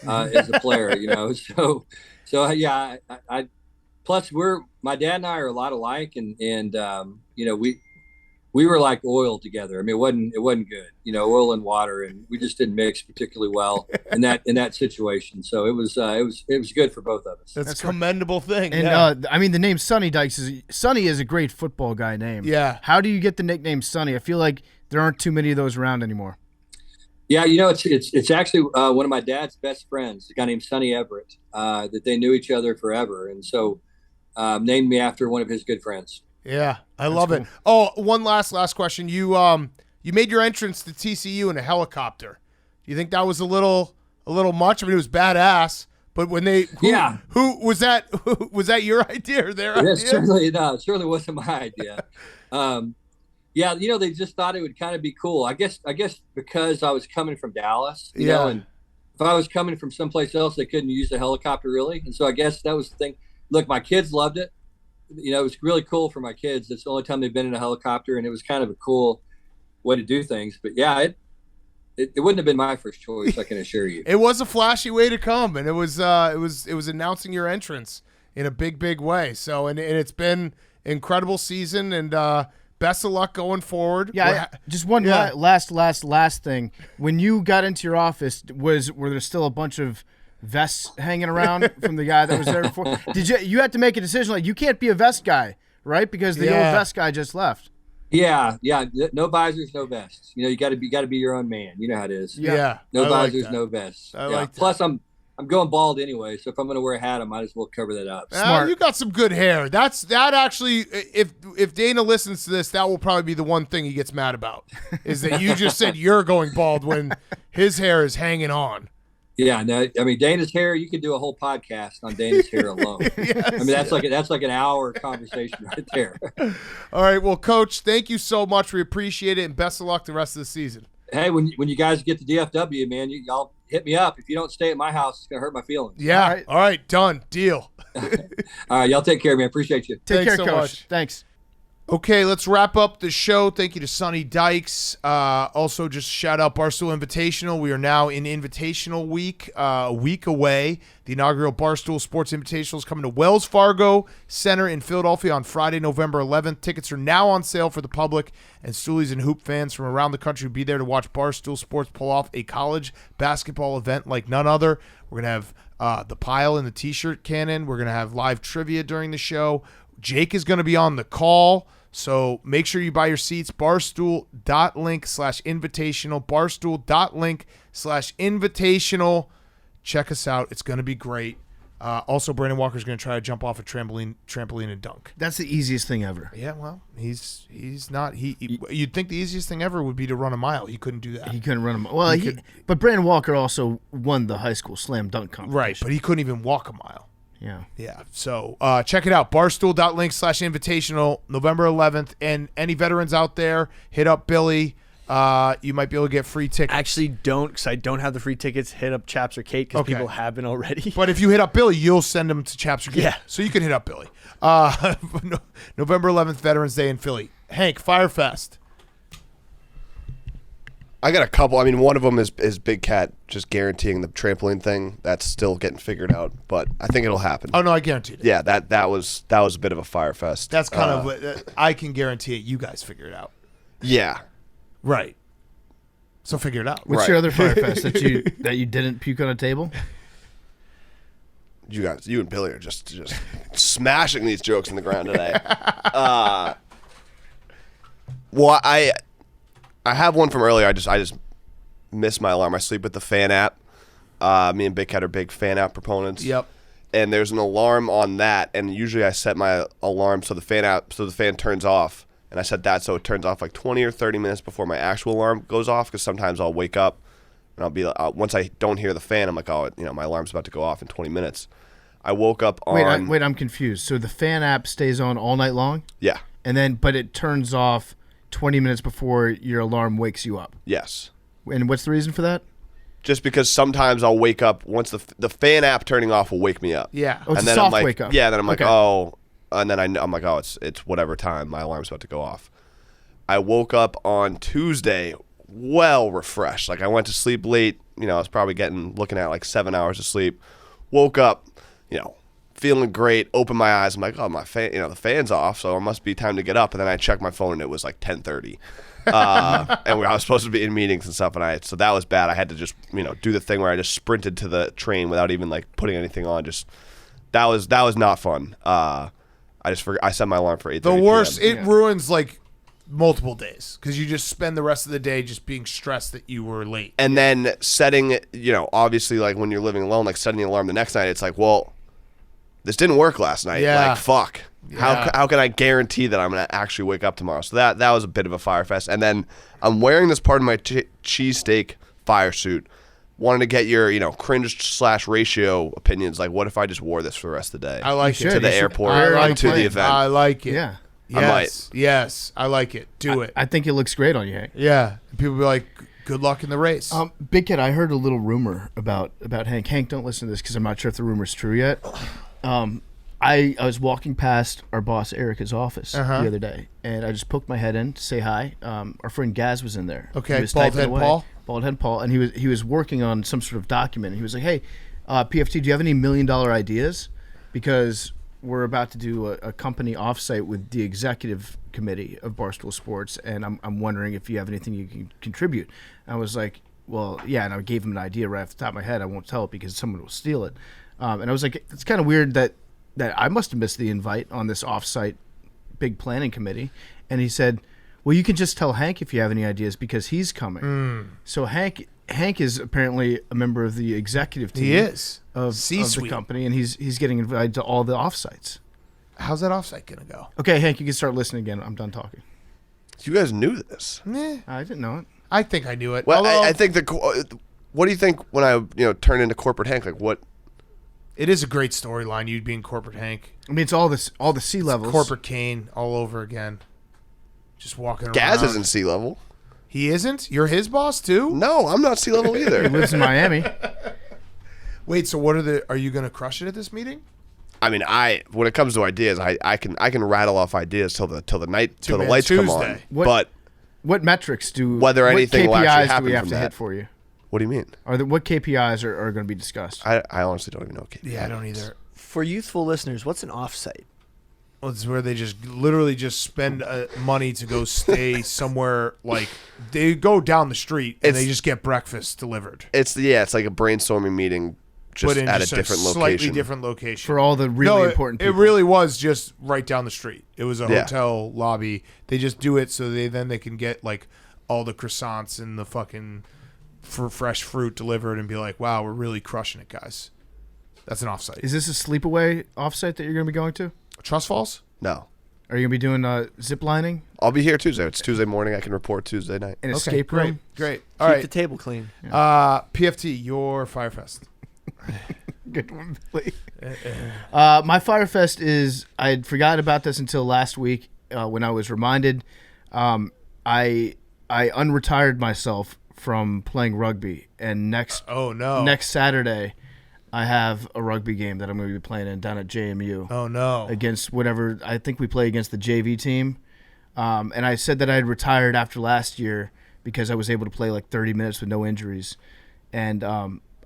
as a player. So yeah. I plus my dad and I are a lot alike, and we were like oil together. I mean, it wasn't good, oil and water, and we just didn't mix particularly well in that situation. So it was good for both of us. That's a commendable thing. And I mean, the name Sonny Dykes Sonny is a great football guy name. Yeah. How do you get the nickname Sonny? I feel like there aren't too many of those around anymore. Yeah, it's actually one of my dad's best friends, a guy named Sonny Everett, that they knew each other forever, and so named me after one of his good friends. Yeah, I love it. Oh, one last question. You made your entrance to TCU in a helicopter. Do you think that was a little much? I mean, it was badass, but when who was that? Was that your idea or their idea? It certainly wasn't my idea. Yeah, they just thought it would kind of be cool. I guess because I was coming from Dallas, you know, and if I was coming from someplace else, they couldn't use the helicopter really. And so I guess that was the thing. Look, my kids loved it. It was really cool for my kids. It's the only time they've been in a helicopter, and it was kind of a cool way to do things. But yeah, it wouldn't have been my first choice, I can assure you. It was a flashy way to come, and it was announcing your entrance in a big way. So and it's been an incredible season, and best of luck going forward. Yeah, just one last thing. When you got into your office, were there still a bunch of vests hanging around from the guy that was there before? You had to make a decision, like, you can't be a vest guy, right? Because the old vest guy just left. Yeah. No visors, no vests. You got to be your own man. You know how it is. Yeah. No I visors, like no vests. I like that. Plus, I'm going bald anyway, so if I'm going to wear a hat, I might as well cover that up. You got some good hair. That actually, if Dana listens to this, that will probably be the one thing he gets mad about, is that you just said you're going bald when his hair is hanging on. Yeah, no, I mean, Dana's hair, you could do a whole podcast on Dana's hair alone. Yes. I mean, that's like an hour conversation right there. All right, well, Coach, thank you so much. We appreciate it, and best of luck the rest of the season. Hey, when you guys get to DFW, man, y'all hit me up. If you don't stay at my house, it's going to hurt my feelings. Yeah, all right, done. Deal. All right, y'all take care, man. Appreciate you. Take care, so Coach. much. Thanks. Okay, let's wrap up the show. Thank you to Sonny Dykes. Also, just shout out Barstool Invitational. We are now in Invitational Week, a week away. The inaugural Barstool Sports Invitational is coming to Wells Fargo Center in Philadelphia on Friday, November 11th. Tickets are now on sale for the public, and Stoolies and Hoop fans from around the country will be there to watch Barstool Sports pull off a college basketball event like none other. We're going to have the pile and the T-shirt cannon. We're going to have live trivia during the show. Jake is going to be on the call. So make sure you buy your seats. Barstool.link/invitational. Barstool.link/invitational. Check us out. It's going to be great. Also, Brandon Walker's going to try to jump off a trampoline and dunk. That's the easiest thing ever. Yeah, well, he's not. You'd think the easiest thing ever would be to run a mile. He couldn't do that. He couldn't run a mile. Well, but Brandon Walker also won the high school slam dunk competition. Right, but he couldn't even walk a mile. Yeah. Yeah. So check it out. Barstool.link/invitational, November 11th. And any veterans out there, hit up Billy. You might be able to get free tickets. Actually, don't, because I don't have the free tickets. Hit up Chaps or Kate, because people have been already. But if you hit up Billy, you'll send them to Chaps or Kate. Yeah. So you can hit up Billy. November 11th, Veterans Day in Philly. Hank, Fyre Fest. I got a couple. I mean, one of them is Big Cat just guaranteeing the trampoline thing. That's still getting figured out, but I think it'll happen. Oh no, I guarantee it. Yeah, that was a bit of a Fyre Fest. That's kind of what I can guarantee it. You guys figure it out. Yeah. Right. So figure it out. What's your other Fyre Fest that you didn't puke on a table? You and Billy are just smashing these jokes in the ground today. Well, I have one from earlier. I just missed my alarm. I sleep with the fan app. Me and Big Cat are big fan app proponents. Yep. And there's an alarm on that, and usually I set my alarm so the fan turns off, and I set that so it turns off like 20 or 30 minutes before my actual alarm goes off, because sometimes I'll wake up and I'll be once I don't hear the fan, I'm like, oh, my alarm's about to go off in 20 minutes. I woke up on. Wait, I'm confused. So the fan app stays on all night long? Yeah. But it turns off 20 minutes before your alarm wakes you up. Yes. And what's the reason for that? Just because sometimes I'll wake up once the fan app turning off will wake me up. Yeah. Oh, it's and a then soft I'm like, wake up. Yeah, then I'm like, Okay. oh, and then I'm like, oh, it's whatever time my alarm's about to go off. I woke up on Tuesday well refreshed. Like I went to sleep late. I was probably looking at like 7 hours of sleep. Woke up, feeling great. Opened my eyes. I'm like, oh, my fan, the fan's off, so it must be time to get up. And then I checked my phone and it was like 10:30. And I was supposed to be in meetings and stuff, so that was bad. I had to just do the thing where I just sprinted to the train without even like putting anything on. Just that was not fun. I set my alarm for 8:30 The worst. PM. It ruins like multiple days because you just spend the rest of the day just being stressed that you were late. And then setting, obviously like when you're living alone, like setting the alarm the next night, it's like, well, this didn't work last night. Yeah. Like, fuck. Yeah. How can I guarantee that I'm going to actually wake up tomorrow? So that was a bit of a Fyre Fest. And then I'm wearing this part of my cheesesteak fire suit. Wanted to get your, cringe/ratio opinions. Like, what if I just wore this for the rest of the day? I like You it. should. To the You should airport, wear it on to a the plane. event. I like it. Yeah. Yes. I might. Yes. I like it. Do it. I think it looks great on you, Hank. Yeah. People be like, good luck in the race. Big Kid, I heard a little rumor about Hank. Hank, don't listen to this because I'm not sure if the rumor's true yet. I was walking past our boss Erica's office the other day, and I just poked my head in to say hi. Our friend Gaz was in there. Okay, He was Bald typing Head away. Paul? Bald Head Paul, and he was working on some sort of document. And he was like, "Hey, PFT, do you have any $1 million ideas? Because we're about to do a company offsite with the executive committee of Barstool Sports, and I'm wondering if you have anything you can contribute." I was like, "Well, yeah," and I gave him an idea right off the top of my head. I won't tell it because someone will steal it. And I was like, "It's kind of weird that I must have missed the invite on this offsite big planning committee." And he said, "Well, you can just tell Hank if you have any ideas because he's coming." So Hank is apparently a member of the executive team. He is. Of the C-suite. company, and he's getting invited to all the offsites. How's that offsite going to go? Okay, Hank, you can start listening again. I'm done talking. You guys knew this. I didn't know it. I think I knew it. Well, Although, I think what do you think when I turn into corporate Hank? Like what? it is a great storyline, you'd be in corporate Hank. I mean, it's all the C levels. Corporate Kane all over again. Just walking Gaz around. isn't sea level. He isn't? You're his boss too? No, I'm not sea level He either. lives in Miami. Wait, so are you going to crush it at this meeting? I mean, when it comes to ideas, I can rattle off ideas till the lights come on. Tuesday. What metrics do Whether anything will actually KPIs do happen we have from to that. hit for you? What do you mean? What KPIs are going to be discussed? I honestly don't even know. Yeah, I don't either. For youthful listeners, what's an offsite? Well, it's where they just literally just spend money to go stay somewhere. Like they go down the street and they just get breakfast delivered. It's like a brainstorming meeting, just but in at just a different slightly location. different location. For all the really important people. It really was just right down the street. It was a Yeah. hotel lobby. They just do it so they can get like all the croissants and the fucking fresh fruit delivered and be like, wow, we're really crushing it, guys. That's an offsite. Is this a sleepaway offsite that you're going to be going to? Trust Falls? No, Are you going to be doing zip lining? I'll be here Tuesday. It's Tuesday morning. I can report Tuesday night. An escape room? Great. Keep All right. the table clean. PFT, your Fyre Fest. Good one, Billy. My Fyre Fest is, I had forgot about this until last week when I was reminded. I unretired myself from playing rugby, and next Saturday I have a rugby game that I'm going to be playing in down at JMU. Oh, no. Against whatever, I think we play against the JV team. And I said that I had retired after last year because I was able to play like 30 minutes with no injuries. And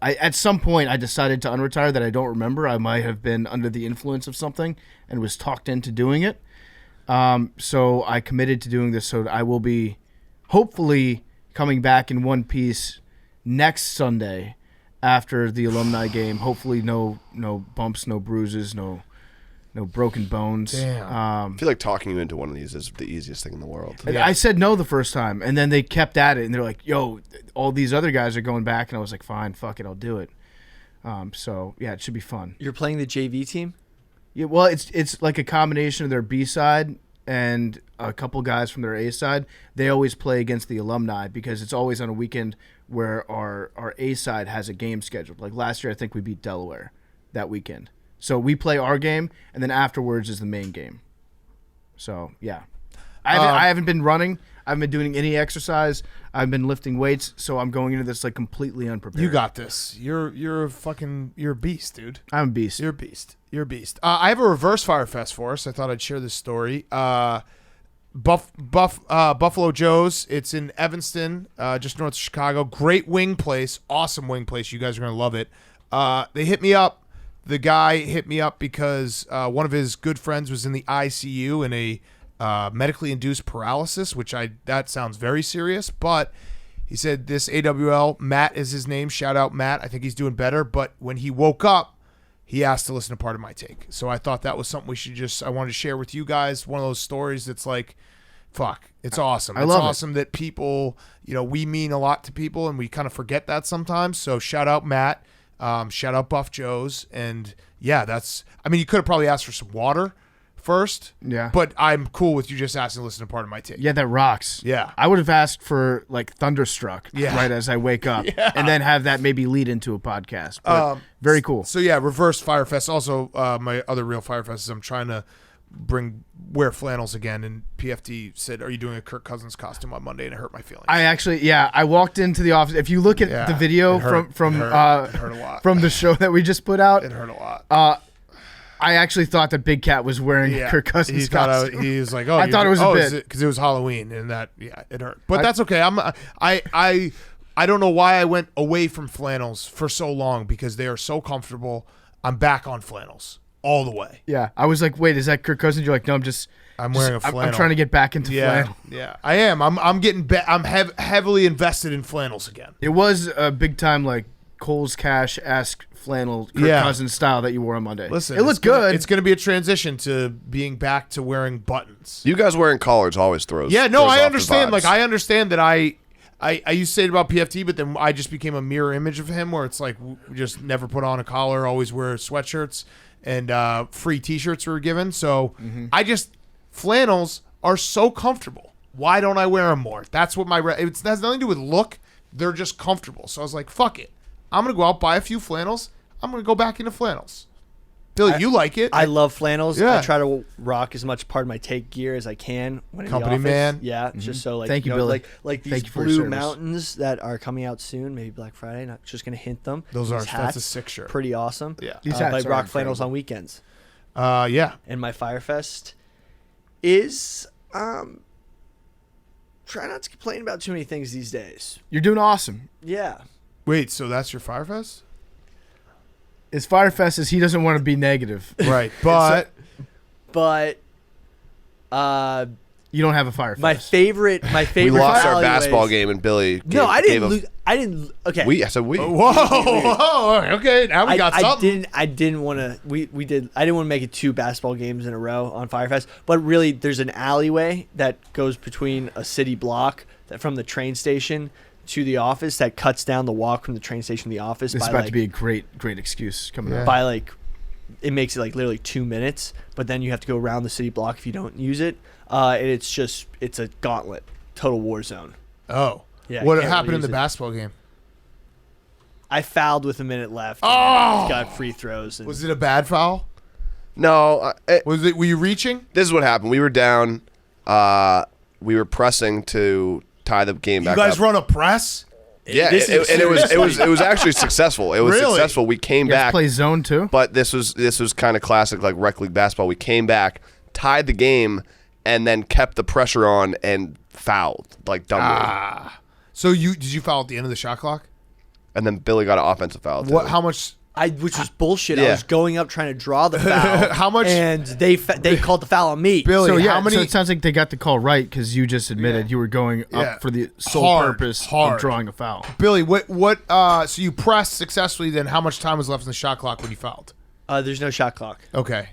at some point I decided to unretire that I don't remember. I might have been under the influence of something and was talked into doing it. So I committed to doing this. So I will be hopefully coming back in one piece next Sunday after the alumni game. Hopefully no bumps, no bruises, no broken bones. Damn. I feel like talking you into one of these is the easiest thing in the world. And I said no the first time, and then they kept at it, and they're like, yo, all these other guys are going back, and I was like, fine, fuck it, I'll do it. So, yeah, it should be fun. You're playing the JV team? Yeah, well, it's like a combination of their B side and a couple guys from their A side. They always play against the alumni because it's always on a weekend where our A side has a game scheduled. Like last year, I think we beat Delaware that weekend. So we play our game, and then afterwards is the main game. So, yeah. I haven't been running. I haven't been doing any exercise. I've been lifting weights, so I'm going into this like completely unprepared. You got this. You're a beast, dude. I'm a beast. You're a beast. I have a reverse Fyre Fest for us. I thought I'd share this story. Buffalo Joe's. It's in Evanston, just north of Chicago. Great wing place. Awesome wing place. You guys are going to love it. They hit me up. The guy hit me up because one of his good friends was in the ICU in a medically induced paralysis, that sounds very serious, but he said this AWL, Matt is his name. Shout out Matt. I think he's doing better. But when he woke up, he asked to listen to part of my take. So I thought that was something I wanted to share with you guys. One of those stories that's like, fuck, it's awesome. It's awesome that people, we mean a lot to people and we kind of forget that sometimes. So shout out Matt. Shout out Buff Joe's. And yeah, you could have probably asked for some water first. Yeah. But I'm cool with you just asking to listen to part of my take. Yeah, that rocks. Yeah. I would have asked for like Thunderstruck Yeah. right as I wake up Yeah. and then have that maybe lead into a podcast. But very cool. So yeah, reverse Fyre Fest. Also, my other real Fyre Fest is I'm trying to wear flannels again, and PFT said, are you doing a Kirk Cousins costume on Monday? And it hurt my feelings. I walked into the office. If you look at the video it hurt. from It hurt a lot. from the show that we just put out, It hurt a lot. I actually thought that Big Cat was wearing Kirk Cousins costume. He was like, I thought it was a bit because it was Halloween, and it hurt. But that's okay. I don't know why I went away from flannels for so long because they are so comfortable. I'm back on flannels all the way. Yeah, I was like, wait, is that Kirk Cousins? You're like, no, I'm wearing a flannel. I'm trying to get back into flannel. Yeah, I am. I'm getting. I'm heavily invested in flannels again. It was a big time like Cole's Cash-esque flannel Kirk Cousins style that you wore on Monday. Listen, it looked good. It's going to be a transition to being back to wearing buttons. You guys wearing collars always throws. Yeah, no, throws I off understand. the Like, vibes. I understand that I used to say it about PFT, but then I just became a mirror image of him where it's like we just never put on a collar, always wear sweatshirts, and free T-shirts were given. So flannels are so comfortable. Why don't I wear them more? That's what it has nothing to do with look. They're just comfortable. So I was like, fuck it. I'm going to go out, buy a few flannels. I'm going to go back into flannels. Billy, you like it. I love flannels. Yeah. I try to rock as much part of my take gear as I can when in Company the office. man. Yeah, just so like Thank you, Billy. like these Thank you for your blue service. mountains that are coming out soon, maybe Black Friday. Not just gonna hint them. Those These are that's hats, a sick shirt. Pretty awesome. Yeah. These But I hats are rock flannels incredible. on weekends. Yeah. And my Fyre Fest is try not to complain about too many things these days. You're doing awesome. Yeah. Wait, so that's your Fyre Fest? His Fyre Fest is he doesn't want to be negative. Right, but But You don't have a Fyre Fest. my favorite We lost our alleyways- basketball game and Billy. No, I gave didn't a- lose. I didn't. Okay. We. I said we. whoa, okay, now we got something. I didn't want to. We did. I didn't want to make it 2 basketball games in a row on Fyre Fest. But really, there's an alleyway that goes between a city block that from the train station to the office that cuts down the walk from the train station to the office. This is by about like, to be a great excuse coming up. by like, it makes it like literally 2 minutes. But then you have to go around the city block if you don't use it. And it's a gauntlet, total war zone. Oh. Yeah, What can't happened really in the use it. basketball game? I fouled with a minute left. Oh! Got free throws. And Was it a bad foul? No. Were you reaching? This is what happened. We were down. We were pressing to tie the game back You guys up. run a press? Yeah, This is and it was actually successful. It was Really? successful. We came You have to back, play zone too. but this was kind of classic like rec league basketball. We came back, tied the game, and then kept the pressure on and fouled like dumbly. So did you foul at the end of the shot clock? And then Billy got an offensive foul. Too. What? How much? which was bullshit. I Yeah. was going up trying to draw the foul. How much- And they called the foul on me. Billy, So how many? so it sounds like they got the call right because you just admitted you were going Yeah. up for the sole Hard, purpose hard. of drawing a foul. Billy, what? So you pressed successfully. Then how much time was left in the shot clock when you fouled? There's no shot clock. Okay,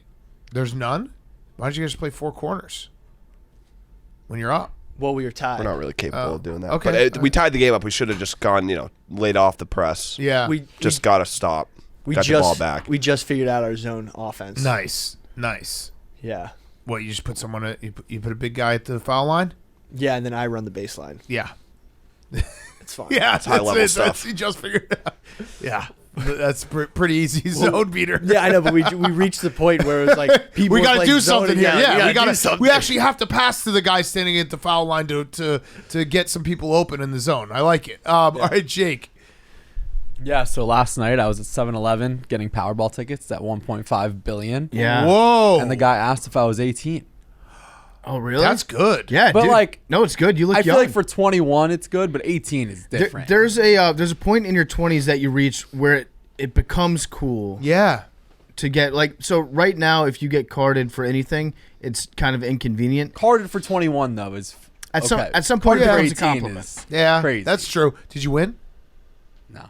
there's none. Why don't you guys play 4 corners when you're up? Well, we were tied. We're not really capable of doing that. okay. But we tied the game up. We should have just gone, laid off the press. Yeah. We Just got to stop. we got just the ball back. we just figured out our zone offense. Nice. Yeah. What? You just put someone? You put a big guy at the foul line? Yeah, and then I run the baseline. Yeah. It's fine. Yeah. That's high-level it. stuff. You just figured it out. Yeah. That's pretty easy zone beater. Yeah, I know, but we reached the point where it was like people. We got got to do something here. Yeah, we got do to. something. We actually have to pass to the guy standing at the foul line to get some people open in the zone. I like it. All right, Jake. Yeah, so last night I was at 7-Eleven getting Powerball tickets at 1.5 billion. Yeah. Whoa. And the guy asked if I was 18. Oh, really? That's good. yeah, But, dude. like, no, it's good. You look I young. feel like for 21 it's good, but 18 is different. There's a point in your 20s that you reach where it becomes cool Yeah. to get so right now if you get carded for anything, it's kind of inconvenient. Carded for 21 though is At okay. some point it Yeah. becomes a 18 compliment. is Yeah. crazy. That's true. Did you win? No.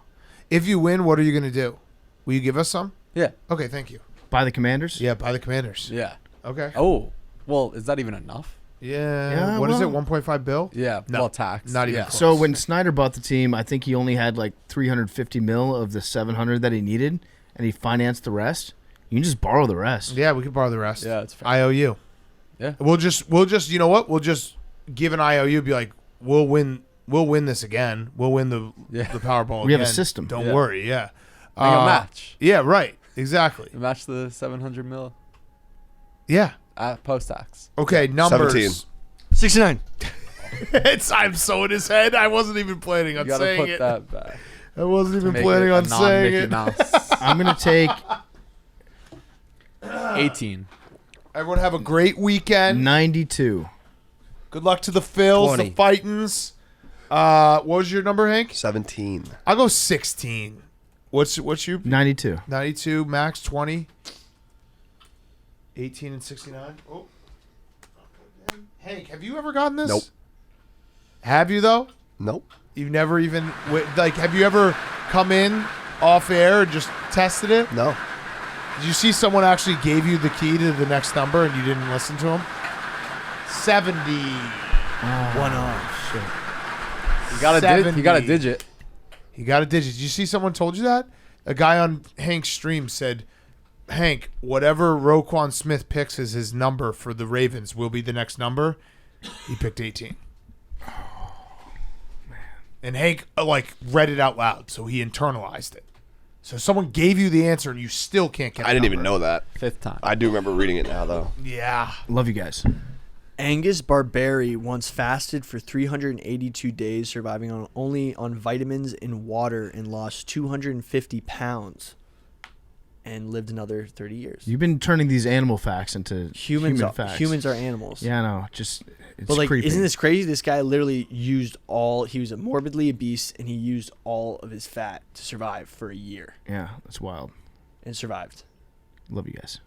If you win, what are you going to do? Will you give us some? Yeah. Okay, thank you. By the Commanders? Yeah, by the Commanders. Yeah. Okay. Oh, well, is that even enough? Yeah. Yeah, What is it? well- 1.5 bill? Yeah. No, well, tax. not even Yeah. close. So when Snyder bought the team, I think he only had like 350 mil of the 700 that he needed, and he financed the rest. You can just borrow the rest. Yeah, we can borrow the rest. Yeah, it's fair. IOU. Yeah. We'll just you know what? We'll just give an IOU, be like, we'll win this again. We'll win the Powerball We have a again. system. Don't Yeah. worry, yeah. Like a match. Yeah, right. Exactly. Match the 700 mil Yeah. at post tax. Okay, numbers. 17. 69. I'm so in his head. I wasn't even planning on You gotta saying put it. that back. I wasn't even Make planning it a on saying non-Mickey it. Mouse. I'm going to take 18. Everyone have a great weekend. 92. Good luck to the Phils, 20. the Fightins. What was your number, Hank? 17. I'll go 16. What's your 92. 92, max 20, 18 and 69. Oh. Hank, have you ever gotten this? Nope. Have you though? Nope. You've never even have you ever come in off air and just tested it? No. Did you see someone actually gave you the key to the next number and you didn't listen to him? 70. One off. You got a 70. You got a digit. He got a digit. Did you see someone told you that? A guy on Hank's stream said, Hank, whatever Roquan Smith picks as his number for the Ravens will be the next number. He picked 18. And Hank read it out loud, so he internalized it. So someone gave you the answer and you still can't get the I didn't even number. know that. 5th time. I do remember reading it now, though. Yeah. Love you guys. Angus Barberi once fasted for 382 days, surviving only on vitamins and water, and lost 250 pounds. and lived another 30 years. You've been turning these animal facts into human facts. Humans are animals. Yeah, I know. Just it's But like, creepy. isn't this crazy? This guy literally used he was morbidly obese, and he used all of his fat to survive for a year Yeah, that's wild. and survived. Love you guys.